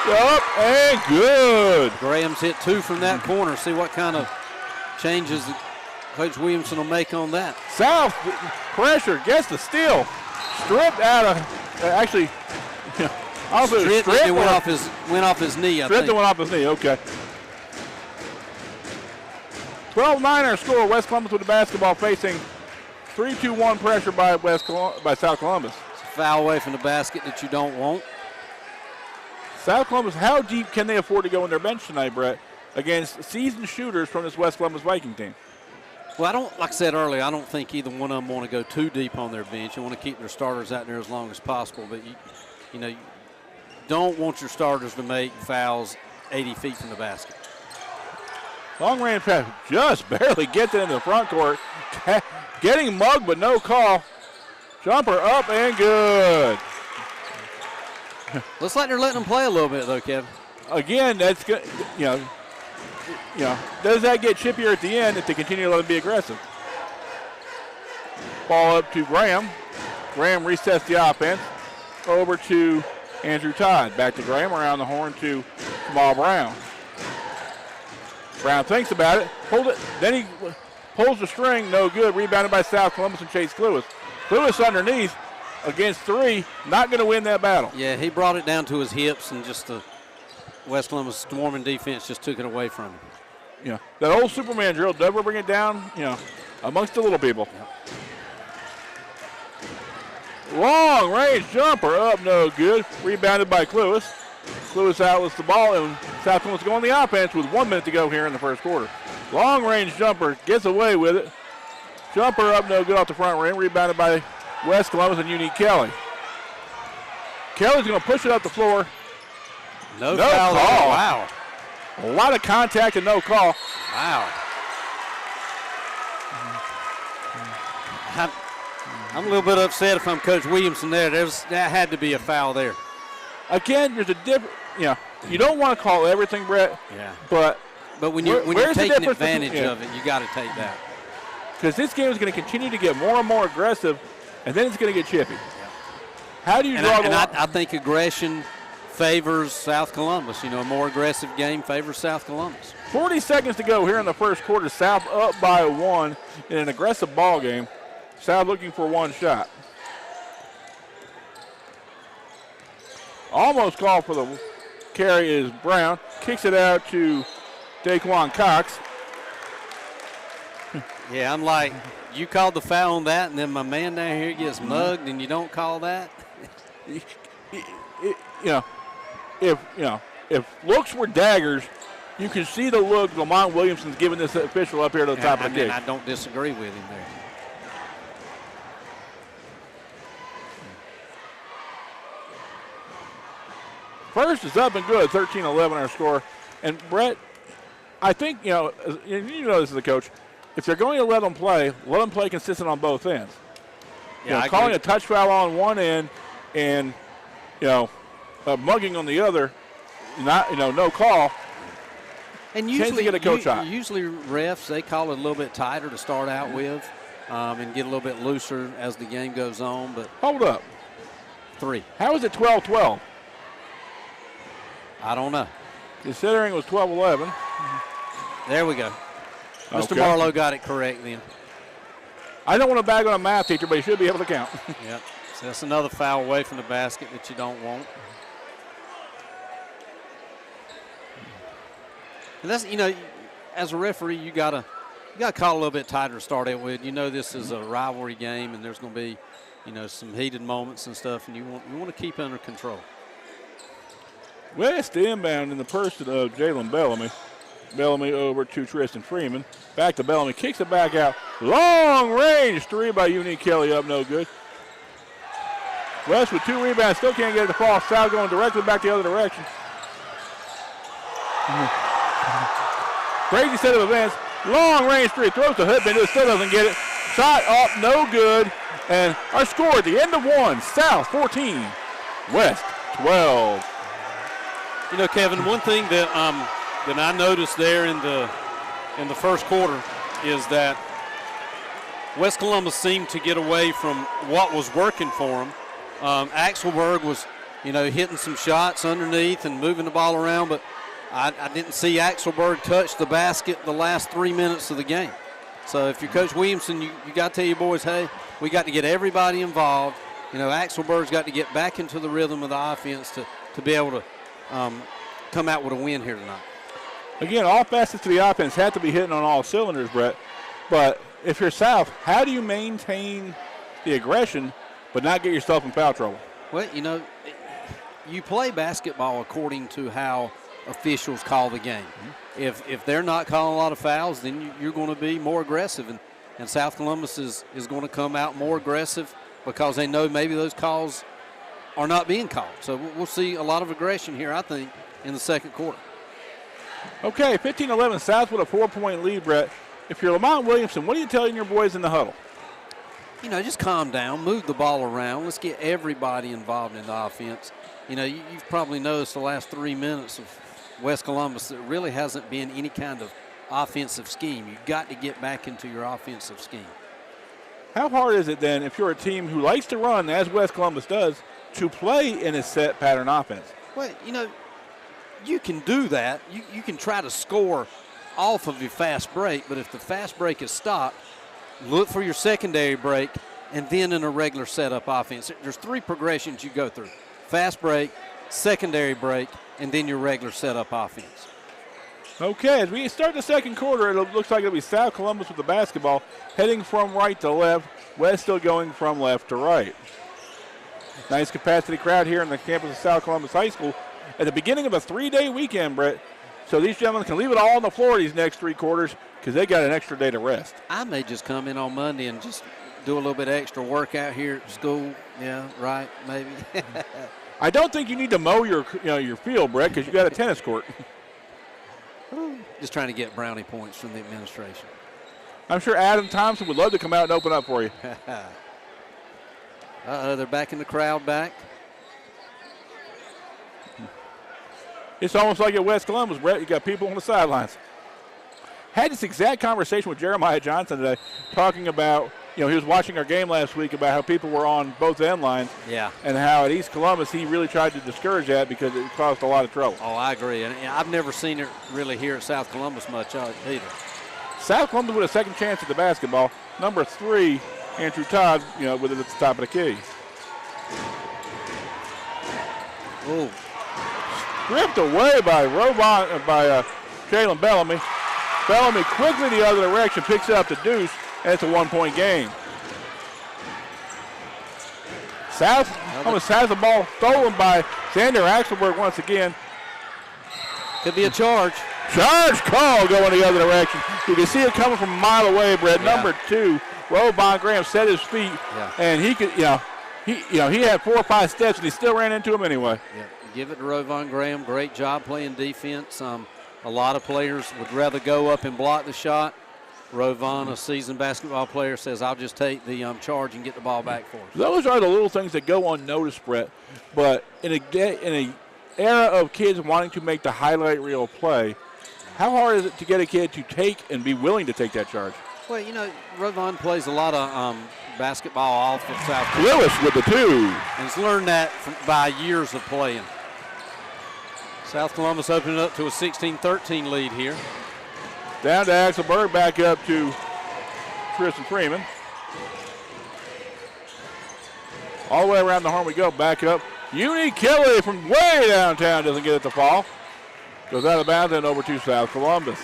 Up and good. Graham's hit 2 from that corner. See what kind of changes Coach Williamson will make on that. South pressure, gets the steal. Stripped out of, actually, also stripped. It went off his knee, I think. Stripped went off his knee, okay. 12-9 our score. West Columbus with the basketball, facing 3-2-1 pressure by South Columbus. It's a foul away from the basket that you don't want. South Columbus, how deep can they afford to go in their bench tonight, Brett, against seasoned shooters from this West Columbus Viking team? Well, like I said earlier, I don't think either one of them want to go too deep on their bench. You want to keep their starters out there as long as possible, but you don't want your starters to make fouls 80 feet from the basket. Long range pass, just barely gets it into the front court. Getting mugged, but no call. Jumper up and good. Looks like they're letting them play a little bit, though, Kevin. Again, that's good. Does that get chippier at the end if they continue to let them be aggressive? Ball up to Graham. Graham resets the offense. Over to Andrew Todd. Back to Graham, around the horn to Jamal Brown. Brown thinks about it, hold it, then he pulls the string, no good. Rebounded by South Columbus and Chase Cluis. Cluis underneath against 3, not going to win that battle. Yeah, he brought it down to his hips, and just the West Columbus swarming defense just took it away from him. Yeah, that old Superman drill, never bring it down, amongst the little people. Long range jumper up, no good. Rebounded by Cluis. Cluis outlets the ball, and South Columbus go on the offense with 1 minute to go here in the first quarter. Long range jumper gets away with it. Jumper up, no good off the front rim. Rebounded by West Columbus and Unique Kelly. Kelly's going to push it up the floor. No foul. Call. Wow. A lot of contact and no call. Wow. I'm a little bit upset if I'm Coach Williamson there. That had to be a foul there. Again, there's a different, you don't want to call everything, Brett. Yeah. But when you're taking advantage of it, you got to take that. Because this game is going to continue to get more and more aggressive, and then it's going to get chippy. Yeah. How do you draw the line? I think aggression favors South Columbus. A more aggressive game favors South Columbus. 40 seconds to go here in the first quarter. South up by 1 in an aggressive ball game. South looking for one shot. Almost called for the carry is Brown. Kicks it out to Daquan Cox. Yeah, I'm like, you called the foul on that, and then my man down here gets mugged, and you don't call that? If looks were daggers, you can see the look Lamont Williamson's giving this official up here to the top of the cage. I don't disagree with him there. First is up and good, 13-11 our score. And Brett, I think, you know this as a coach, if they're going to let them play consistent on both ends. Yeah, calling a touch foul on one end and, mugging on the other, no call. And usually, get a coach out. Usually refs, they call it a little bit tighter to start out with and get a little bit looser as the game goes on. But hold up. 3. How is it 12-12? I don't know. Considering it was 12-11. There we go. Mr. Okay. Marlowe got it correct then. I don't want to bag on a math teacher, but he should be able to count. Yep. So that's another foul away from the basket that you don't want. And that's, as a referee, you gotta call a little bit tighter to start it with. This is a rivalry game, and there's going to be, some heated moments and stuff, and you want to keep it under control. West inbound in the person of Jalen Bellamy. Bellamy over to Tristan Freeman. Back to Bellamy. Kicks it back out. Long range 3 by Unique Kelly up no good. West with 2 rebounds. Still can't get it to fall. South going directly back the other direction. Crazy set of events. Long range 3. Throws the hoop into it. Still doesn't get it. Shot up. No good. And our score at the end of 1. South 14. West 12. Kevin, one thing that I noticed there in the first quarter is that West Columbus seemed to get away from what was working for them. Axelberg was, hitting some shots underneath and moving the ball around, but I didn't see Axelberg touch the basket the last 3 minutes of the game. So if you're Coach Williamson, you got to tell your boys, hey, we got to get everybody involved. Axelberg's got to get back into the rhythm of the offense to be able to come out with a win here tonight. Again, all facets of the offense have to be hitting on all cylinders, Brett. But if you're South, how do you maintain the aggression but not get yourself in foul trouble? Well, you play basketball according to how officials call the game. Mm-hmm. If they're not calling a lot of fouls, then you're going to be more aggressive. And South Columbus is going to come out more aggressive because they know maybe those calls are not being called. So we'll see a lot of aggression here, I think, in the second quarter. Okay, 15-11, South with a 4-point lead, Brett. If you're Lamont Williamson, what are you telling your boys in the huddle? Just calm down, move the ball around. Let's get everybody involved in the offense. You've probably noticed the last 3 minutes of West Columbus, there really hasn't been any kind of offensive scheme. You've got to get back into your offensive scheme. How hard is it then, if you're a team who likes to run, as West Columbus does, to play in a set pattern offense? Well, you can do that. You can try to score off of your fast break, but if the fast break is stopped, look for your secondary break and then in a regular setup offense. There's 3 progressions you go through. Fast break, secondary break, and then your regular setup offense. Okay, as we start the second quarter, it looks like it'll be South Columbus with the basketball, heading from right to left. West still going from left to right. Nice capacity crowd here in the campus of South Columbus High School at the beginning of a 3-day weekend, Brett. So these gentlemen can leave it all on the floor these next 3 quarters because they got an extra day to rest. I may just come in on Monday and just do a little bit of extra work out here at school. Yeah, right, maybe. I don't think you need to mow your field, Brett, because you got a tennis court. Just trying to get brownie points from the administration. I'm sure Adam Thompson would love to come out and open up for you. They're backing the crowd back. It's almost like at West Columbus, Brett. You got people on the sidelines. Had this exact conversation with Jeremiah Johnson today, talking about, he was watching our game last week about how people were on both end lines. Yeah. And how at East Columbus he really tried to discourage that because it caused a lot of trouble. Oh, I agree. And I've never seen it really here at South Columbus much either. South Columbus with a second chance at the basketball. Number 3, Andrew Todd, with it at the top of the key. Ooh. Stripped away by Jalen Bellamy. Bellamy quickly the other direction, picks it up to Deuce, and it's a 1-point game. South almost has the ball stolen by Xander Axelberg once again. Could be a charge. Charge call going the other direction. You can see it coming from a mile away, Brett. Yeah. Number 2, Rovon Graham set his feet, and he could, he had 4 or 5 steps, and he still ran into him anyway. Yeah. Give it to Rovon Graham. Great job playing defense. A lot of players would rather go up and block the shot. Rovon, a seasoned basketball player, says, I'll just take the charge and get the ball back for us. Those are the little things that go unnoticed, Brett. But in a era of kids wanting to make the highlight reel play, how hard is it to get a kid to take and be willing to take that charge? Well, Rovon plays a lot of basketball off of South Lewis with the 2. And he's learned that by years of playing. South Columbus opening up to a 16-13 lead here. Down to Axelberg, back up to Tristan Freeman. All the way around the horn we go, back up. Uni Kelly from way downtown doesn't get it to fall. Goes out of bounds and over to South Columbus.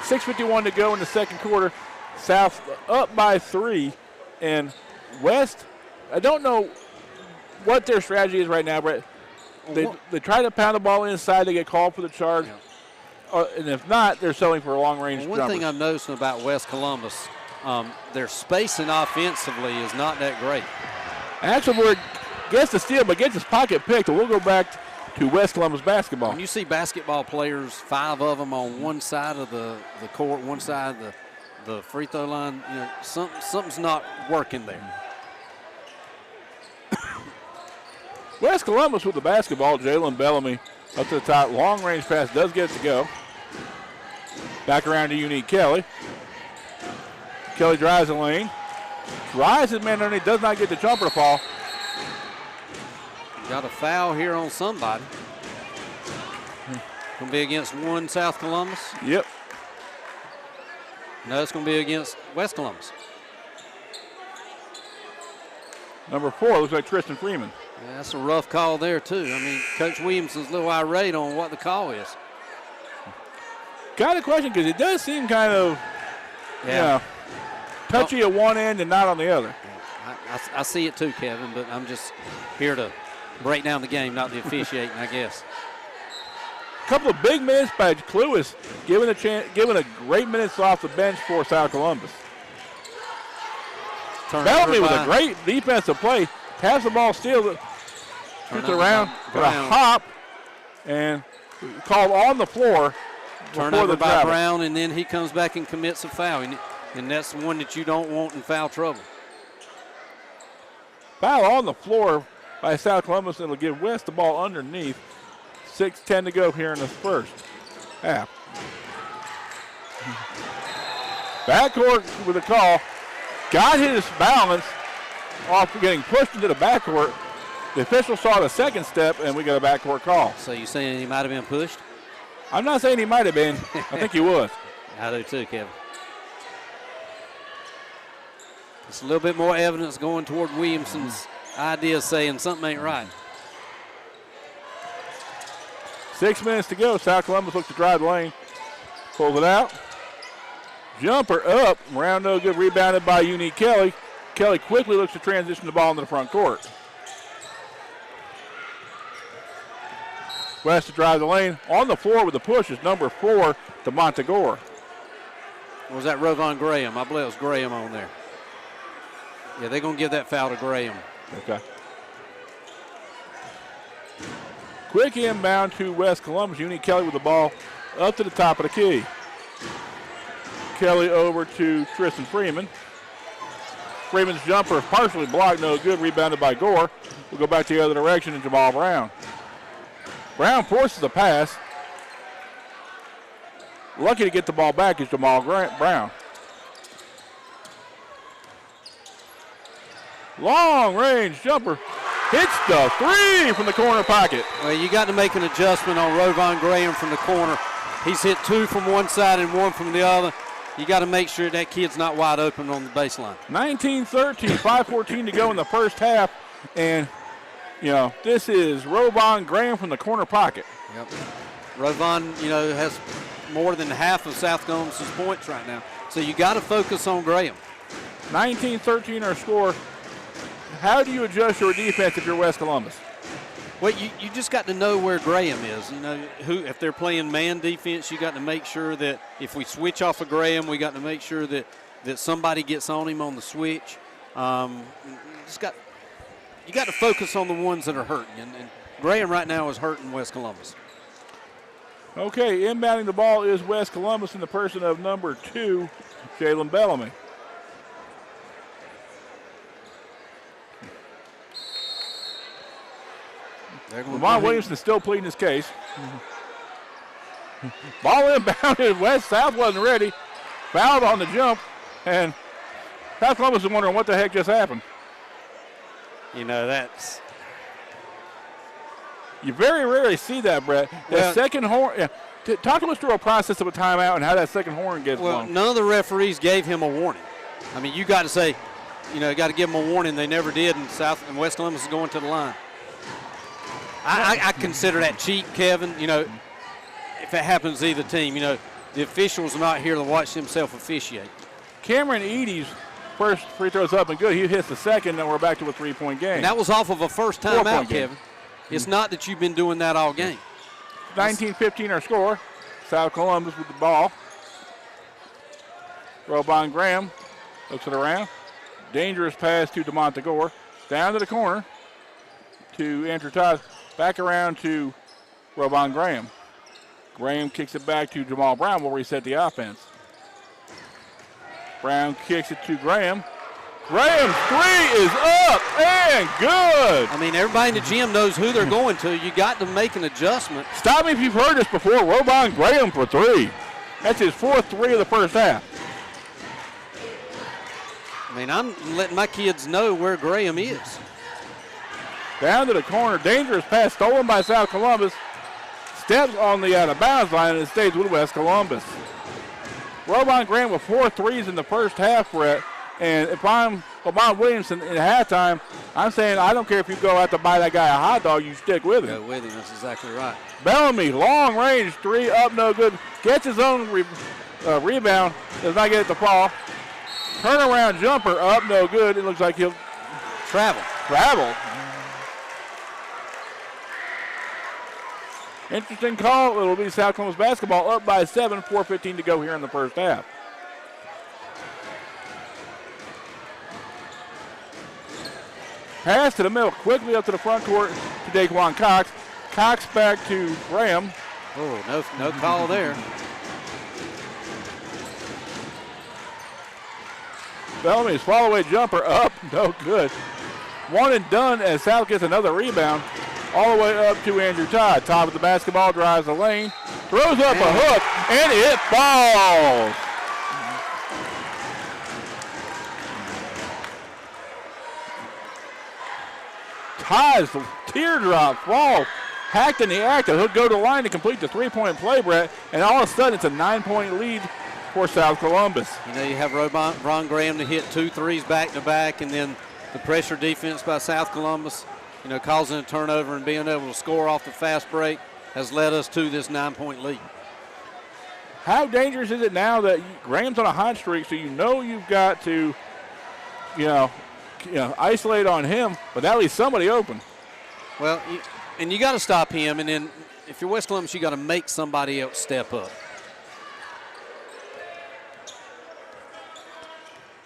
6:51 to go in the second quarter. South up by 3. And West, I don't know what their strategy is right now, Brett. They try to pound the ball inside to get called for the charge. Yeah. And if not, they're selling for a long-range jumper. One thing I'm noticing about West Columbus, their spacing offensively is not that great. Axelberg gets the steal, but gets his pocket picked, and we'll go back to West Columbus basketball. When you see basketball players, 5 of them on one side of the court, one side of the free throw line, something's not working there. West Columbus with the basketball. Jalen Bellamy up to the top. Long-range pass does get it to go. Back around to Unique Kelly. Kelly drives the lane. Drives his man underneath. Does not get the jumper to fall. Got a foul here on somebody. Going to be against one South Columbus? Yep. No, it's going to be against West Columbus. Number 4 looks like Tristan Freeman. Yeah, that's a rough call there, too. I mean, Coach Williamson's a little irate on what the call is. Got a question because it does seem kind of, touchy at one end and not on the other. I see it too, Kevin, but I'm just here to break down the game, not the officiating, I guess. A couple of big minutes by Cluis, giving a great minutes off the bench for South Columbus. Bellamy with a great defensive play, has the ball steal, shoots around for a hop, and called on the floor. Turnover by Brown, and then he comes back and commits a foul, and that's one that you don't want in foul trouble. Foul on the floor by South Columbus. It'll give West the ball underneath. 6:10 to go here in the first half. Backcourt with a call. Got his balance off getting pushed into the backcourt. The official saw the second step, and we got a backcourt call. So you saying he might have been pushed? I'm not saying he might have been. I think he was. I do too, Kevin. It's a little bit more evidence going toward Williamson's idea saying something ain't right. 6 minutes to go. South Columbus looks to drive the lane. Pulls it out. Jumper up. Round no good. Rebounded by Unique Kelly. Kelly quickly looks to transition the ball into the front court. West to drive the lane. On the floor with the push is number 4, DeMonte Gore. Was that Rovon Graham? I believe it was Graham on there. Yeah, they're going to give that foul to Graham. Okay. Quick inbound to West Columbus. Unique Kelly with the ball up to the top of the key. Kelly over to Tristan Freeman. Freeman's jumper partially blocked, no good, rebounded by Gore. We'll go back to the other direction and Jamal Brown. Brown forces a pass. Lucky to get the ball back is Jamal Brown. Long range jumper. Hits the 3 from the corner pocket. Well, you got to make an adjustment on Rovon Graham from the corner. He's hit 2 from one side and 1 from the other. You got to make sure that kid's not wide open on the baseline. 19-13, 5:14 to go in the first half. And, this is Rovon Graham from the corner pocket. Yep. Rovon, has more than half of South Columbus's points right now. So you got to focus on Graham. 19-13 our score. How do you adjust your defense if you're West Columbus? Well, you just got to know where Graham is. If they're playing man defense, you got to make sure that if we switch off of Graham, we got to make sure that somebody gets on him on the switch. You got to focus on the ones that are hurting, and Graham right now is hurting West Columbus. Okay, inbounding the ball is West Columbus in the person of number 2, Jalen Bellamy. Lamont Williamson still pleading his case. Ball inbounded. South wasn't ready. Fouled on the jump. And South Columbus is wondering what the heck just happened. That's... You very rarely see that, Brett. That second horn. Yeah. Talk to us through a process of a timeout and how that second horn gets blown. None of the referees gave him a warning. I mean, you got to say, got to give him a warning. They never did, and West Columbus is going to the line. I consider that cheap, Kevin. If it happens to either team, the officials are not here to watch themselves officiate. Cameron Eady's first free throw's up and good. He hits the second, and we're back to a 3-point game. And that was off of a first time out, Kevin. It's not that you've been doing that all game. 19-15 our score. South Columbus with the ball. Rovon Graham looks it around. Dangerous pass to DeMonte Gore. Down to the corner to Andrew Todd. Back around to Rovon Graham. Graham kicks it back to Jamal Brown. Will reset the offense. Brown kicks it to Graham. Graham's 3 is up and good. I mean, everybody in the gym knows who they're going to. You got to make an adjustment. Stop me if you've heard this before. Rovon Graham for 3. That's his 4th 3 of the first half. I mean, I'm letting my kids know where Graham is. Down to the corner. Dangerous pass stolen by South Columbus. Steps on the out-of-bounds line, and it stays with West Columbus. Rovon Graham with 4 threes in the first half, Brett. And if I'm Lamont Williamson in halftime, I'm saying I don't care if you go out to buy that guy a hot dog, you stick with him. Go with him. That's exactly right. Bellamy, long range 3, up no good. Gets his own rebound. Does not get it to fall. Turnaround jumper, up no good. It looks like he'll travel. Interesting call. It'll be South Columbus basketball up by 7, 4:15 to go here in the first half. Pass to the middle, quickly up to the front court to Daquan Cox. Cox back to Graham. Oh, no call there. Bellamy's follow-away jumper up, no good. One and done as South gets another rebound. All the way up to Andrew Todd. Top of the basketball, drives the lane, throws up a hook, and it falls. Todd's teardrop fall. Hacked in the act. He'll go to the line to complete the 3-point play, Brett, and all of a sudden it's a 9-point lead for South Columbus. You have Ron Graham to hit 2 threes back-to-back, and then the pressure defense by South Columbus, causing a turnover and being able to score off the fast break has led us to this 9-point lead. How dangerous is it now that Graham's on a hot streak, so you've got to, isolate on him, but that leaves somebody open. Well, and you got to stop him, and then if you're West Columbus, you got to make somebody else step up.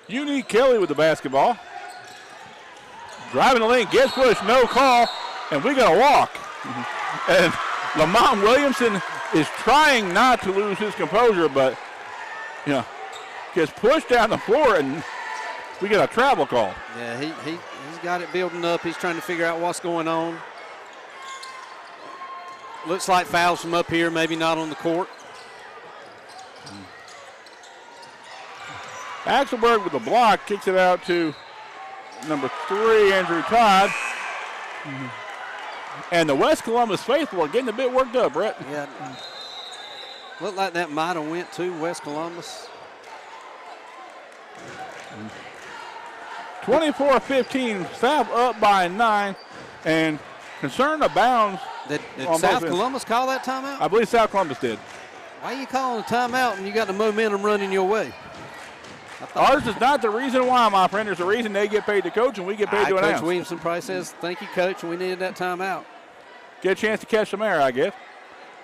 Unique Kelly with the basketball. Driving the lane, gets pushed, no call, and we got a walk. And Lamont Williamson is trying not to lose his composure, but gets pushed down the floor, and we get a travel call. Yeah, he's got it building up. He's trying to figure out what's going on. Looks like fouls from up here, maybe not on the court. Axelberg with the block, kicks it out to number 3, Andrew Todd. And the West Columbus faithful are getting a bit worked up, Brett. Yeah. Looked like that might have went to West Columbus. 24-15, South up by 9, and concern abounds. Did South Columbus call that timeout? I believe South Columbus did. Why are you calling a timeout when you got the momentum running your way? Ours is not the reason why, my friend. There's a reason they get paid to coach and we get paid to announce. Coach Williamson probably says, thank you, Coach, and we needed that timeout. Get a chance to catch some air, I guess.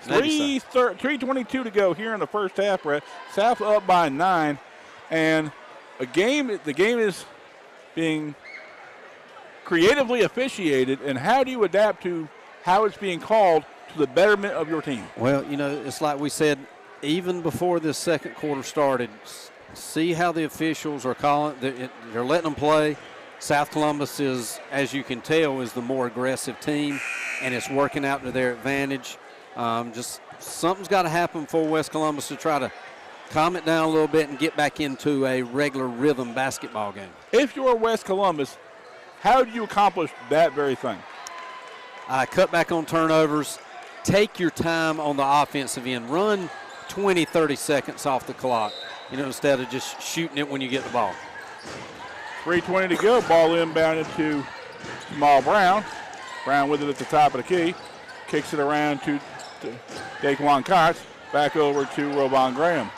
3:22 to go here in the first half, Brett. South up by 9. And the game is being creatively officiated. And how do you adapt to how it's being called to the betterment of your team? Well, it's like we said, even before this second quarter started, see how the officials are calling. They're letting them play. South Columbus is, as you can tell, is the more aggressive team, and it's working out to their advantage. Just something's got to happen for West Columbus to try to calm it down a little bit and get back into a regular rhythm basketball game. If you're West Columbus, how do you accomplish that very thing? Cut back on turnovers. Take your time on the offensive end. Run 20, 30 seconds off the clock, instead of just shooting it when you get the ball. 3:20 to go. Ball inbounded to Jamal Brown. Brown with it at the top of the key. Kicks it around to Daquan Cox. Back over to Robon Graham.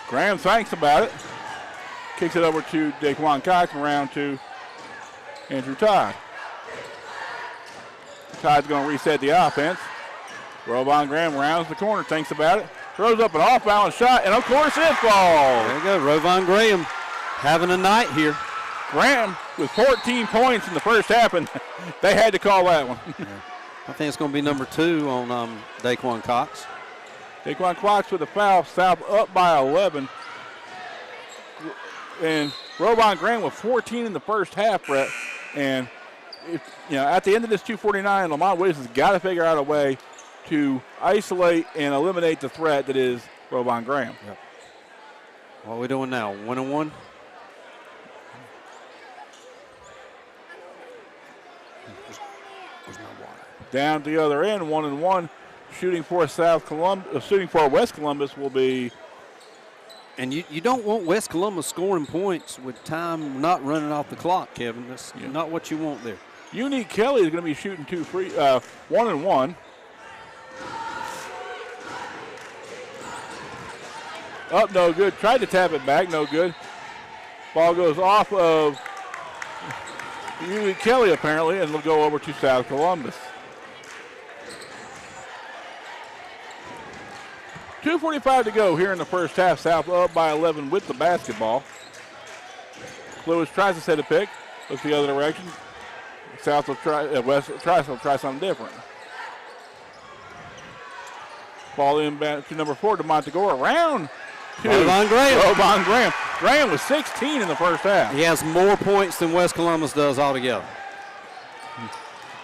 Graham thinks about it. Kicks it over to Daquan Cox and around to Andrew Todd. Todd's going to reset the offense. Robon Graham rounds the corner, thinks about it. Throws up an off-balance shot, and of course it falls. There you go, Robon Graham having a night here. Graham with 14 points in the first half, and they had to call that one. Yeah. I think it's going to be number 2 on Daquan Cox. Daquan Cox with a foul. South up by 11. And Robon Graham with 14 in the first half, Brett. And at the end of this 2:49, Lamont Williams has got to figure out a way to isolate and eliminate the threat that is Robon Graham. Yep. What are we doing now? 1-1? Where's my water? Down the other end, 1-1. Shooting for West Columbus will be. And you don't want West Columbus scoring points with time not running off the clock, Kevin. That's not what you want there. Unique Kelly is going to be shooting 1-1. Up, no good. Tried to tap it back, no good. Ball goes off of Unique Kelly apparently, and it'll go over to South Columbus. 2:45 to go here in the first half. South up by 11 with the basketball. Lewis tries to set a pick. Looks the other direction. South will West tries to try something different. Ball inbound to number 4, to Montagora. Around to Robon Graham. Robon Graham. Graham was 16 in the first half. He has more points than West Columbus does altogether.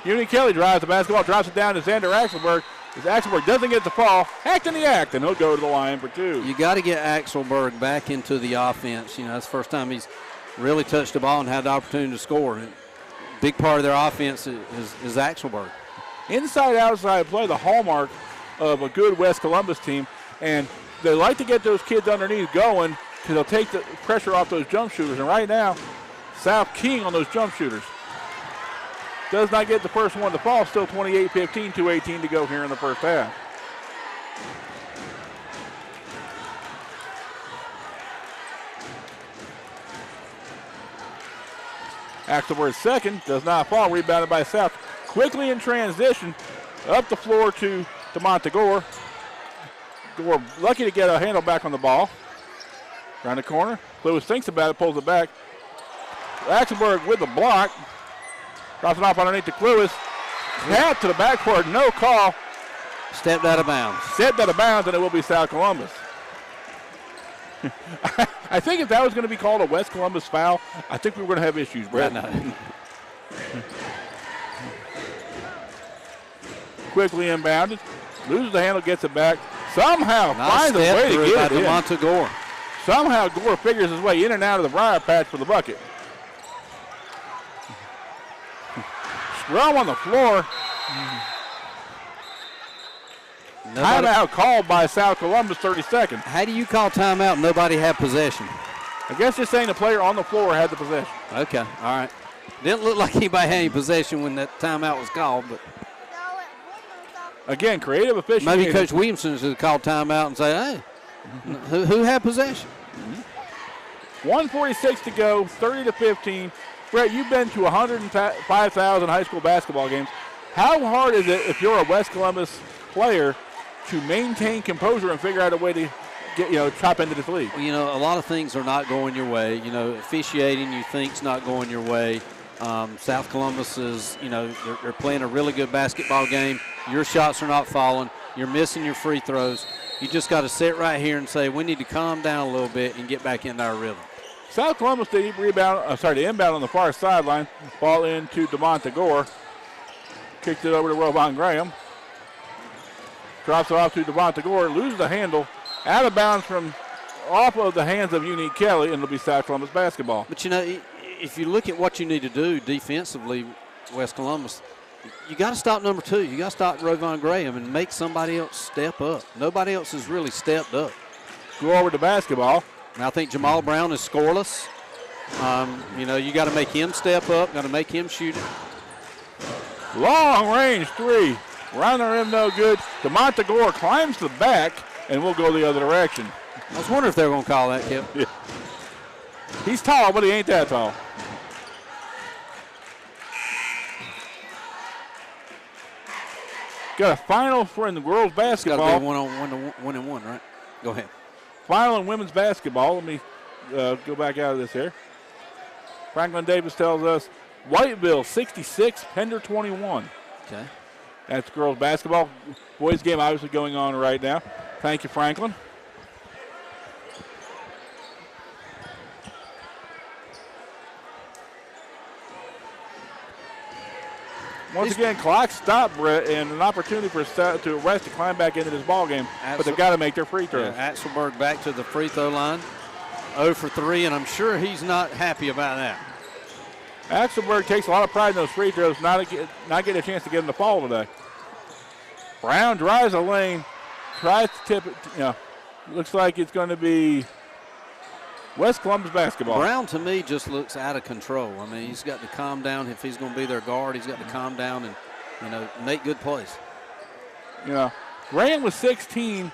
Unique Kelly drives the basketball, drops it down to Xander Axelberg. As Axelberg doesn't get the fall, hacked in the act, and he'll go to the line for 2. You got to get Axelberg back into the offense. That's the first time he's really touched the ball and had the opportunity to score. And big part of their offense is Axelberg. Inside-outside play, the hallmark of a good West Columbus team, and they like to get those kids underneath going because they'll take the pressure off those jump shooters. And right now, South keying on those jump shooters. Does not get the first one to fall. Still 28-15, 2:18 to go here in the first half. Axelberg's second, does not fall. Rebounded by South. Quickly in transition, up the floor to DeMonte Gore. Gore lucky to get a handle back on the ball. Around the corner. Lewis thinks about it, pulls it back. Axelberg with the block. Drops it off underneath to Lewis. Tap to the backboard, no call. Stepped out of bounds. Stepped out of bounds, and it will be South Columbus. I think if that was going to be called a West Columbus foul, I think we were going to have issues, Brett. Quickly inbounded. Loses the handle, gets it back. Somehow finds a way to get it in. DeMonte Gore. Somehow Gore figures his way in and out of the briar patch for the bucket. Scrum on the floor. Timeout called by South Columbus, 30 seconds. How do you call timeout and nobody had possession? I guess just saying the player on the floor had the possession. Okay, all right. Didn't look like anybody had any possession when that timeout was called, but again, creative efficiency. maybe Coach Williamson should call timeout and say, hey, who had possession? 1:46 to go, 30-15. Brett, you've been to 105,000 high school basketball games. How hard is it if you're a West Columbus player to maintain composure and figure out a way to get, chop into this league? Well, a lot of things are not going your way. Officiating you think's not going your way. South Columbus is, they're playing a really good basketball game. Your shots are not falling. You're missing your free throws. You just got to sit right here and say, we need to calm down a little bit and get back into our rhythm. South Columbus, the inbound on the far sideline. Ball into DeMonte Gore. Kicked it over to Rovon Graham. Drops it off to DeMonte Gore. Loses the handle. Out of bounds from off of the hands of Unique Kelly, and it'll be South Columbus basketball. But, if you look at what you need to do defensively, West Columbus, you got to stop number 2. You got to stop Rovon Graham and make somebody else step up. Nobody else has really stepped up. Go over to basketball. And I think Jamal Brown is scoreless. You got to make him step up, got to make him shoot it. Long range 3. Around the rim, no good. DeMonte Gore climbs the back, and we'll go the other direction. I was wondering if they were going to call that, Kip. Yeah. He's tall, but he ain't that tall. Got a final for in the girls basketball. Got to be one and one, right? Go ahead. Final in women's basketball. Let me go back out of this here. Franklin Davis tells us Whiteville 66, Pender 21. Okay. That's girls basketball. Boys game obviously going on right now. Thank you, Franklin. Once again, clock stop, Brett, and an opportunity for West to climb back into this ball game, but they've got to make their free throws. Yeah, Axelberg back to the free throw line, 0 for 3, and I'm sure he's not happy about that. Axelberg takes a lot of pride in those free throws, not getting a chance to get him to fall today. Brown drives the lane, tries to tip it. Looks like it's going to be West Columbus basketball. Brown, to me, just looks out of control. I mean, he's got to calm down. If he's going to be their guard, he's got to calm down and, make good plays. Graham was 16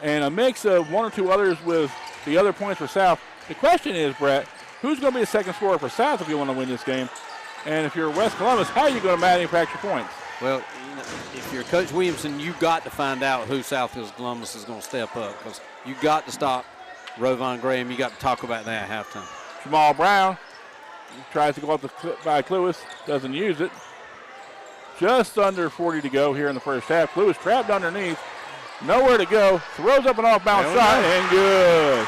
and a mix of one or two others with the other points for South. The question is, Brett, who's going to be the second scorer for South if you want to win this game? And if you're West Columbus, how are you going to manufacture points? Well, if you're Coach Williamson, you've got to find out who South Columbus is going to step up, because you've got to stop Rovon Graham. You got to talk about that at halftime. Jamal Brown tries to go up the clip by Lewis, doesn't use it. Just under 40 to go here in the first half. Lewis trapped underneath, nowhere to go. Throws up an off-balance shot and good.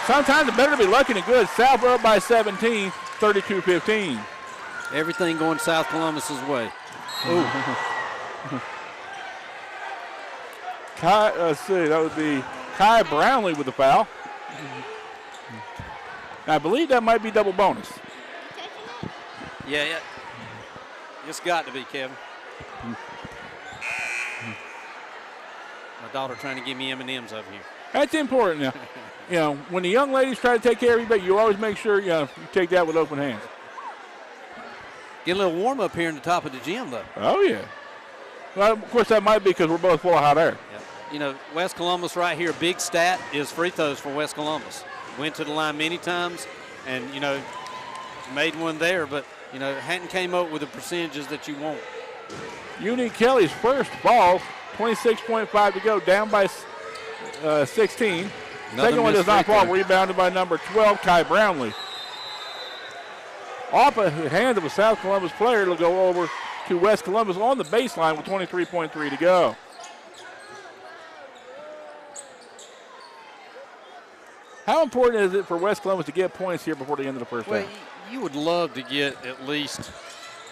Sometimes it's better to be lucky than good. South up by 17, 32-15. Everything going South Columbus's way. Ooh. Let's see, that would be Kai Brownlee with the foul. I believe that might be double bonus. Yeah. It's got to be, Kevin. My daughter trying to give me M&Ms over here. That's important. When the young ladies try to take care of you, but you always make sure you take that with open hands. Get a little warm up here in the top of the gym, though. Oh, yeah. Well, of course, that might be because we're both full of hot air. Yeah. West Columbus right here, big stat is free throws for West Columbus. Went to the line many times and, made one there, but, hadn't came up with the percentages that you want. Unique Kelly's first ball 26.5 to go, down by 16. Another Second one missed does not free fall, throw. rebounded by number 12, Kai Brownlee. Off a hand of a South Columbus player, it'll go over to West Columbus on the baseline with 23.3 to go. How important is it for West Columbus to get points here before the end of the first Well, half? you would love to get at least,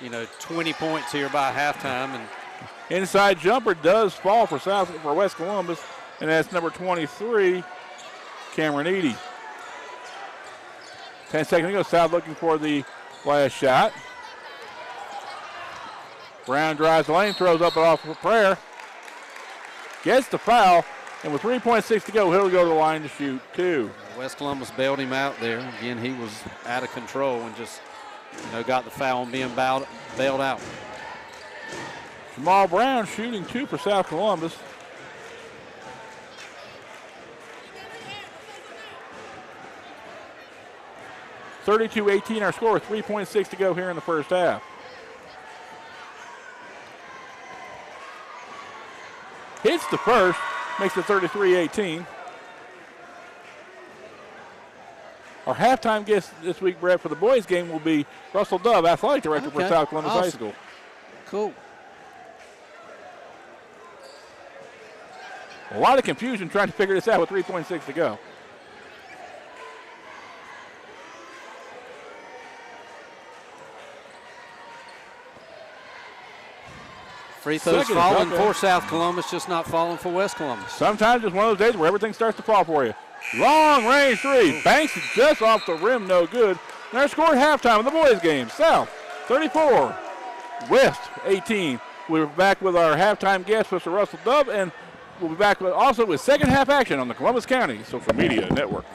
20 points here by halftime. And Inside jumper does fall for West Columbus, and that's number 23, Cameron Eady. 10 seconds to go. South looking for the last shot. Brown drives the lane, throws up and off for Prayer. Gets the foul, and with 3.6 to go, he'll go to the line to shoot 2. West Columbus bailed him out there. Again, he was out of control and just, got the foul and being bailed out. Jamal Brown shooting 2 for South Columbus. (32-18) our score with 3.6 to go here in the first half. Hits the first, makes it 33-18. Our halftime guest this week, Brett, for the boys game will be Russell Dove, athletic director for Okay, South Columbus High awesome. School. Cool. A lot of confusion trying to figure this out with 3.6 to go. Free throws Second, falling okay. for South Columbus, just not falling for West Columbus. Sometimes it's one of those days where everything starts to fall for you. Long range three. Banks it just off the rim, no good. And our score at halftime of the boys game. South 34, West 18. We're back with our halftime guest, Mr. Russell Dove, and we'll be back also with second half action on the Columbus County Social Media Networks.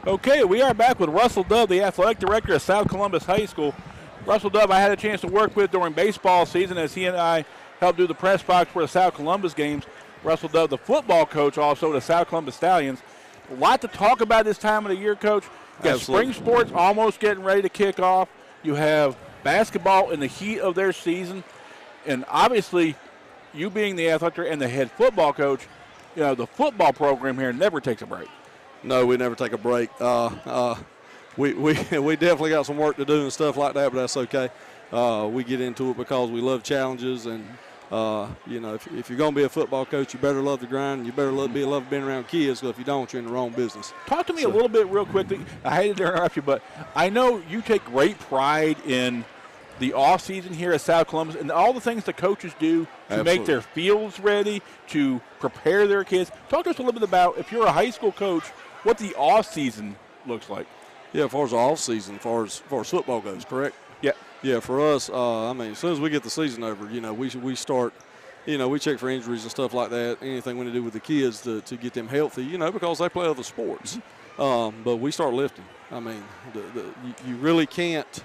Okay, we are back with Russell Dove, the athletic director of South Columbus High School. Russell Dove, I had a chance to work with during baseball season as he and I helped do the press box for the South Columbus games. Russell Dove, the football coach also of the South Columbus Stallions. A lot to talk about this time of the year, Coach. You got spring sports almost getting ready to kick off. You have basketball in the heat of their season. And obviously, you being the athletic and the head football coach, the football program here never takes a break. No, we never take a break. we definitely got some work to do and stuff like that, but that's okay. We get into it because we love challenges, and you know, if you're going to be a football coach, you better love the grind, and you better love being around kids. So if you don't, you're in the wrong business. Talk to me a little bit real quickly. I hate to interrupt you, but I know you take great pride in the off season here at South Columbus and all the things the coaches do to make their fields ready, to prepare their kids. Talk to us a little bit about, if you're a high school coach, what the off season looks like. Yeah, as far as the off season, as far as football goes, correct? Yeah. Yeah, for us, I mean, as soon as we get the season over, you know, we start, you know, we check for injuries and stuff like that, anything we need to do with the kids to get them healthy, you know, because they play other sports. But we start lifting. I mean, you really can't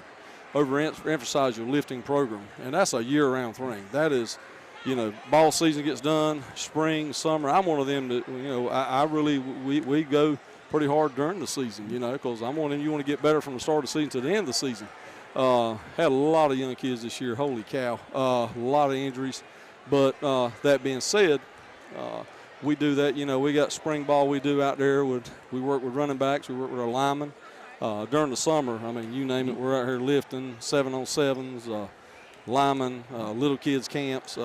overemphasize your lifting program, and that's a year-round thing. That is, you know, ball season gets done, spring, summer. I'm one of them that, you know, I really, we go pretty hard during the season, you know, because I'm one of them, you want to get better from the start of the season to the end of the season. Had a lot of young kids this year, holy cow, a lot of injuries. But that being said, we do that, you know, we got spring ball we do out there. We work with running backs, we work with our linemen. During the summer, I mean, you name it, we're out here lifting, 7-on-7s, linemen, little kids camps.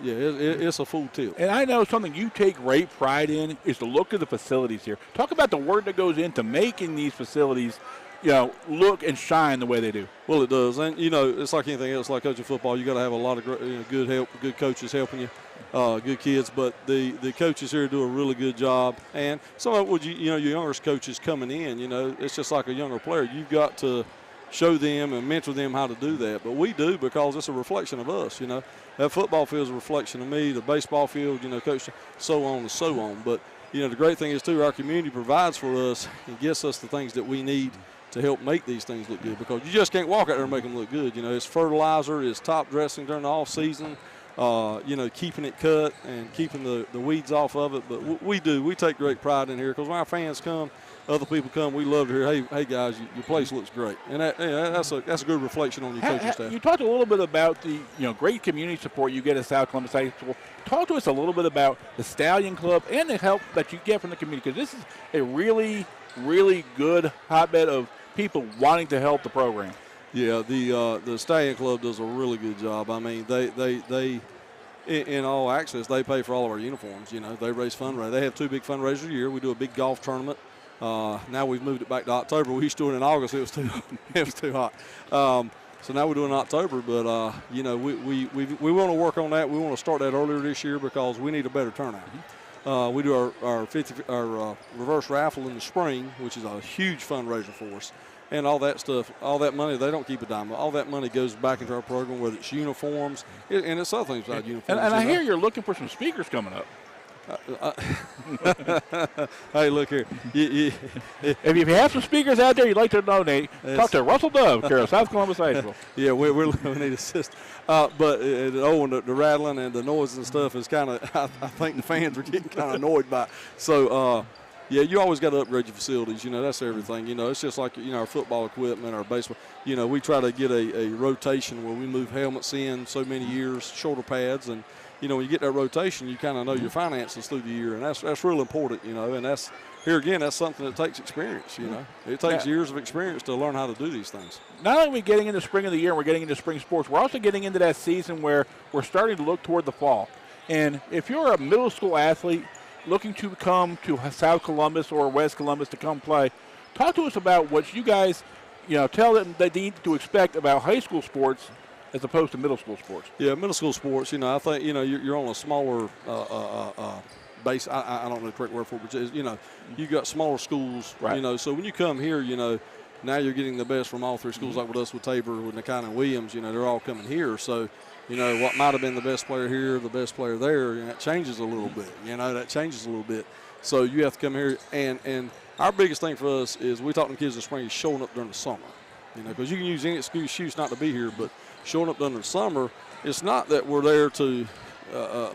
It's a full tilt. And I know something you take great pride in is the look of the facilities here. Talk about the work that goes into making these facilities, you know, look and shine the way they do. Well, it does. And, you know, it's like anything else, like coaching football. You got to have a lot of good help, good coaches helping you, good kids. But the coaches here do a really good job. And some of it, you know, your younger coaches coming in, you know, it's just like a younger player. You've got to show them and mentor them how to do that. But we do because it's a reflection of us, you know. That football field is a reflection of me, the baseball field, you know, coach, so on and so on. But, you know, the great thing is, too, our community provides for us and gets us the things that we need to help make these things look good, because you just can't walk out there and make them look good. You know, it's fertilizer, it's top dressing during the off season, you know, keeping it cut and keeping the weeds off of it. But we take great pride in here, because when our fans come, other people come, we love to hear, hey guys, your place looks great. And that's a good reflection on your coaching staff. You talked a little bit about the, you know, great community support you get at South Columbus High School. Talk to us a little bit about the Stallion Club and the help that you get from the community, because this is a really, really good hotbed of people wanting to help the program. Yeah, the Stallion Club does a really good job. I mean, they in all access, they pay for all of our uniforms. You know, they raise fundraisers. They have 2 big fundraisers a year. We do a big golf tournament. Now we've moved it back to October. We used to do it in August. It was too hot. So now we're doing October. But you know, we want to work on that. We want to start that earlier this year because we need a better turnout. We do our reverse raffle in the spring, which is a huge fundraiser for us. And all that stuff, all that money, they don't keep a dime. All that money goes back into our program, whether it's uniforms, and it's other things besides uniforms. And I hear you're looking for some speakers coming up. Hey, look here. If you have some speakers out there you'd like to donate, talk to Russell Dove, Carol, South Columbus High School. Yeah, we need assist. But the rattling and the noise and stuff is kind of, I think the fans are getting kind of annoyed by it. So, yeah, you always got to upgrade your facilities. You know, that's everything. You know, it's just like, you know, our football equipment, our baseball. You know, we try to get a rotation where we move helmets in so many years, shoulder pads, and, you know, when you get that rotation, you kind of know your finances through the year, and that's real important, you know, and that's, here again, that's something that takes experience, you know. It takes years of experience to learn how to do these things. Not only are we getting into spring of the year and we're getting into spring sports, we're also getting into that season where we're starting to look toward the fall. And if you're a middle school athlete looking to come to South Columbus or West Columbus to come play, talk to us about what you guys, you know, tell them they need to expect about high school sports as opposed to middle school sports. Yeah, middle school sports, you know, I think, you know, you're on a smaller base. I don't know the correct word for it, but, you know, you got smaller schools, right. You know, so when you come here, you know, now you're getting the best from all 3 schools, like with us with Tabor, with Nakina and Williams, you know, they're all coming here. So, you know, what might have been the best player here, the best player there, you know, that changes a little bit. You know, that changes a little bit. So you have to come here, and our biggest thing for us is we talk to kids in the spring is showing up during the summer. You know, because you can use any excuse not to be here, but showing up during the summer, it's not that we're there to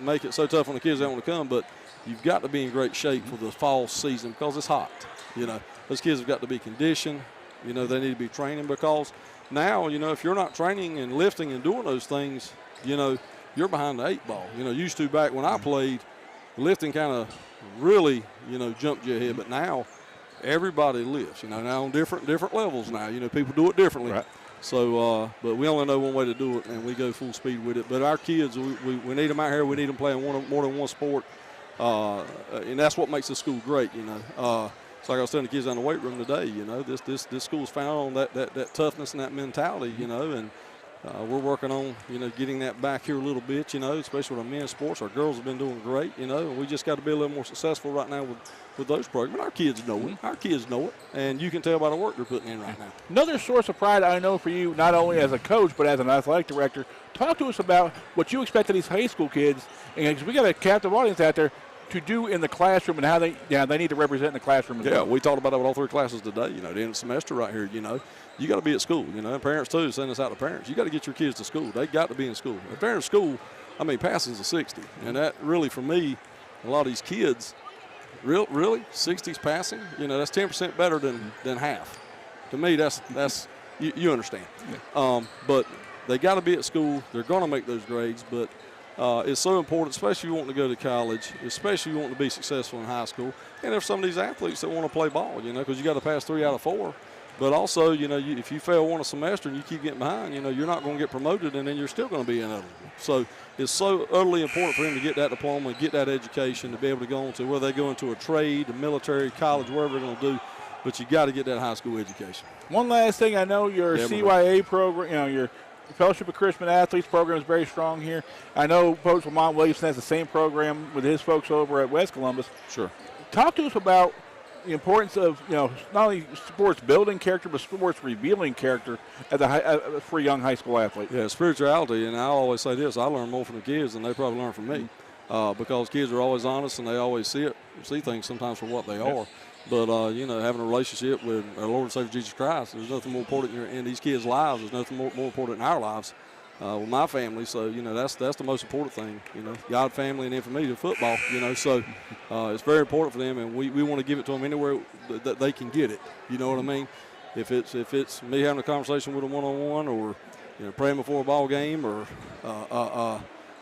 make it so tough on the kids that want to come, but you've got to be in great shape for the fall season because it's hot. You know, those kids have got to be conditioned. You know, they need to be training because now, you know, if you're not training and lifting and doing those things, you know, you're behind the 8 ball. You know, used to back when I played, lifting kind of really, you know, jumped you ahead. But now, everybody lifts. You know, now on different levels now. You know, people do it differently. Right. So, but we only know one way to do it, and we go full speed with it. But our kids, we need them out here. We need them playing more than one sport, and that's what makes the school great. You know, it's like I was telling the kids in the weight room today. You know, this school's found on that toughness and that mentality. You know, and we're working on, you know, getting that back here a little bit. You know, especially with our men's sports. Our girls have been doing great. You know, and we just got to be a little more successful right now with those programs. But our kids know it. Our kids know it, and you can tell by the work they're putting in right now. Another source of pride I know for you, not only as a coach but as an athletic director. Talk to us about what you expect of these high school kids, and because we got a captive audience out there, to do in the classroom and how they need to represent in the classroom as well. Yeah, we talked about that with all 3 classes today. You know, the end of the semester right here. You know, you got to be at school. You know, and parents too, send us out to parents. You got to get your kids to school. They got to be in school. If they're in school, I mean, passing's a 60, and that really for me, a lot of these kids, really 60s passing. You know, that's 10% better than half. To me, that's you understand. Yeah. But they got to be at school. They're going to make those grades, but. It's so important, especially if you want to go to college, especially if you want to be successful in high school. And there's some of these athletes that want to play ball, you know, because you got to pass 3 out of 4. But also, you know, if you fail one a semester and you keep getting behind, you know, you're not going to get promoted, and then you're still going to be ineligible. So it's so utterly important for them to get that diploma, get that education, to be able to go on to whether they go into a trade, a military, college, wherever they're going to do. But you got to get that high school education. One last thing, I know your CYA program, you know, your Fellowship of Christian Athletes program is very strong here. I know Coach Lamont Williamson has the same program with his folks over at West Columbus. Sure. Talk to us about the importance of, you know, not only sports building character, but sports revealing character for a young high school athlete. Yeah, spirituality, and I always say this, I learn more from the kids than they probably learn from me, because kids are always honest and they always see things sometimes for what they are. But, you know, having a relationship with our Lord and Savior Jesus Christ, there's nothing more important in these kids' lives. There's nothing more important in our lives with my family. So, you know, that's the most important thing, you know, God, family, and then for me, the football, you know. So it's very important for them, and we want to give it to them anywhere that they can get it. You know what I mean? If it's me having a conversation with them one-on-one, or, you know, praying before a ball game, or,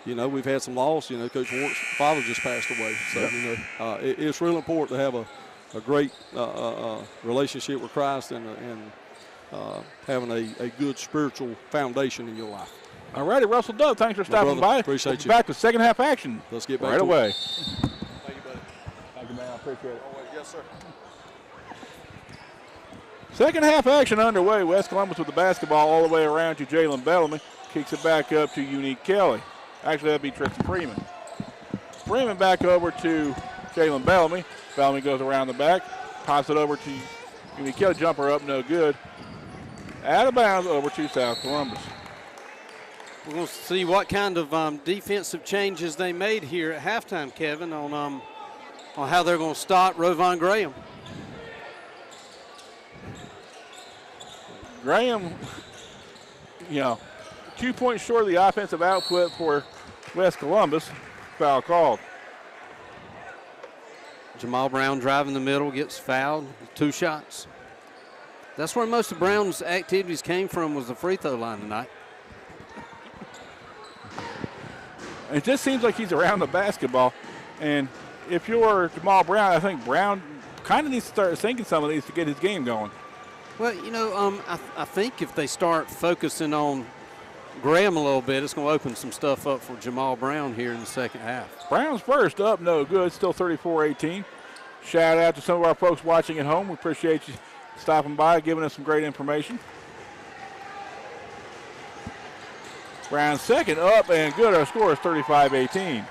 you know, we've had some loss. You know, Coach Warren's father just passed away. So, you know, it's really important to have a great relationship with Christ and having a good spiritual foundation in your life. All righty, Russell Dove, thanks for stopping by. Appreciate you. Back to second half action. Let's get back right to away. It. Thank you, buddy. Thank you, man. I appreciate it. Yes, sir. Second half action underway. West Columbus with the basketball all the way around to Jalen Bellamy. Kicks it back up to Unique Kelly. Actually, that'd be Tristan Freeman. Freeman back over to Jalen Bellamy. Bellamy goes around the back, pops it over to Unique Kelly. Jumper up, no good. Out of bounds over to South Columbus. We're going to see what kind of defensive changes they made here at halftime, Kevin, on how they're going to stop Rovon Graham. Graham, you know, 2 points short of the offensive output for West Columbus. Foul called. Jamal Brown driving the middle, gets fouled, 2 shots. That's where most of Brown's activities came from, was the free throw line tonight. It just seems like he's around the basketball. And if you're Jamal Brown, I think Brown kind of needs to start thinking some of these to get his game going. Well, you know, I think if they start focusing on Graham a little bit, it's going to open some stuff up for Jamal Brown here in the second half. Brown's first up, no good, still 34-18. Shout out to some of our folks watching at home. We appreciate you stopping by, giving us some great information. Brown's second up and good. Our score is 35-18.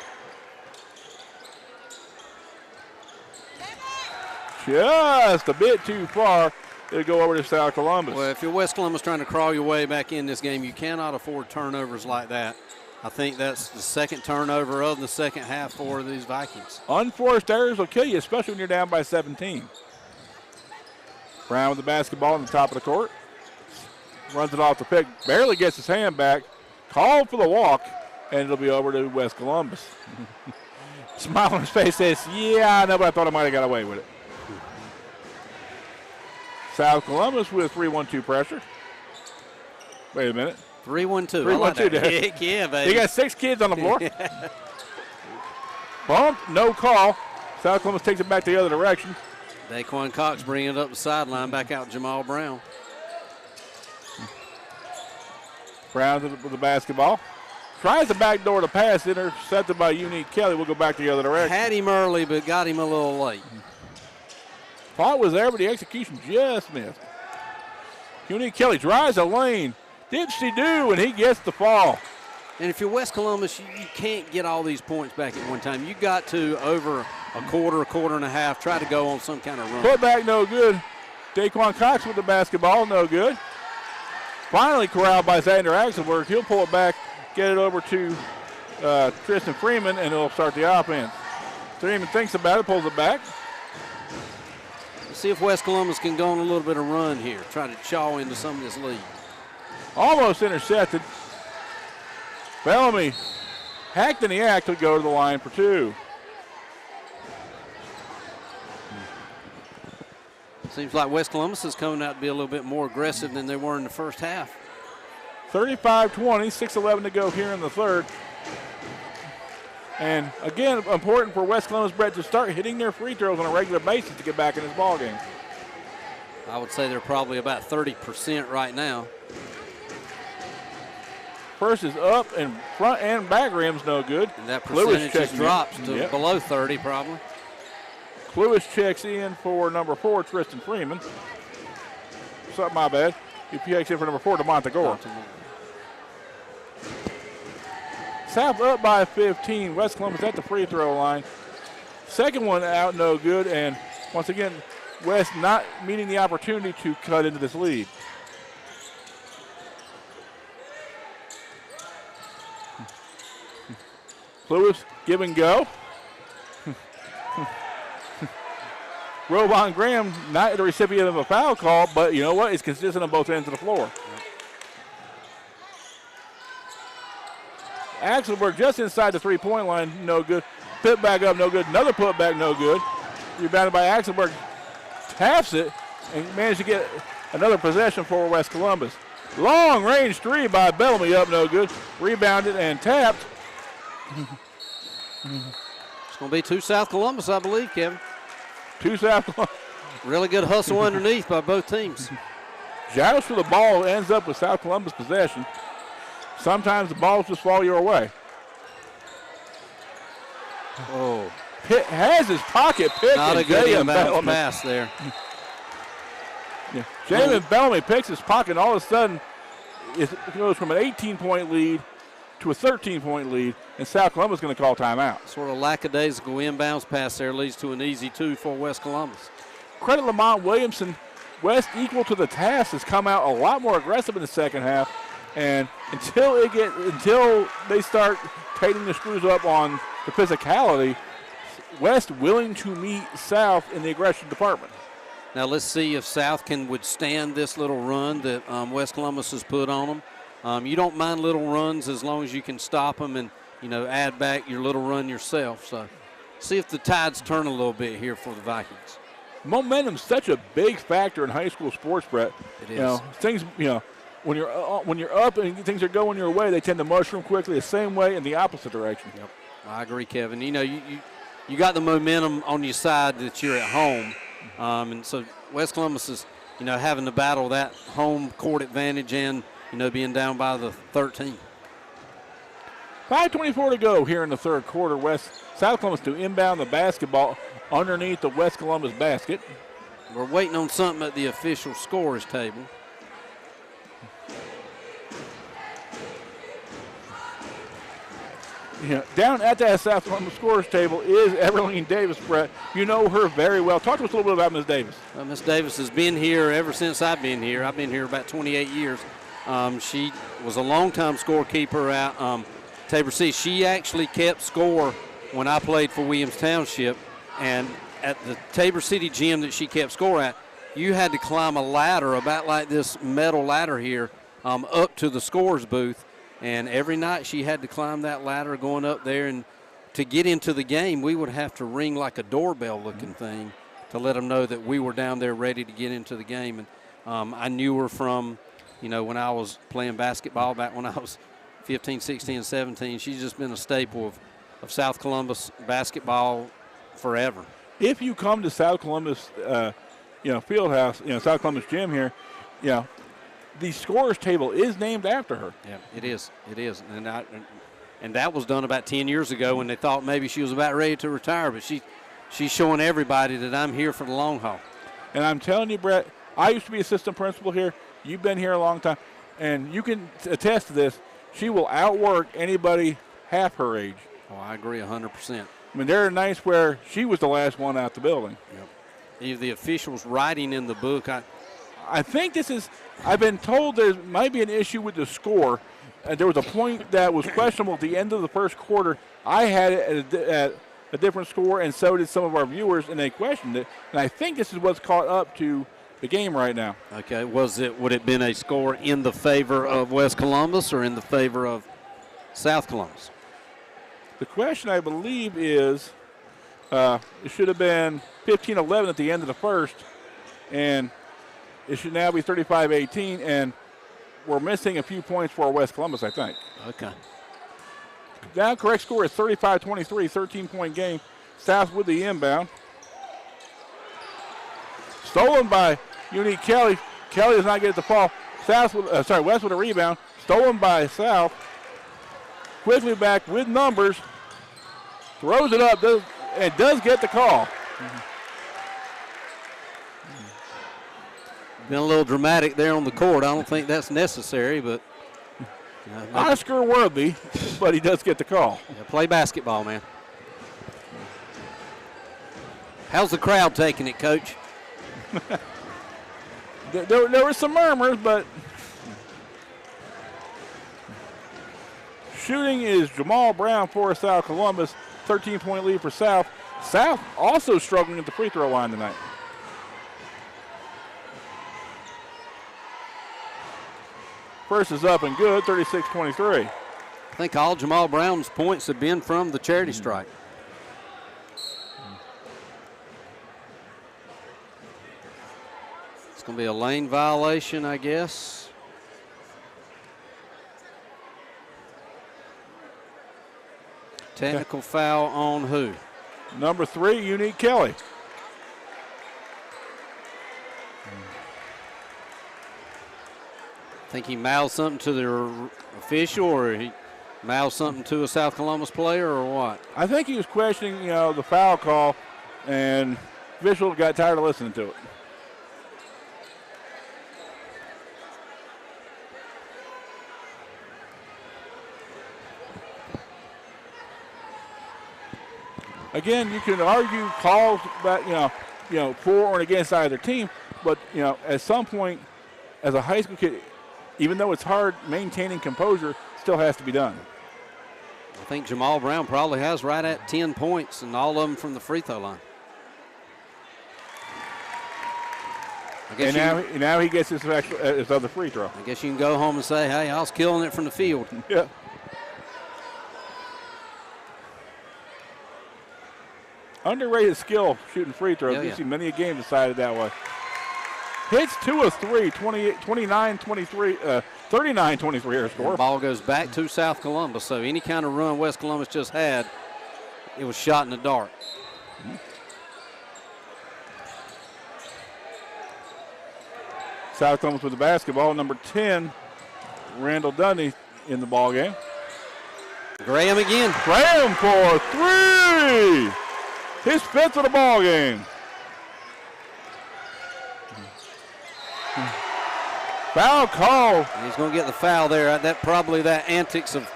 Just a bit too far. It'll go over to South Columbus. Well, if you're West Columbus trying to crawl your way back in this game, you cannot afford turnovers like that. I think that's the second turnover of the second half for these Vikings. Unforced errors will kill you, especially when you're down by 17. Brown with the basketball on the top of the court. Runs it off the pick, barely gets his hand back. Called for the walk, and it'll be over to West Columbus. Smile on his face says, yeah, I know, but I thought I might have got away with it. South Columbus with 3-1-2 pressure. Wait a minute. 3-1-2. 3-1-2. Heck yeah, baby. They got 6 kids on the floor. Bump, no call. South Columbus takes it back the other direction. Daquan Cox bringing it up the sideline, back out Jamal Brown. Brown with the basketball. Tries the backdoor to pass, intercepted by Unique Kelly. We'll go back the other direction. Had him early, but got him a little late. Thought was there, but the execution just missed. Unique Kelly drives the lane. Did she do? And he gets the fall. And if you're West Columbus, you can't get all these points back at one time. You got to, over a quarter and a half, try to go on some kind of run. Put back, no good. Daquan Cox with the basketball, no good. Finally corralled by Xander Axelberg. He'll pull it back, get it over to Tristan Freeman, and he'll start the offense. Freeman thinks about it, pulls it back. Let's see if West Columbus can go on a little bit of run here, try to chaw into some of this lead. Almost intercepted. Bellamy hacked in the act to go to the line for two. Seems like West Columbus is coming out to be a little bit more aggressive than they were in the first half. 35-20, 6:11 to go here in the third. And again, important for West Columbus, Brett, to start hitting their free throws on a regular basis to get back in this ball game. I would say they're probably about 30% right now. First is up, and front and back rim's no good. And that percentage just drops to below 30 probably. Lewis checks in for number 4, Tristan Freeman. Sorry, my bad. He checks in for number 4, DeMonte Gore. South up by 15. West Columbus at the free throw line. Second one out, no good. And once again, West not meeting the opportunity to cut into this lead. Lewis, give and go. Robon Graham, not the recipient of a foul call, but you know what? It's consistent on both ends of the floor. Axelberg just inside the three-point line, no good. Put back up, no good. Another putback, no good. Rebounded by Axelberg. Taps it and managed to get another possession for West Columbus. Long range three by Bellamy, up, no good. Rebounded and tapped. It's going to be 2 South Columbus, I believe, Kevin. 2 South Columbus. Really good hustle underneath by both teams. Giles for the ball ends up with South Columbus possession. Sometimes the balls just fall your way. Oh. Pitt has his pocket pick. Not a good inbound pass there. Yeah. Jamin Bellamy picks his pocket, and all of a sudden it goes from an 18-point lead to a 13-point lead, and South Columbus is going to call timeout. Sort of lackadaisical inbounds pass there leads to an easy 2 for West Columbus. Credit Lamont Williamson. West equal to the task has come out a lot more aggressive in the second half, and until they start tightening the screws up on the physicality, West willing to meet South in the aggression department. Now let's see if South can withstand this little run that West Columbus has put on them. You don't mind little runs as long as you can stop them and, add back your little run yourself. So see if the tides turn a little bit here for the Vikings. Momentum's such a big factor in high school sports, Brett. It is. Things, when you're up and things are going your way, they tend to mushroom quickly the same way in the opposite direction. Yep. I agree, Kevin. You got the momentum on your side that you're at home. And so West Columbus is, having to battle that home court advantage and, being down by the 13. 5:24 to go here in the third quarter. South Columbus to inbound the basketball underneath the West Columbus basket. We're waiting on something at the official scorers table. Down at that South Columbus scorers table is Everline Davis, Brett. You know her very well. Talk to us a little bit about Ms. Davis. Ms. Davis has been here ever since I've been here. I've been here about 28 years. She was a longtime scorekeeper at Tabor City. She actually kept score when I played for Williams Township. And at the Tabor City gym that she kept score at, you had to climb a ladder about like this metal ladder here up to the scorer's booth. And every night she had to climb that ladder going up there. And to get into the game, we would have to ring like a doorbell-looking thing to let them know that we were down there ready to get into the game. And I knew her from, when I was playing basketball back when I was 15, 16, 17. She's just been a staple of South Columbus basketball forever. if you come to South Columbus, Fieldhouse, South Columbus Gym here, the scorers table is named after her. Yeah, it is. It is. And that was done about 10 years ago when they thought maybe she was about ready to retire. But she's showing everybody that I'm here for the long haul. And I'm telling you, Brett, I used to be assistant principal here. You've been here a long time. And you can attest to this. She will outwork anybody half her age. Oh, I agree 100%. I mean, there are nights where she was the last one out the building. Yep. The officials writing in the book. I think this is – I've been told there might be an issue with the score. There was a point that was questionable at the end of the first quarter. I had it at a different score, and so did some of our viewers, and they questioned it. And I think this is what's caught up to the game right now. Okay. Would it been a score in the favor of West Columbus or in the favor of South Columbus? The question, I believe, is it should have been 15-11 at the end of the first, and it should now be 35-18, and we're missing a few points for West Columbus, I think. Okay. Now correct score is 35-23, 13-point game. South with the inbound. Stolen by Unique Kelly. Kelly does not get the ball. West with a rebound. Stolen by South. Quickly back with numbers. Throws it up and does get the call. Been a little dramatic there on the court. I don't think that's necessary, but Oscar worthy, but he does get the call. Yeah, play basketball, man. How's the crowd taking it, Coach? There were some murmurs, but shooting is Jamal Brown for South Columbus. 13-point lead for South. South also struggling at the free throw line tonight. First is up and good, 36-23. I think all Jamal Brown's points have been from the charity strike. It's going to be a lane violation, I guess. Technical foul on who? Number 3, Unique Kelly. Think he mouthed something to the official, or he mouthed something to a South Columbus player, or what? I think he was questioning, the foul call, and official got tired of listening to it. Again, you can argue calls that for or against either team, but at some point, as a high school kid, even though it's hard, maintaining composure still has to be done. I think Jamal Brown probably has right at 10 points, and all of them from the free throw line. And now he gets his other free throw. I guess you can go home and say, hey, I was killing it from the field. Yeah. Underrated skill shooting free throws. You see many a game decided that way. Hits 2 of 3, 39-23 her score. The ball goes back to South Columbus, so any kind of run West Columbus just had, it was shot in the dark. South Columbus with the basketball. Number 10, Randall Dudney in the ball game. Graham again. Graham for 3. His 5th of the ball game. Foul call. He's going to get the foul there. That probably that antics of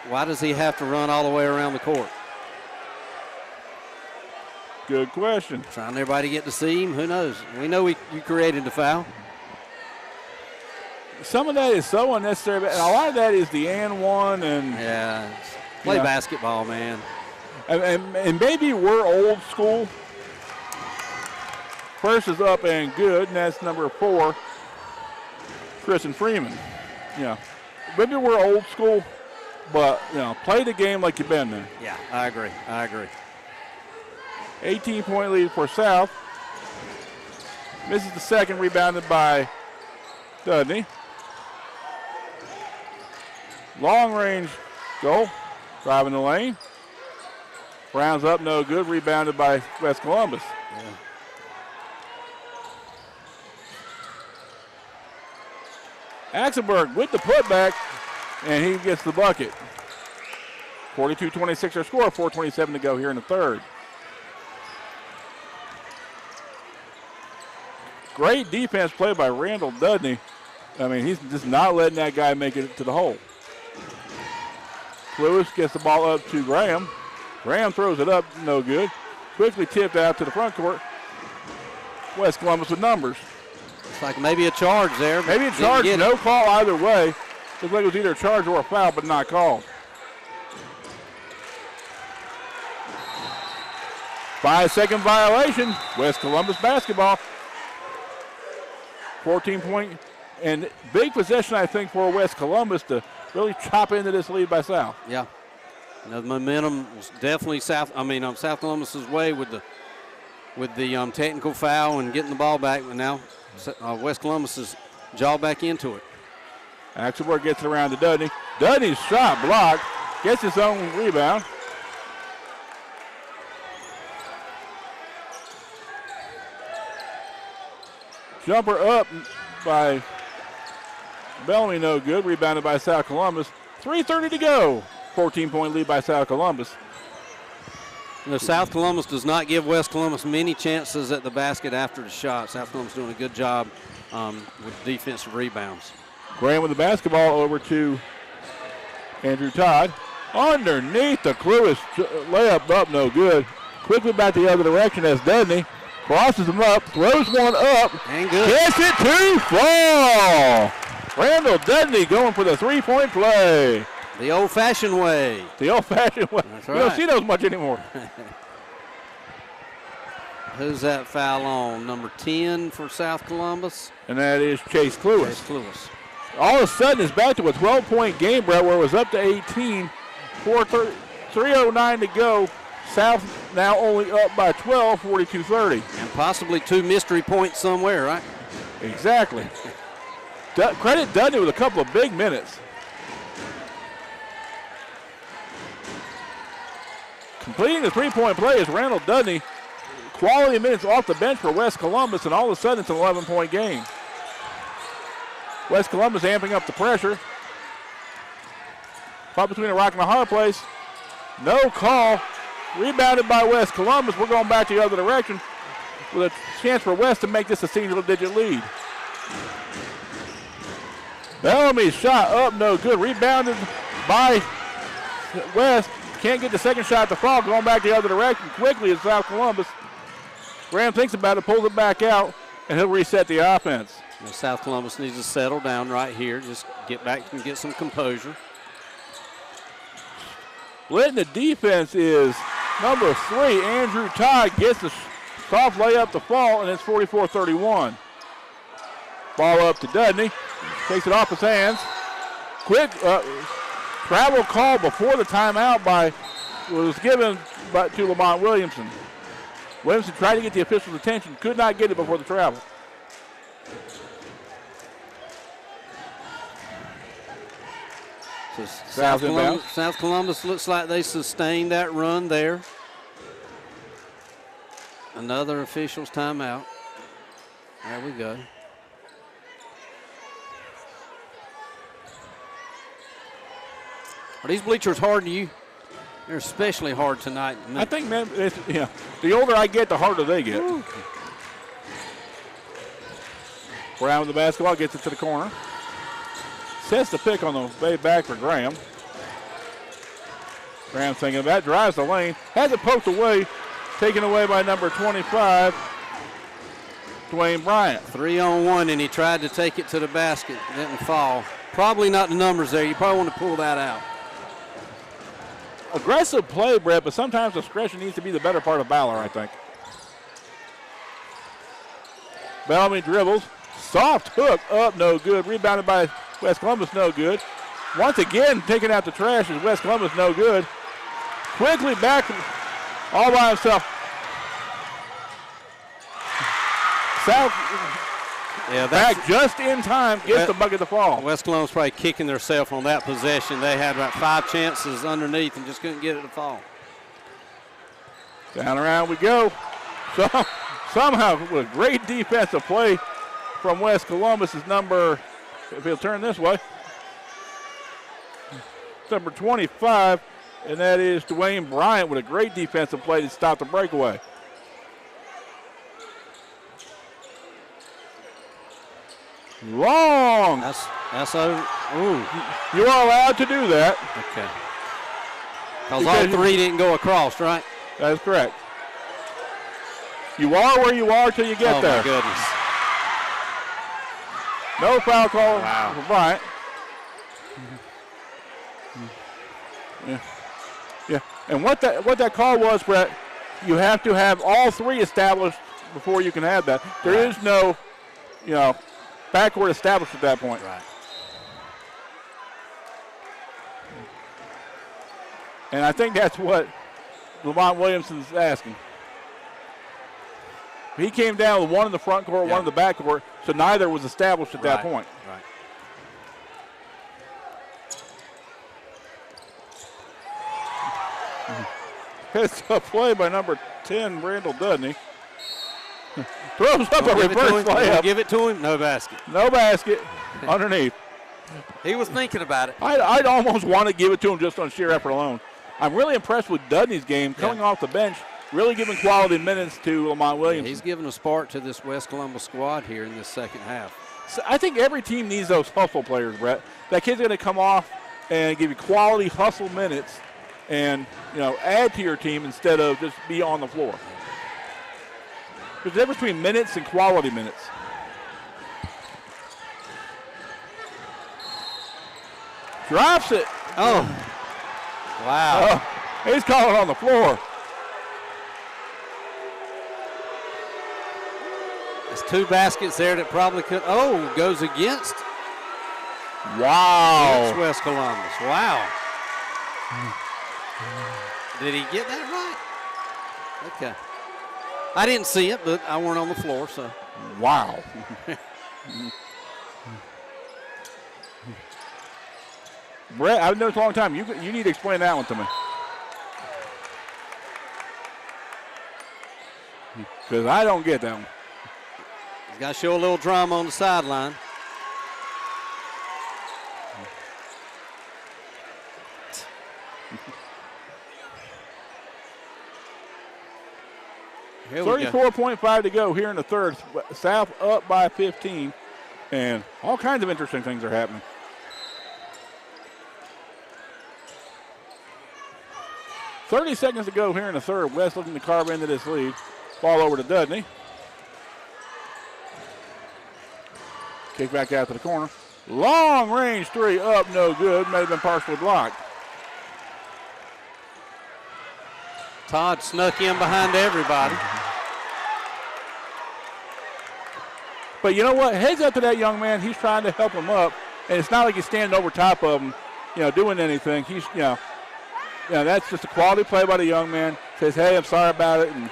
why does he have to run all the way around the court? Good question. Trying everybody to get to see him. Who knows? We know you created the foul. Some of that is so unnecessary, but a lot of that is the and one and play basketball, man. And maybe we're old school. First is up and good, and that's number 4, Kristen Freeman. Maybe we're old school, but play the game like you've been there. Yeah, I agree. 18-point lead for South. Misses the second, rebounded by Dudney. Long range goal, driving the lane. Brown's up, no good. Rebounded by West Columbus. Axelberg with the putback, and he gets the bucket. 42-26 our score, 4:27 to go here in the third. Great defense play by Randall Dudney. I mean, he's just not letting that guy make it to the hole. Lewis gets the ball up to Graham. Graham throws it up, no good. Quickly tipped out to the front court. West Columbus with numbers. It's like maybe a charge there. Maybe a charge, no call either way. Looks like it was either a charge or a foul, but not called. 5-second violation. West Columbus basketball. 14-point and big possession, I think, for West Columbus to really chop into this lead by South. Yeah. The momentum was definitely South Columbus's way with the technical foul and getting the ball back, but now West Columbus has jawed back into it. Axelberg gets it around to Dudney. Dudney's shot blocked, gets his own rebound. Jumper up by Bellamy, no good. Rebounded by South Columbus. 3:30 to go. 14-point lead by South Columbus. South Columbus does not give West Columbus many chances at the basket after the shot. South Columbus doing a good job with defensive rebounds. Graham with the basketball over to Andrew Todd. Underneath the Cluis layup up, no good. Quickly back the other direction as Dudney crosses him up, throws one up, and good. Gets it to fall. Randall Dudney going for the three-point play. The old-fashioned way. The old-fashioned way. That's right. You don't see those much anymore. Who's that foul on? Number 10 for South Columbus. And that is Chase Cluis. Chase Cluis. All of a sudden, it's back to a 12-point game, Brett, where it was up to 18. 3:09 to go. South now only up by 12, 42-30. And possibly 2 mystery points somewhere, right? Exactly. Credit Dudney with a couple of big minutes. Completing the three-point play is Randall Dudney. Quality minutes off the bench for West Columbus, and all of a sudden it's an 11-point game. West Columbus amping up the pressure. Caught between a rock and a hard place. No call. Rebounded by West Columbus. We're going back the other direction with a chance for West to make this a single-digit lead. Bellamy's shot up, no good. Rebounded by West. Can't get the second shot to fall. Going back the other direction quickly is South Columbus. Graham thinks about it, pulls it back out, and he'll reset the offense. Now South Columbus needs to settle down right here. Just get back and get some composure. Splitting the defense is number 3, Andrew Todd, gets the soft layup to fall, and it's 44-31. Ball up to Dudney. Takes it off his hands. Quick travel call before the timeout was given to Lamont Williamson. Williamson tried to get the official's attention, could not get it before the travel. So South Columbus looks like they sustained that run there. Another official's timeout. There we go. Are these bleachers hard to you? They're especially hard tonight. I think, man, the older I get, the harder they get. Ooh. Brown with the basketball, gets it to the corner. Sets the pick on the way back for Graham. Graham thinking about it, drives the lane, has it poked away, taken away by number 25, Dwayne Bryant. 3-on-1, and he tried to take it to the basket. Didn't fall. Probably not the numbers there. You probably want to pull that out. Aggressive play, Brett, but sometimes discretion needs to be the better part of valor, I think. Bellamy dribbles. Soft hook up, no good. Rebounded by West Columbus, no good. Once again, taking out the trash is West Columbus, no good. Quickly back all by himself. South back just in time, gets the bucket to fall. West Columbus probably kicking themselves on that possession. They had about 5 chances underneath and just couldn't get it to fall. Down around we go. So, somehow, with a great defensive play from West Columbus is number, if he'll turn this way, number 25, and that is Dwayne Bryant with a great defensive play to stop the breakaway. Long. That's over. Ooh. You are allowed to do that. Okay. Because all three didn't go across, right? That is correct. You are where you are till you get there. Oh, my goodness. No foul call for Bryant. Yeah. And what that call was, Brett, you have to have all three established before you can have that. There is no, backcourt established at that point. Right. And I think that's what Lamont Williamson is asking. He came down with one in the front court, one in the back court, so neither was established at that point. Right. It's a play by number 10, Randall Dudney. Throws up a reverse layup. Give it to him. No basket. No basket underneath. He was thinking about it. I'd almost want to give it to him just on sheer effort alone. I'm really impressed with Dudney's game coming off the bench, really giving quality minutes to Lamont Williams. He's giving a spark to this West Columbus squad here in this second half. So I think every team needs those hustle players, Brett. That kid's going to come off and give you quality hustle minutes and, add to your team instead of just be on the floor. There's a difference between minutes and quality minutes. Drops it. Oh. Wow. Oh, he's calling on the floor. There's two baskets there that probably could. Oh, goes against. Wow. Against West Columbus. Wow. Did he get that right? Okay. I didn't see it, but I weren't on the floor, so. Wow. Brett, I've known this a long time. You need to explain that one to me. Because I don't get that one. He's got to show a little drama on the sideline. Here 34.5 to go here in the third. South up by 15. And all kinds of interesting things are happening. .30 seconds to go here in the third. West looking to carve into this lead. Ball over to Dudney. Kick back out to the corner. Long range three up, no good. May have been partially blocked. Todd snuck in behind everybody. But you know what? Heads up to that young man. He's trying to help him up. And it's not like he's standing over top of him, doing anything. He's, that's just a quality play by the young man. Says, hey, I'm sorry about it. And,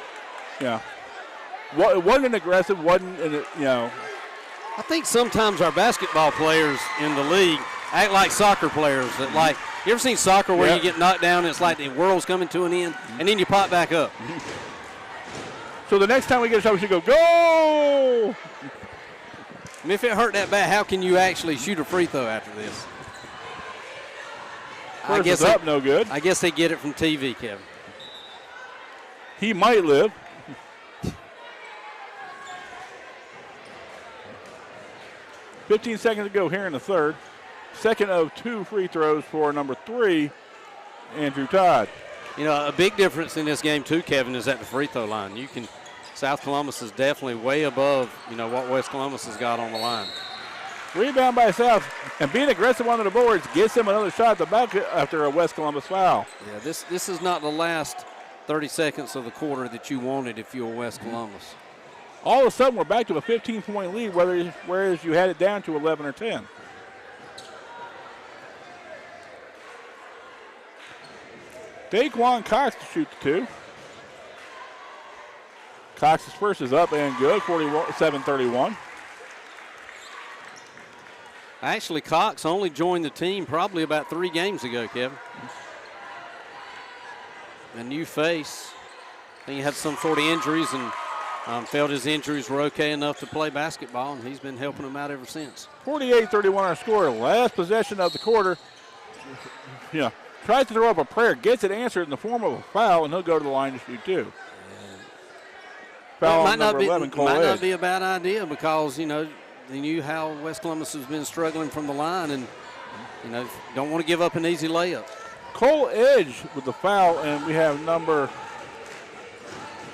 it wasn't aggressive, I think sometimes our basketball players in the league act like soccer players. That you ever seen soccer where you get knocked down and it's like the world's coming to an end, and then you pop back up? So the next time we get a shot, we should go! I mean, if it hurt that bad, how can you actually shoot a free throw after this? I guess up, no good. I guess they get it from TV, Kevin. He might live. .15 seconds to go here in the third. Second of two free throws for number 3, Andrew Todd. A big difference in this game too, Kevin, is at the free throw line. South Columbus is definitely way above, what West Columbus has got on the line. Rebound by South, and being aggressive under the boards gets him another shot at the bucket after a West Columbus foul. Yeah, this is not the last 30 seconds of the quarter that you wanted if you were West Columbus. All of a sudden, we're back to a 15-point lead, whereas you had it down to 11 or 10. Daquan Cox to shoot the two. Cox's first is up and good, 47-31. Actually, Cox only joined the team probably about 3 games ago, Kevin. A new face. think he had some sort of injuries and felt his injuries were okay enough to play basketball, and he's been helping them out ever since. 48-31 our score. Last possession of the quarter. Yeah, tries to throw up a prayer, gets it answered in the form of a foul, and he'll go to the line to shoot two. Foul on number 11, Cole might Edge. not be a bad idea because, you know, they knew how West Columbus has been struggling from the line and, you know, don't want to give up an easy layup. Cole Edge with the foul, and we have number,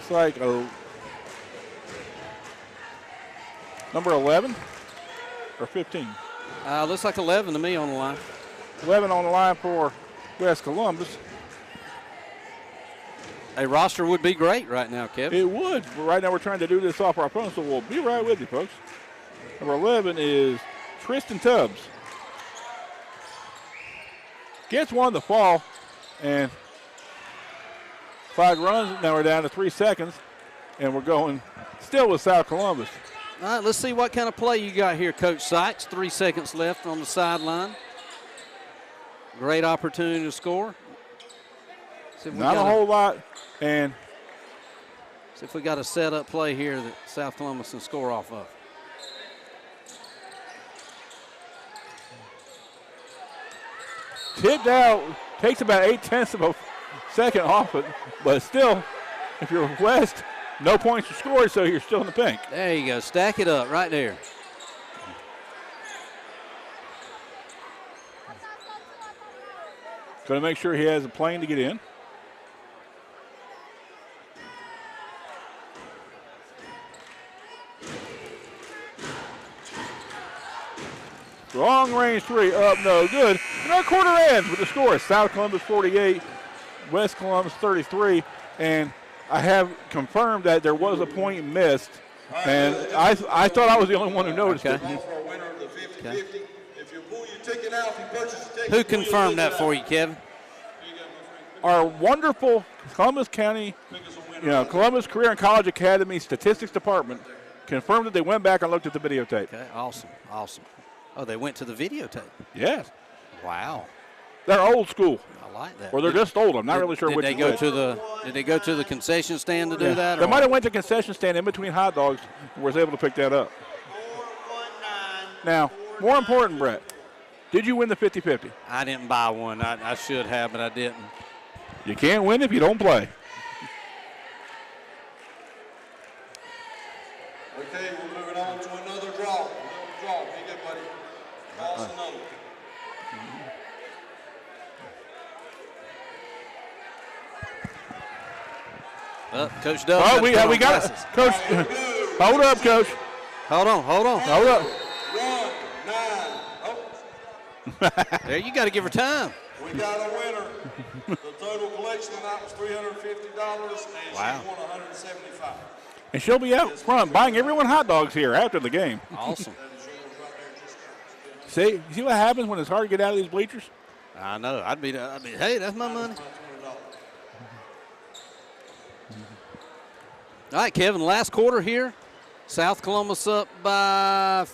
it's like number 11 or 15? Looks like 11 to me on the line. 11 on the line for West Columbus. A roster would be great right now, Kevin. It would, but right now we're trying to do this off our phone, so we'll be right with you, folks. Number 11 is Tristan Tubbs. Gets one to fall, and clock runs. Now we're down to 3 seconds, and we're going still with South Columbus. All right, let's see what kind of play you got here, Coach Sykes. 3 seconds left on the sideline. Great opportunity to score. Not a whole lot, and see if we got a set-up play here that South Columbus can score off of. tipped out, takes about 0.8 of a second off it, but still, if you're West, no points are scored, so you're still in the pink. There you go, stack it up right there. Going to make sure he has a plane to get in. Long range three, up, no good. And our quarter ends with the score. South Columbus 48, West Columbus 33. And I have confirmed that there was a point missed. And I thought I was the only one who noticed it. Who confirmed that for you, Kevin? Our wonderful Columbus County, Columbus Career and College Academy Statistics Department confirmed that they went back and looked at the videotape. Okay, awesome, awesome. Oh, they went to the videotape. Yes. Wow. They're old school. I like that. Or they're just old. I'm not really sure which. Did they go to the concession stand to do that? They might have went to the concession stand in between hot dogs and was able to pick that up. Now, more important, Brett, did you win the 50-50? I didn't buy one. I should have, but I didn't. You can't win if you don't play. Okay, we're moving on to another draw. Pick it, buddy. Toss another. Coach Dub. Oh, we got it. Coach, hold up, Coach. Hold on. Hold up. 1-9. Oh. There, you got to give her time. We got a winner. The total collection tonight was $350, and wow. she won $175. And she'll be out front buying everyone hot dogs here after the game. Awesome. See what happens when it's hard to get out of these bleachers? I know. I'd be. Hey, that's my money. All right, Kevin. Last quarter here. South Columbus up by.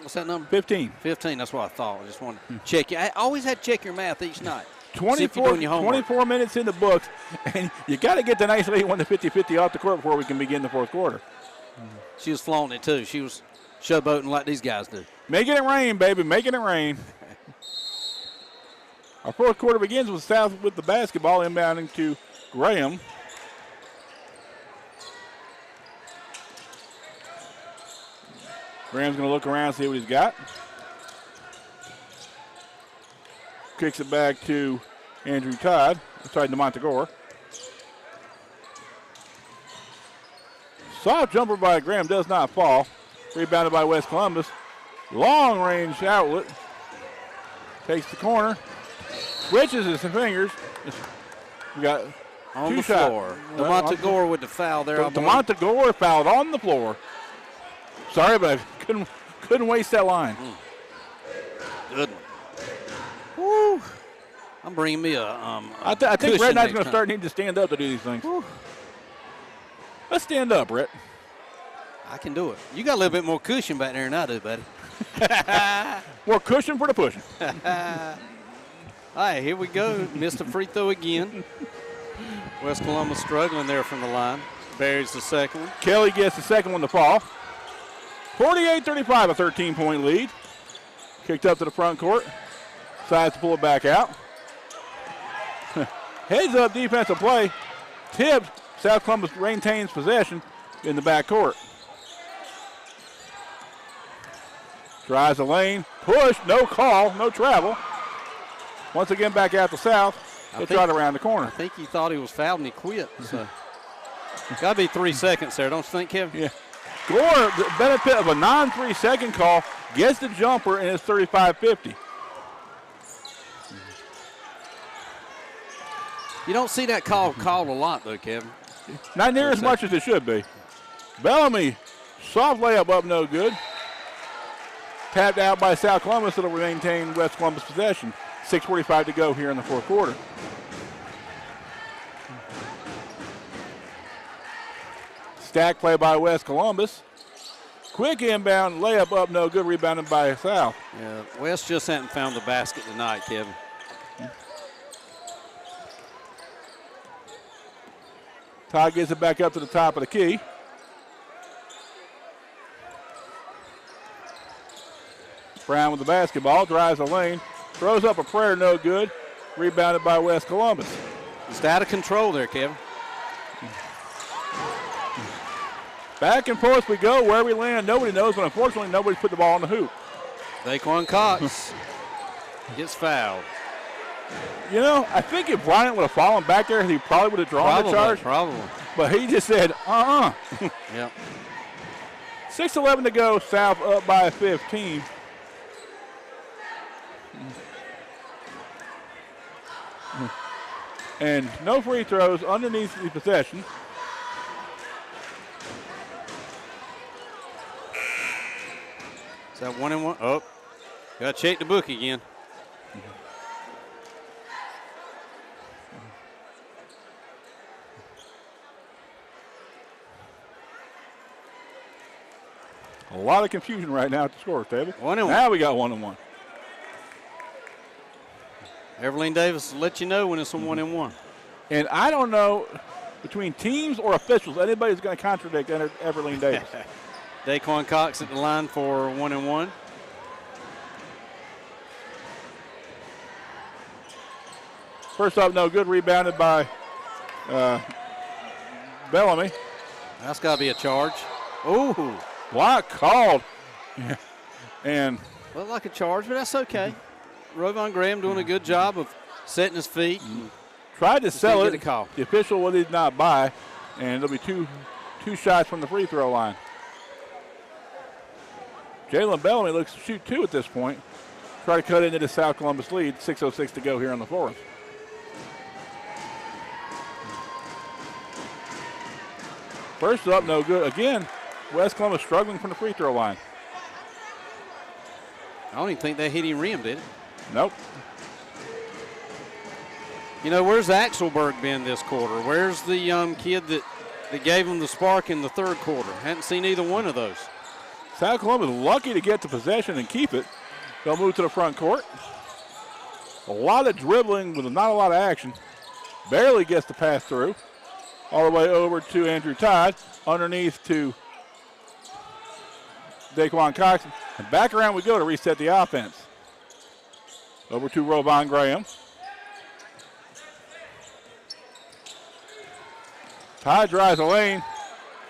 What's that number? 15. 15. That's what I thought. I just wanted to check you. I always had to check your math each night. 24 minutes in the books, and you got to get the nice lady 1-50-50 off the court before we can begin the fourth quarter. She was flaunting it too. She was showboating like these guys do. Making it rain, baby, making it rain. Our fourth quarter begins with South with the basketball inbounding to Graham. Graham's going to look around, see what he's got. Kicks it back to Andrew Todd. Sorry, to Montagore. Soft jumper by Graham does not fall. Rebounded by West Columbus. Long range outlet. Takes the corner. Switches his fingers. We got on the floor. DeMontagore with the foul there. DeMontagore fouled on the floor. Sorry, but I couldn't waste that line. Good one. Woo. I'm bringing me a I think Red Knight's going to start needing to stand up to do these things. Woo. Let's stand up, Brett. I can do it. You got a little bit more cushion back there than I do, buddy. More cushion for the pushing. All right, here we go. Missed a free throw again. West Columbus struggling there from the line. Buries the second one. Kelly gets the second one to fall. 48-35, a 13-point lead. Kicked up to the front court. Decides to pull it back out. Heads up defensive play. Tipped. South Columbus maintains possession in the back court. Drives the lane. Push. No call. No travel. Once again back out to South. It's right around the corner. I think he thought he was fouled and he quit. So got to be 3 seconds there, don't you think, Kevin? Yeah. Gore, the benefit of a non-3 second call, gets the jumper, and it's 35-50. You don't see that call called a lot, though, Kevin. Not near as much as it should be. Bellamy, soft layup up, no good. Tapped out by South Columbus. It'll maintain West Columbus possession. 6:45 to go here in the fourth quarter. Stack play by West Columbus. Quick inbound, layup up, no good, rebounded by South. Yeah, West just hadn't found the basket tonight, Kevin. Todd gets it back up to the top of the key. Brown with the basketball, drives the lane, throws up a prayer, no good. Rebounded by West Columbus. Just out of control there, Kevin. Back and forth we go. Where we land, nobody knows, but unfortunately, nobody's put the ball in the hoop. Daquan Cox gets fouled. You know, I think if Bryant would have fallen back there, he probably would have drawn the charge. Probably. But he just said, Yep. 6:11 to go. South up by 15. And no free throws underneath the possession. Is that 1-and-1? Oh, got to check the book again. A lot of confusion right now at the score table. 1-and-1. Now we got 1-and-1. Everlene Davis will let you know when it's a 1-and-1. And I don't know, between teams or officials, anybody's going to contradict Everlene Davis. Daquan Cox at the line for 1-and-1. First off, no good. Rebounded by Bellamy. That's got to be a charge. Ooh. Block called. And Looked like a charge, but that's okay. Rovon Graham doing a good job of setting his feet. tried to sell didn't it. get a call. The official did not buy, and it'll be two shots from the free throw line. Jalen Bellamy looks to shoot two at this point. Try to cut into the South Columbus lead. 6:06 to go here in the fourth. First up, no good. Again, West Columbus struggling from the free throw line. I don't even think they hit him rim, did it? Nope. You know, where's Axelberg been this quarter? Where's the young kid that gave him the spark in the third quarter? Hadn't seen either one of those. South Columbus lucky to get the possession and keep it. They'll move to the front court. A lot of dribbling with not a lot of action. Barely gets the pass through. All the way over to Andrew Todd. Underneath to Daquan Cox. And back around we go to reset the offense. Over to Rovon Graham. Todd drives the lane.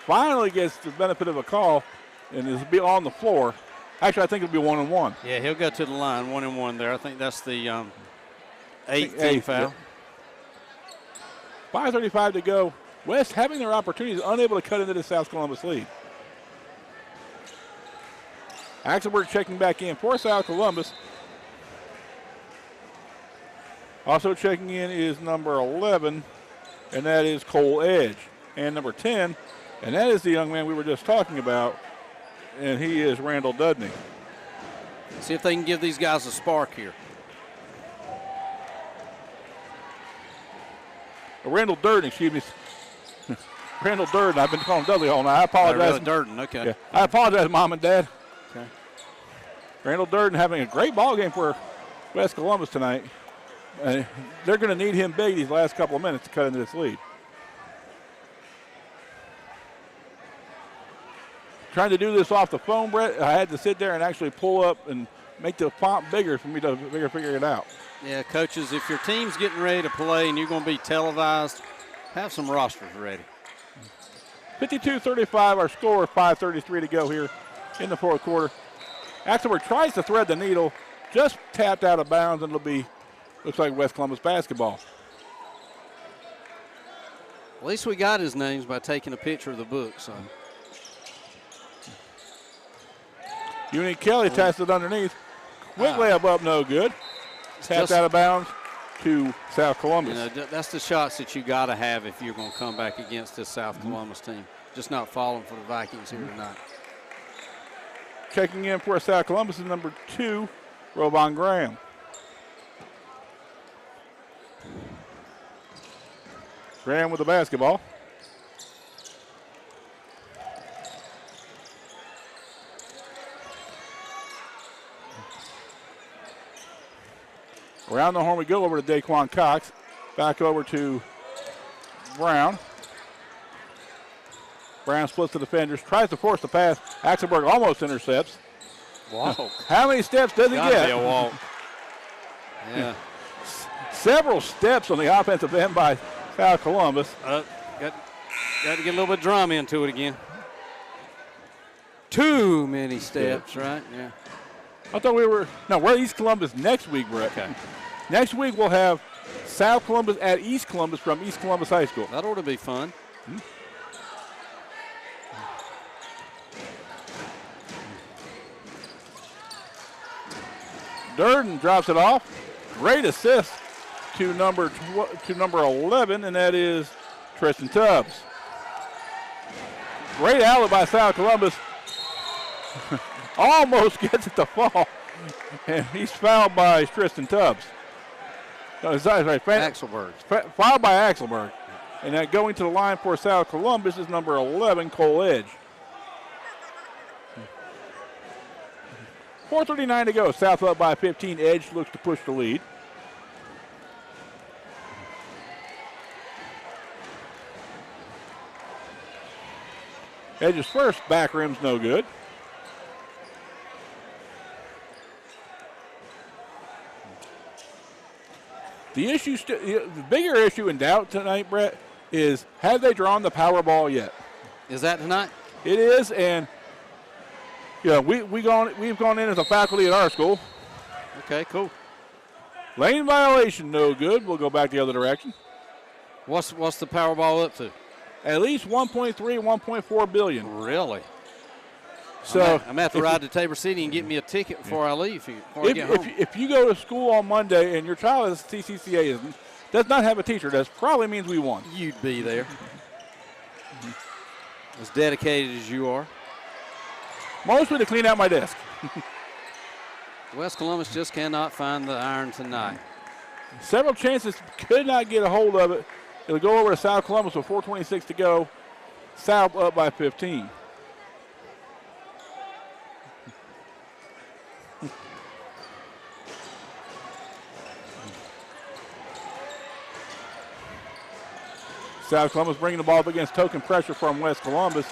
Finally gets the benefit of a call. And this will be on the floor. Actually, I think it'll be 1-on-1. Yeah, he'll go to the line, 1-and-1 there. I think that's the 18th foul. 5:35 to go. West having their opportunities, unable to cut into the South Columbus lead. Axelberg checking back in for South Columbus. Also checking in is number 11, and that is Cole Edge. And number 10, and that is the young man we were just talking about, and he is Randall Dudney. See if they can give these guys a spark here. Randall Durden, excuse me. Randall Durden. I've been calling Dudley all night. I apologize. Really Durden, okay. Yeah, I apologize, Mom and Dad. Okay. Randall Durden having a great ball game for West Columbus tonight. They're going to need him big these last couple of minutes to cut into this lead. Trying to do this off the phone, Brett. I had to sit there and actually pull up and make the font bigger for me to figure it out. Yeah, coaches, if your team's getting ready to play and you're going to be televised, have some rosters ready. 52-35, our score, 5:33 to go here in the fourth quarter. Axelberg tries to thread the needle, just tapped out of bounds, and it'll be, looks like West Columbus basketball. At least we got his names by taking a picture of the book, so. Uni Kelly tested underneath. Quick layup up, no good. Tapped out of bounds to South Columbus. You know, that's the shots that you got to have if you're going to come back against this South Columbus team. Just not falling for the Vikings here tonight. Checking in for South Columbus is number 2, Robon Graham. Graham with the basketball. Around the horn we go over to Daquan Cox. Back over to Brown. Brown splits the defenders, tries to force the pass. Axelberg almost intercepts. Wow. How many steps does he get? Be a walk. Yeah. Several steps on the offensive end by South Columbus. Got to get a little bit of drama into it again. Too many steps, right? Yeah. I thought we're East Columbus next week, Brett. Okay. Next week we'll have South Columbus at East Columbus from East Columbus High School. That ought to be fun. Durden drops it off. Great assist to number 11, and that is Tristan Tubbs. Great outlet by South Columbus. Almost gets it to fall, and he's fouled by Tristan Tubbs. Axelberg. Fouled by Axelberg. And that going to the line for South Columbus is number 11, Cole Edge. 4:39 to go. South up by 15. Edge looks to push the lead. Edge's first back rim's no good. The bigger issue in doubt tonight, Brett, is have they drawn the power ball yet? Is that tonight? It is, and we've gone in as a faculty at our school. Okay, cool. Lane violation, no good. We'll go back the other direction. What's the Powerball up to? At least 1.3, 1.4 billion. Really? So I'm at the ride to Tabor City and get me a ticket before I leave. I get home. If you go to school on Monday and your child is TCCA does not have a teacher, that probably means we won. You'd be there. As dedicated as you are. Mostly to clean out my desk. West Columbus just cannot find the iron tonight. Several chances, could not get a hold of it. It'll go over to South Columbus with 4:26 to go. South up by 15. South Columbus bringing the ball up against token pressure from West Columbus.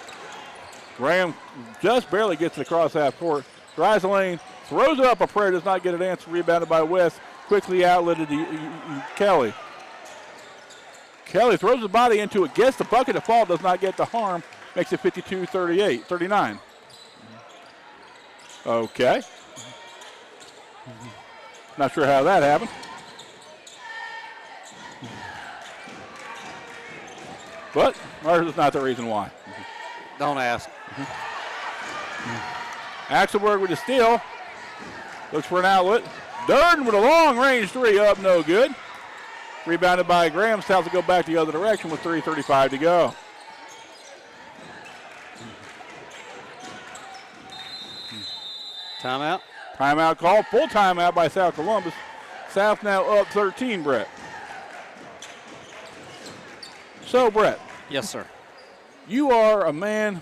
Graham just barely gets it across half court. Drives the lane, throws it up a prayer, does not get an answer. Rebounded by West. Quickly outletted Kelly. Kelly throws his body into it, gets the bucket to fall, does not get the harm. Makes it 52-39. Okay. Not sure how that happened. But ours is not the reason why. Don't ask. Axelberg with a steal. Looks for an outlet. Durden with a long-range three up, no good. Rebounded by Graham. South to go back the other direction with 3:35 to go. Timeout. Timeout call. Full timeout by South Columbus. South now up 13, Brett. So, Brett. Yes, sir. You are a man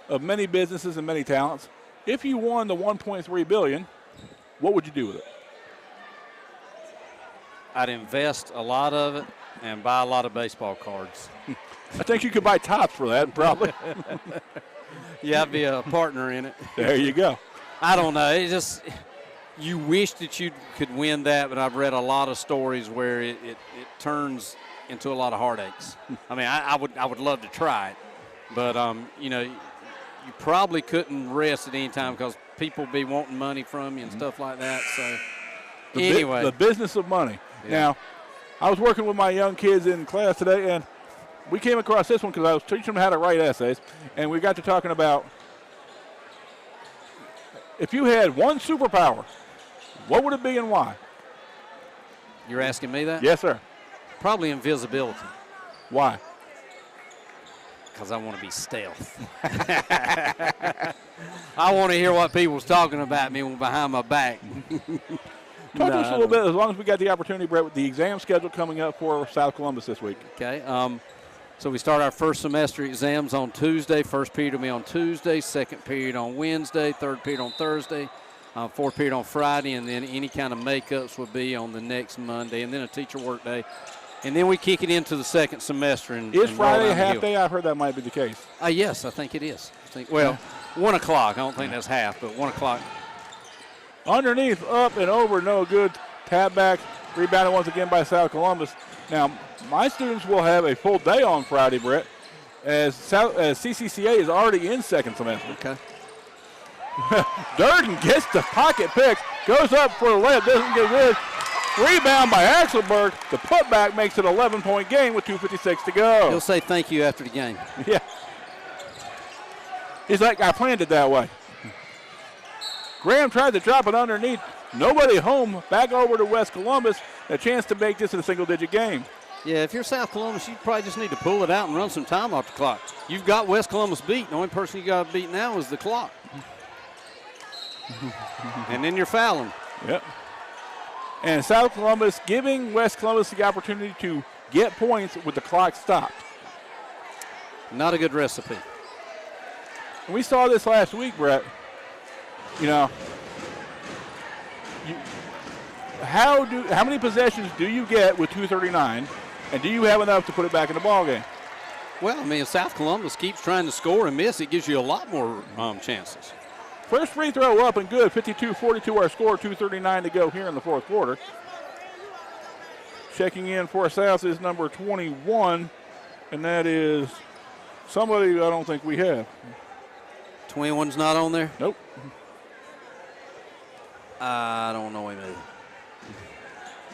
of many businesses and many talents. If you won the $1.3 billion, what would you do with it? I'd invest a lot of it and buy a lot of baseball cards. I think you could buy tops for that, probably. Yeah, I'd be a partner in it. There you go. I don't know. It just, you wish that you could win that, but I've read a lot of stories where it turns into a lot of heartaches. I mean, I would love to try it, but you know, you probably couldn't rest at any time because people be wanting money from you and stuff like that. So anyway, the business of money. Yeah. Now, I was working with my young kids in class today, and we came across this one because I was teaching them how to write essays, and we got to talking about if you had one superpower, what would it be and why? You're asking me that? Yes, sir. Probably invisibility. Why? Because I want to be stealth. I want to hear what people's talking about me behind my back. Talk to us a little bit, as long as we got the opportunity, Brett, with the exam schedule coming up for South Columbus this week. Okay. So we start our first semester exams on Tuesday. First period will be on Tuesday, second period on Wednesday, third period on Thursday, fourth period on Friday, and then any kind of makeups would be on the next Monday, and then a teacher work day. And then we kick it into the second semester. Is Friday a half day? I've heard that might be the case. Yes, I think it is. 1 o'clock. I don't think that's half, but 1 o'clock. Underneath, up and over, no good. Tap back, rebounded once again by South Columbus. Now, my students will have a full day on Friday, Brett, as CCCA is already in second semester. Okay. Durden gets the pocket pick, goes up for the layup, doesn't get good. Rebound by Axelberg. The putback makes it an 11-point game with 2:56 to go. He'll say thank you after the game. Yeah. He's like, I planned it that way. Graham tried to drop it underneath. Nobody home. Back over to West Columbus. A chance to make this a single-digit game. Yeah, if you're South Columbus, you probably just need to pull it out and run some time off the clock. You've got West Columbus beat. The only person you got to beat now is the clock. And then you're fouling. Yep. And South Columbus giving West Columbus the opportunity to get points with the clock stopped. Not a good recipe. And we saw this last week, Brett. You know, how many possessions do you get with 2:39, and do you have enough to put it back in the ball game? Well, I mean, if South Columbus keeps trying to score and miss, it gives you a lot more chances. First free throw up and good, 52-42 our score, 2:39 to go here in the fourth quarter. Checking in for South is number 21, and that is somebody I don't think we have. 21's not on there? Nope. I don't know him either.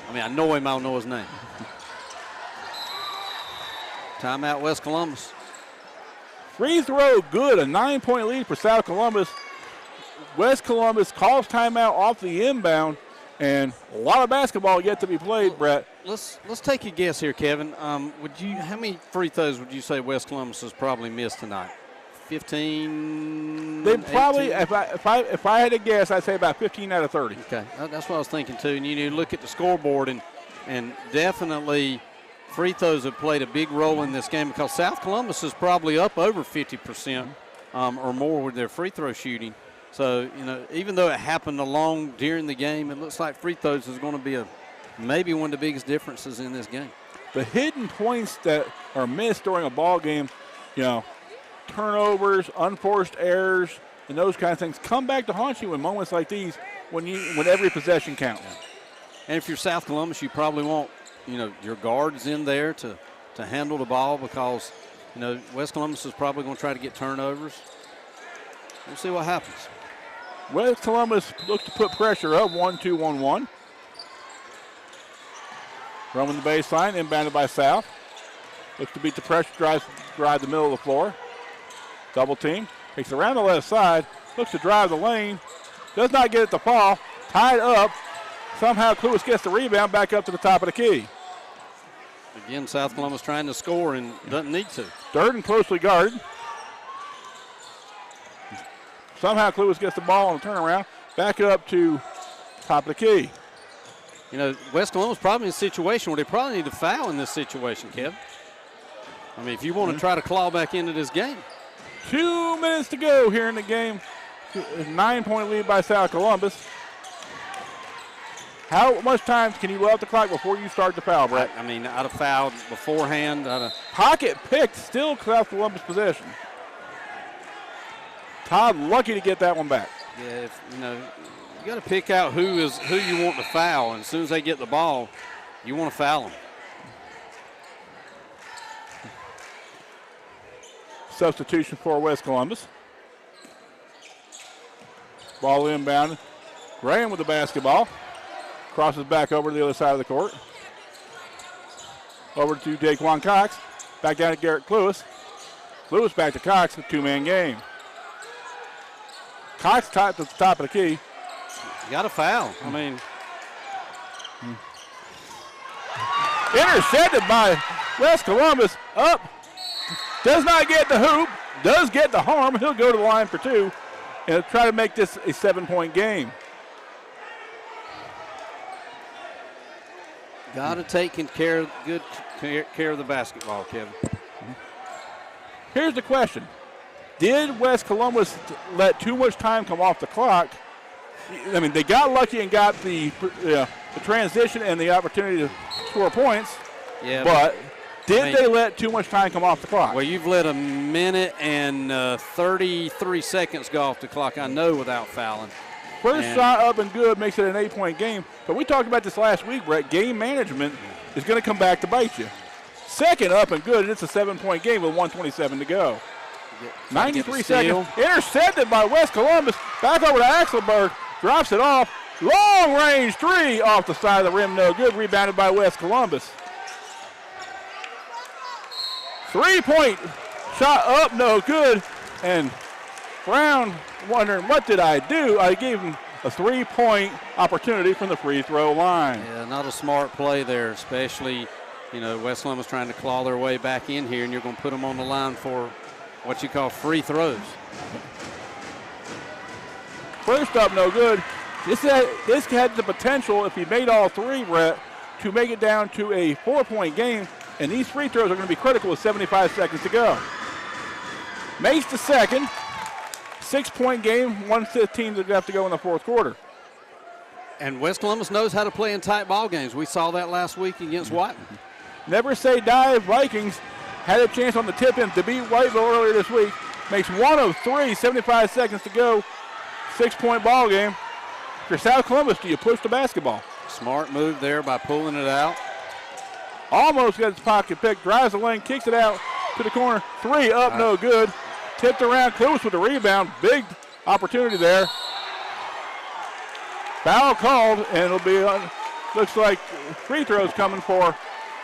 I mean, I know him, I don't know his name. Timeout, West Columbus. Free throw good, a 9-point lead for South Columbus. West Columbus calls timeout off the inbound, and a lot of basketball yet to be played, Brett. Let's take a guess here, Kevin. How many free throws would you say West Columbus has probably missed tonight? 15. They probably, 18? if I had to guess, I'd say about 15 out of 30. Okay, that's what I was thinking too. And you look at the scoreboard, and definitely free throws have played a big role in this game because South Columbus is probably up over 50% or more with their free throw shooting. So, you know, even though it happened along during the game, it looks like free throws is going to be maybe one of the biggest differences in this game. The hidden points that are missed during a ball game, you know, turnovers, unforced errors, and those kind of things come back to haunt you in moments like these when every possession counts. And if you're South Columbus, you probably want, you know, your guards in there to handle the ball because, you know, West Columbus is probably going to try to get turnovers. We'll see what happens. West Columbus looks to put pressure up, 1-2-1-1. Running the baseline, inbounded by South. Looks to beat the pressure, drive the middle of the floor. Double team. Takes around the left side. Looks to drive the lane. Does not get it to fall. Tied up. Somehow Cluis gets the rebound back up to the top of the key. Again, South Columbus trying to score and doesn't need to. Durden closely guarded. Somehow Cluis gets the ball on the turnaround. Back up to top of the key. You know, West Columbus probably in a situation where they probably need to foul in this situation, Kev. I mean, if you want to try to claw back into this game. 2 minutes to go here in the game. 9-point lead by South Columbus. How much time can you let off the clock before you start the foul, Brett? I mean, I'd have fouled beforehand. Pocket picked, still South Columbus possession. Todd lucky to get that one back. Yeah, you got to pick out who you want to foul, and as soon as they get the ball, you want to foul them. Substitution for West Columbus. Ball inbound. Graham with the basketball. Crosses back over to the other side of the court. Over to Daquan Cox. Back down to Garrett Lewis. Lewis back to Cox, a two-man game. Cox at the top of the key. You got to foul. I mean. Intercepted by West Columbus. Up. Does not get the hoop. Does get the harm. He'll go to the line for two and try to make this a 7-point game. Got to take good care of the basketball, Kevin. Here's the question. Did West Columbus let too much time come off the clock? I mean, they got lucky and got the transition and the opportunity to score points, but did they let too much time come off the clock? Well, you've let a minute and 33 seconds go off the clock, I know, without fouling. First shot up and good makes it an 8-point game. But we talked about this last week, Brett. Game management is going to come back to bite you. Second up and good, and it's a 7-point game with 1:27 to go. 93 seconds. Intercepted by West Columbus. Back over to Axelberg. Drops it off. Long range three off the side of the rim. No good. Rebounded by West Columbus. 3-point shot up. No good. And Brown wondering, what did I do? I gave him a 3-point opportunity from the free throw line. Yeah, not a smart play there, especially, West Columbus trying to claw their way back in here, and you're going to put them on the line for what you call free throws. First up, no good. This had the potential, if he made all three, Brett, to make it down to a 4-point game, and these free throws are going to be critical with 75 seconds to go. Makes the second. 6-point game, 1:15 to have to go in the fourth quarter. And West Columbus knows how to play in tight ball games. We saw that last week against Whiteman. Never say die. Vikings had a chance on the tip-in to beat Whiteville earlier this week. Makes 1 of 3, 75 seconds to go. 6-point ball game. If you're South Columbus, do you push the basketball? Smart move there by pulling it out. Almost got his pocket pick. Drives the lane, kicks it out to the corner. 3 up, no good. Tipped around, Lewis with the rebound. Big opportunity there. Foul called, and it'll be, looks like free throws coming for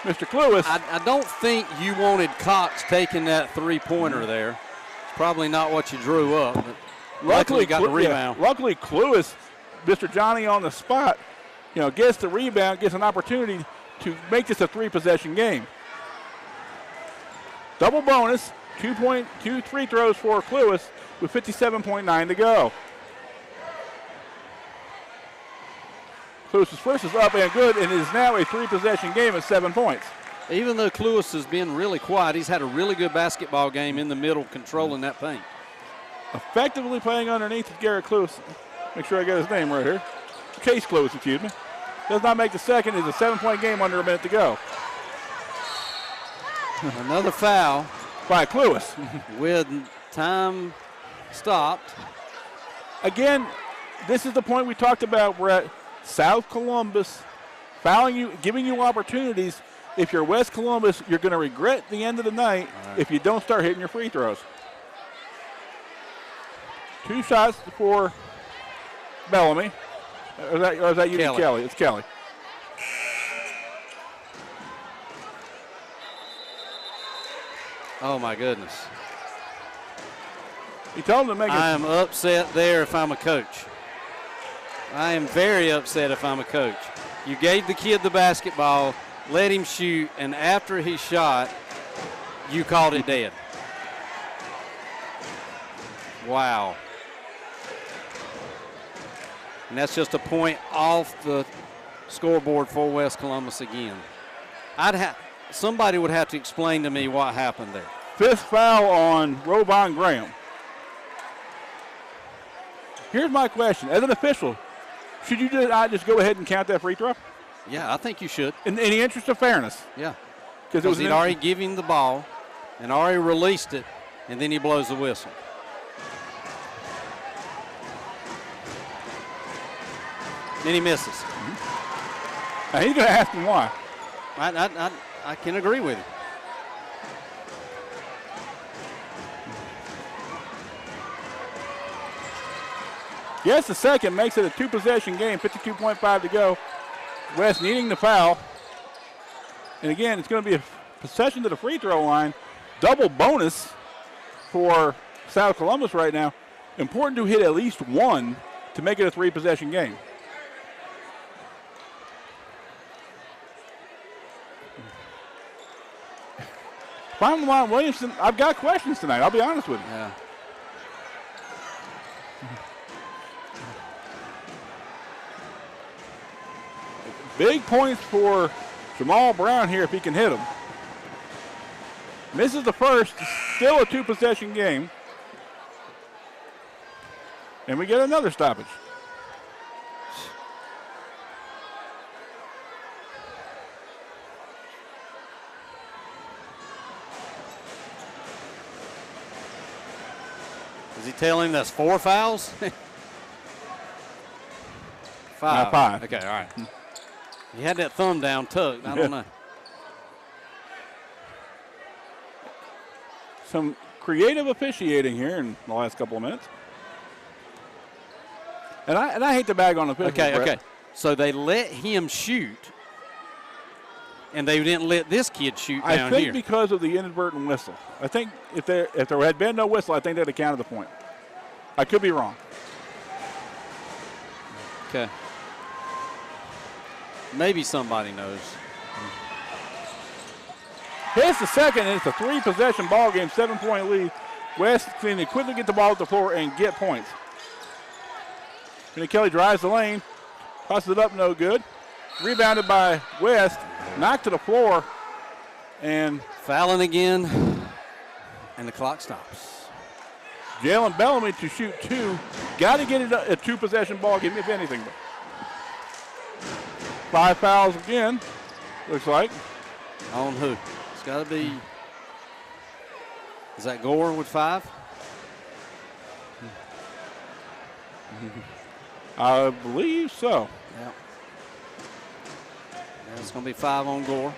Mr. Cluis. I don't think you wanted Cox taking that three-pointer there. It's probably not what you drew up, but luckily got the rebound. Yeah, luckily, Cluis, Mr. Johnny on the spot, gets the rebound, gets an opportunity to make this a 3-possession game. Double bonus. 2 free throws for Cluis with 57.9 to go. Cluis' first is up and good, and it is now a 3-possession game at 7 points. Even though Cluis has been really quiet, he's had a really good basketball game in the middle, controlling that paint. Effectively playing underneath Garrett Cluis. Make sure I get his name right here. Chase Cluis, excuse me. Does not make the second. It's a 7-point game under a minute to go. Another foul. By Cluis. With time stopped. Again, this is the point we talked about, Brett. South Columbus fouling you, giving you opportunities. If you're West Columbus, you're going to regret the end of the night if you don't start hitting your free throws. 2 shots for Bellamy. Or is that you, Kelly? It's Kelly. Oh, my goodness. He told him to make it. I am upset there if I'm a coach. I am very upset if I'm a coach. You gave the kid the basketball, let him shoot, and after he shot, you called it dead. Wow. And that's just a point off the scoreboard for West Columbus again. Somebody would have to explain to me what happened there. 5th foul on Rovon Graham. Here's my question. As an official, Should you just go ahead and count that free throw? Yeah, I think you should. In the interest of fairness. Yeah. Because he'd already given him the ball and already released it, and then he blows the whistle. Then he misses. Now he's going to ask him why. I can agree with him. Yes, the second makes it a 2-possession game, 52.5 to go. West needing the foul. And again, it's going to be a possession to the free throw line. Double bonus for South Columbus right now. Important to hit at least one to make it a 3-possession game. Final line, Williamson, I've got questions tonight, I'll be honest with you. Yeah. Big points for Jamal Brown here if he can hit them. Misses the first, still a 2-possession game. And we get another stoppage. Is he telling him that's 4 fouls? 5. 5. Okay, all right. He had that thumb down tucked. I don't know. Some creative officiating here in the last couple of minutes. And I hate to bag on the officials. Okay. So they let him shoot, and they didn't let this kid shoot down here. I think because of the inadvertent whistle. I think if there had been no whistle, I think they'd have counted the point. I could be wrong. Okay. Maybe somebody knows. Here's the second, and it's a 3-possession ball game, 7-point lead. West can quickly get the ball at the floor and get points. Kelly drives the lane, tosses it up, no good. Rebounded by West, knocked to the floor, and fouling again, and the clock stops. Jalen Bellamy to shoot 2. Got to get it a 2-possession ball game, if anything. 5 fouls again, looks like. On who? It's got to be. Is that Gore with 5? I believe so. Yeah. It's going to be 5 on Gore.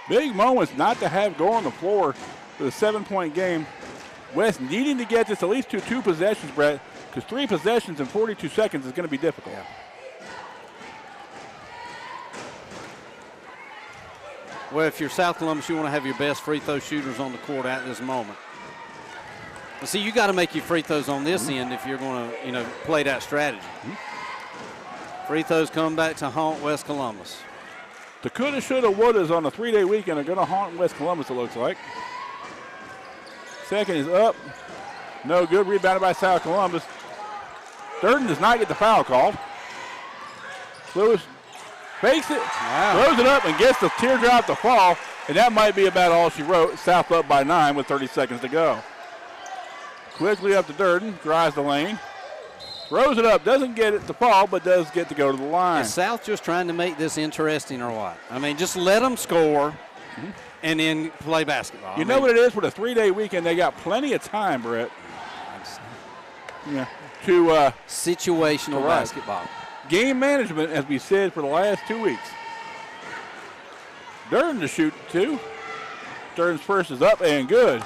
Big moments not to have Gore on the floor for the 7-point game. West needing to get this at least to 2 possessions, Brett, because 3 possessions in 42 seconds is going to be difficult. Yeah. Well, if you're South Columbus, you want to have your best free throw shooters on the court at this moment. But see, you got to make your free throws on this end if you're going to, play that strategy. Free throws come back to haunt West Columbus. The coulda, shoulda, wouldas on a 3-day weekend are going to haunt West Columbus, it looks like. Second is up. No good. Rebounded by South Columbus. Durden does not get the foul called. Lewis fakes it, throws it up, and gets the teardrop to fall. And that might be about all she wrote. South up by 9 with 30 seconds to go. Quickly up to Durden. Drives the lane. Throws it up. Doesn't get it to fall, but does get to go to the line. Is South just trying to make this interesting or what? I mean, just let them score and then play basketball. You know what it is? With a 3-day weekend, they got plenty of time, Brett. Yeah. To situational basketball. Game management, as we said for the last 2 weeks. Durden to shoot 2. Durden's first is up and good.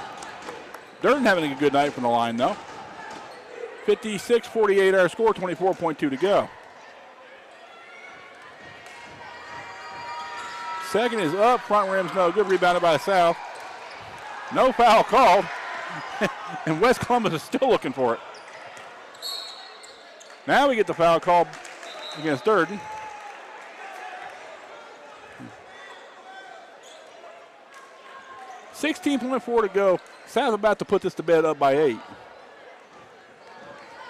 Durden having a good night from the line, though. 56-48 our score, 24.2 to go. Second is up, front rim's no good, rebounded by South. No foul called, and West Columbus is still looking for it. Now we get the foul called against Durden. $16.4 to go. South about to put this to bed up by 8.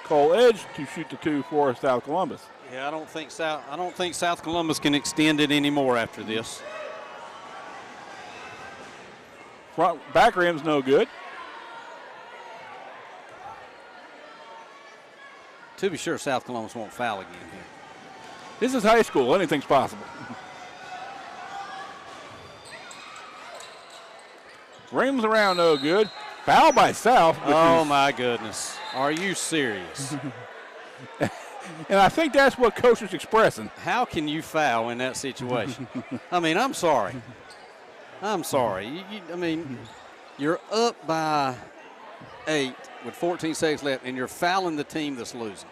Cole Edge to shoot the 2 for South Columbus. Yeah, I don't think South Columbus can extend it anymore after this. Front back rim's no good. To be sure, South Columbus won't foul again here. This is high school. Anything's possible. Rims around no good. Foul by South. Oh, my goodness. Are you serious? And I think that's what Coach is expressing. How can you foul in that situation? I mean, I'm sorry. I'm sorry. I mean, you're up by 8 with 14 seconds left, and you're fouling the team that's losing.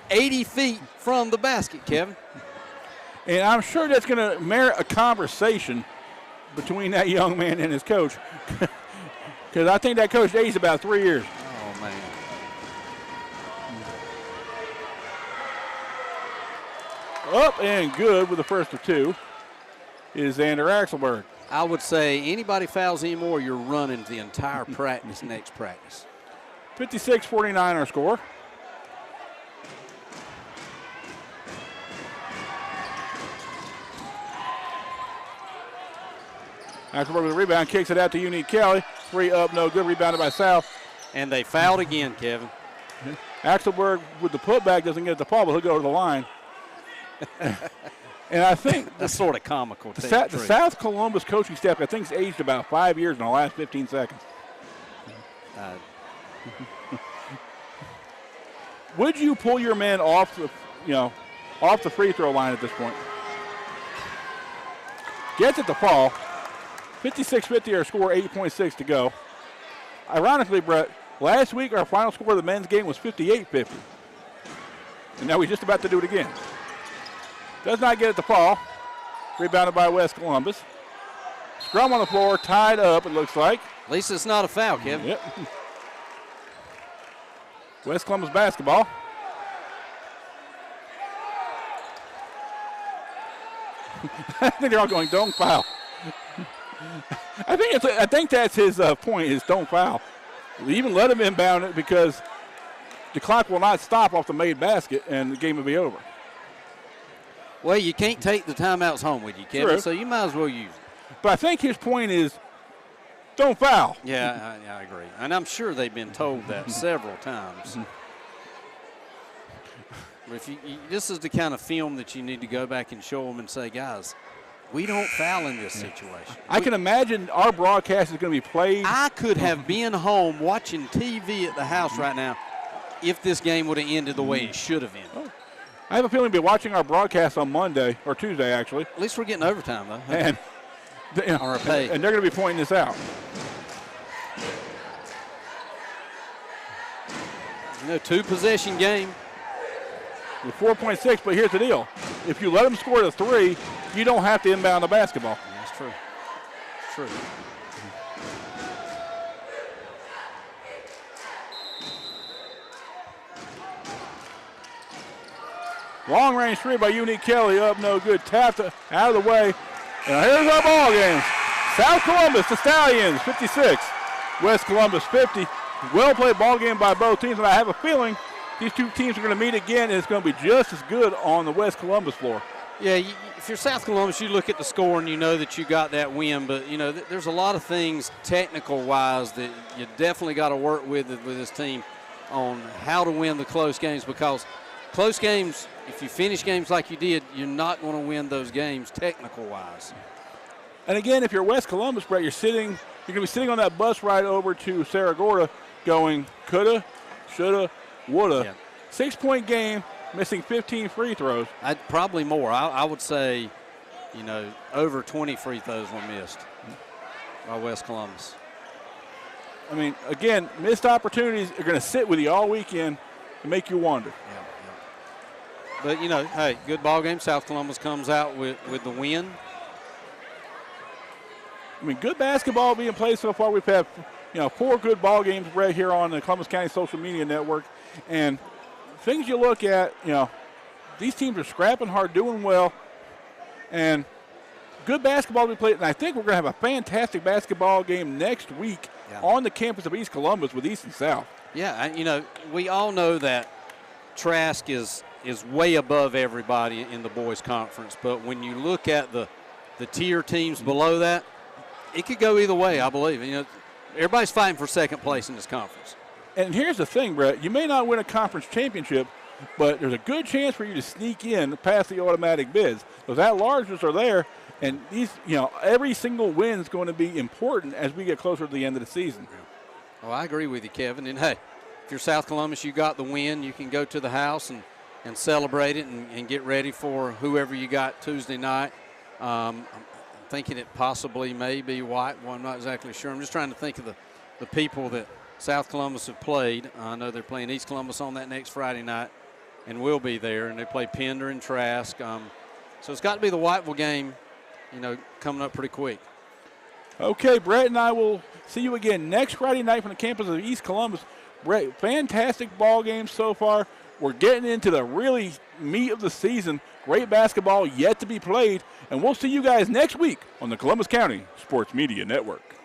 80 feet from the basket, Kevin. And I'm sure that's going to merit a conversation between that young man and his coach. Because I think that coach aged about 3 years. Oh, man. Up and good with the first of two is Xander Axelberg. I would say anybody fouls anymore, you're running the entire practice next practice. 56-49 our score. Axelberg with a rebound, kicks it out to Unique Kelly. 3 up, no good, rebounded by South. And they fouled again, Kevin. Axelberg with the putback doesn't get the ball, but he'll go to the line. And I think that's sort of comical. The South Columbus coaching staff, I think, has aged about 5 years in the last 15 seconds. Would you pull your man off the free throw line at this point? Gets it to fall. 56-50 our score, 8.6 to go. Ironically, Brett, last week our final score of the men's game was 58-50. And now we're just about to do it again. Does not get it to fall. Rebounded by West Columbus. Scrum on the floor, tied up, it looks like. At least it's not a foul, Kevin. Yep. West Columbus basketball. I think they're all going, don't foul. I think that's his point, is don't foul. Even let him inbound it because the clock will not stop off the made basket and the game will be over. Well, you can't take the timeouts home with you, Kevin, True. so you might as well use it. But I think his point is don't foul. Yeah, I agree. And I'm sure they've been told that several times. But this is the kind of film that you need to go back and show them and say, guys, we don't foul in this situation. I can imagine our broadcast is going to be played. I could have been home watching TV at the house right now if this game would have ended the way it should have ended. Oh. I have a feeling we'll be watching our broadcast on Monday, or Tuesday, actually. At least we're getting overtime, though. And, or a pay. And they're going to be pointing this out. 2-possession game. With 4.6, but here's the deal. If you let them score the 3, you don't have to inbound the basketball. That's true. It's true. Long range 3 by Unique Kelly, up no good, tapped out of the way. And here's our ball game. South Columbus, the Stallions, 56. West Columbus, 50. Well played ball game by both teams, and I have a feeling these two teams are going to meet again, and it's going to be just as good on the West Columbus floor. Yeah, if you're South Columbus, you look at the score and you know that you got that win, but, there's a lot of things technical-wise that you definitely got to work with this team on how to win the close games, because close games, if you finish games like you did, you're not going to win those games technical-wise. And again, if you're West Columbus, Brett, you're going to be sitting on that bus ride over to Saragordo going coulda, shoulda, woulda. Yeah. 6-point game, missing 15 free throws. Probably more. I would say, over 20 free throws were missed by West Columbus. I mean, again, missed opportunities are going to sit with you all weekend and make you wonder. Yeah. But, hey, good ball game. South Columbus comes out with the win. I mean, good basketball being played so far. We've had, 4 good ball games right here on the Columbus County Social Media Network. And things you look at, these teams are scrapping hard, doing well. And good basketball to be played. And I think we're going to have a fantastic basketball game next week on the campus of East Columbus with East and South. Yeah, and, we all know that Trask is way above everybody in the boys' conference. But when you look at the tier teams below that, it could go either way, I believe. You know, everybody's fighting for second place in this conference. And here's the thing, Brett. You may not win a conference championship, but there's a good chance for you to sneak in past the automatic bids. Those at-larges are there, and these, every single win is going to be important as we get closer to the end of the season. Oh, I agree with you, Kevin. And, hey, if you're South Columbus, you got the win. You can go to the house and celebrate it and get ready for whoever you got Tuesday night. I'm thinking it possibly may be White. Well, I'm not exactly sure. I'm just trying to think of the people that South Columbus have played. I know they're playing East Columbus on that next Friday night and will be there. And they play Pender and Trask. So it's got to be the Whiteville game, coming up pretty quick. Okay, Brett and I will see you again next Friday night from the campus of East Columbus. Brett, fantastic ball game so far. We're getting into the really meat of the season. Great basketball yet to be played. And we'll see you guys next week on the Columbus County Sports Media Network.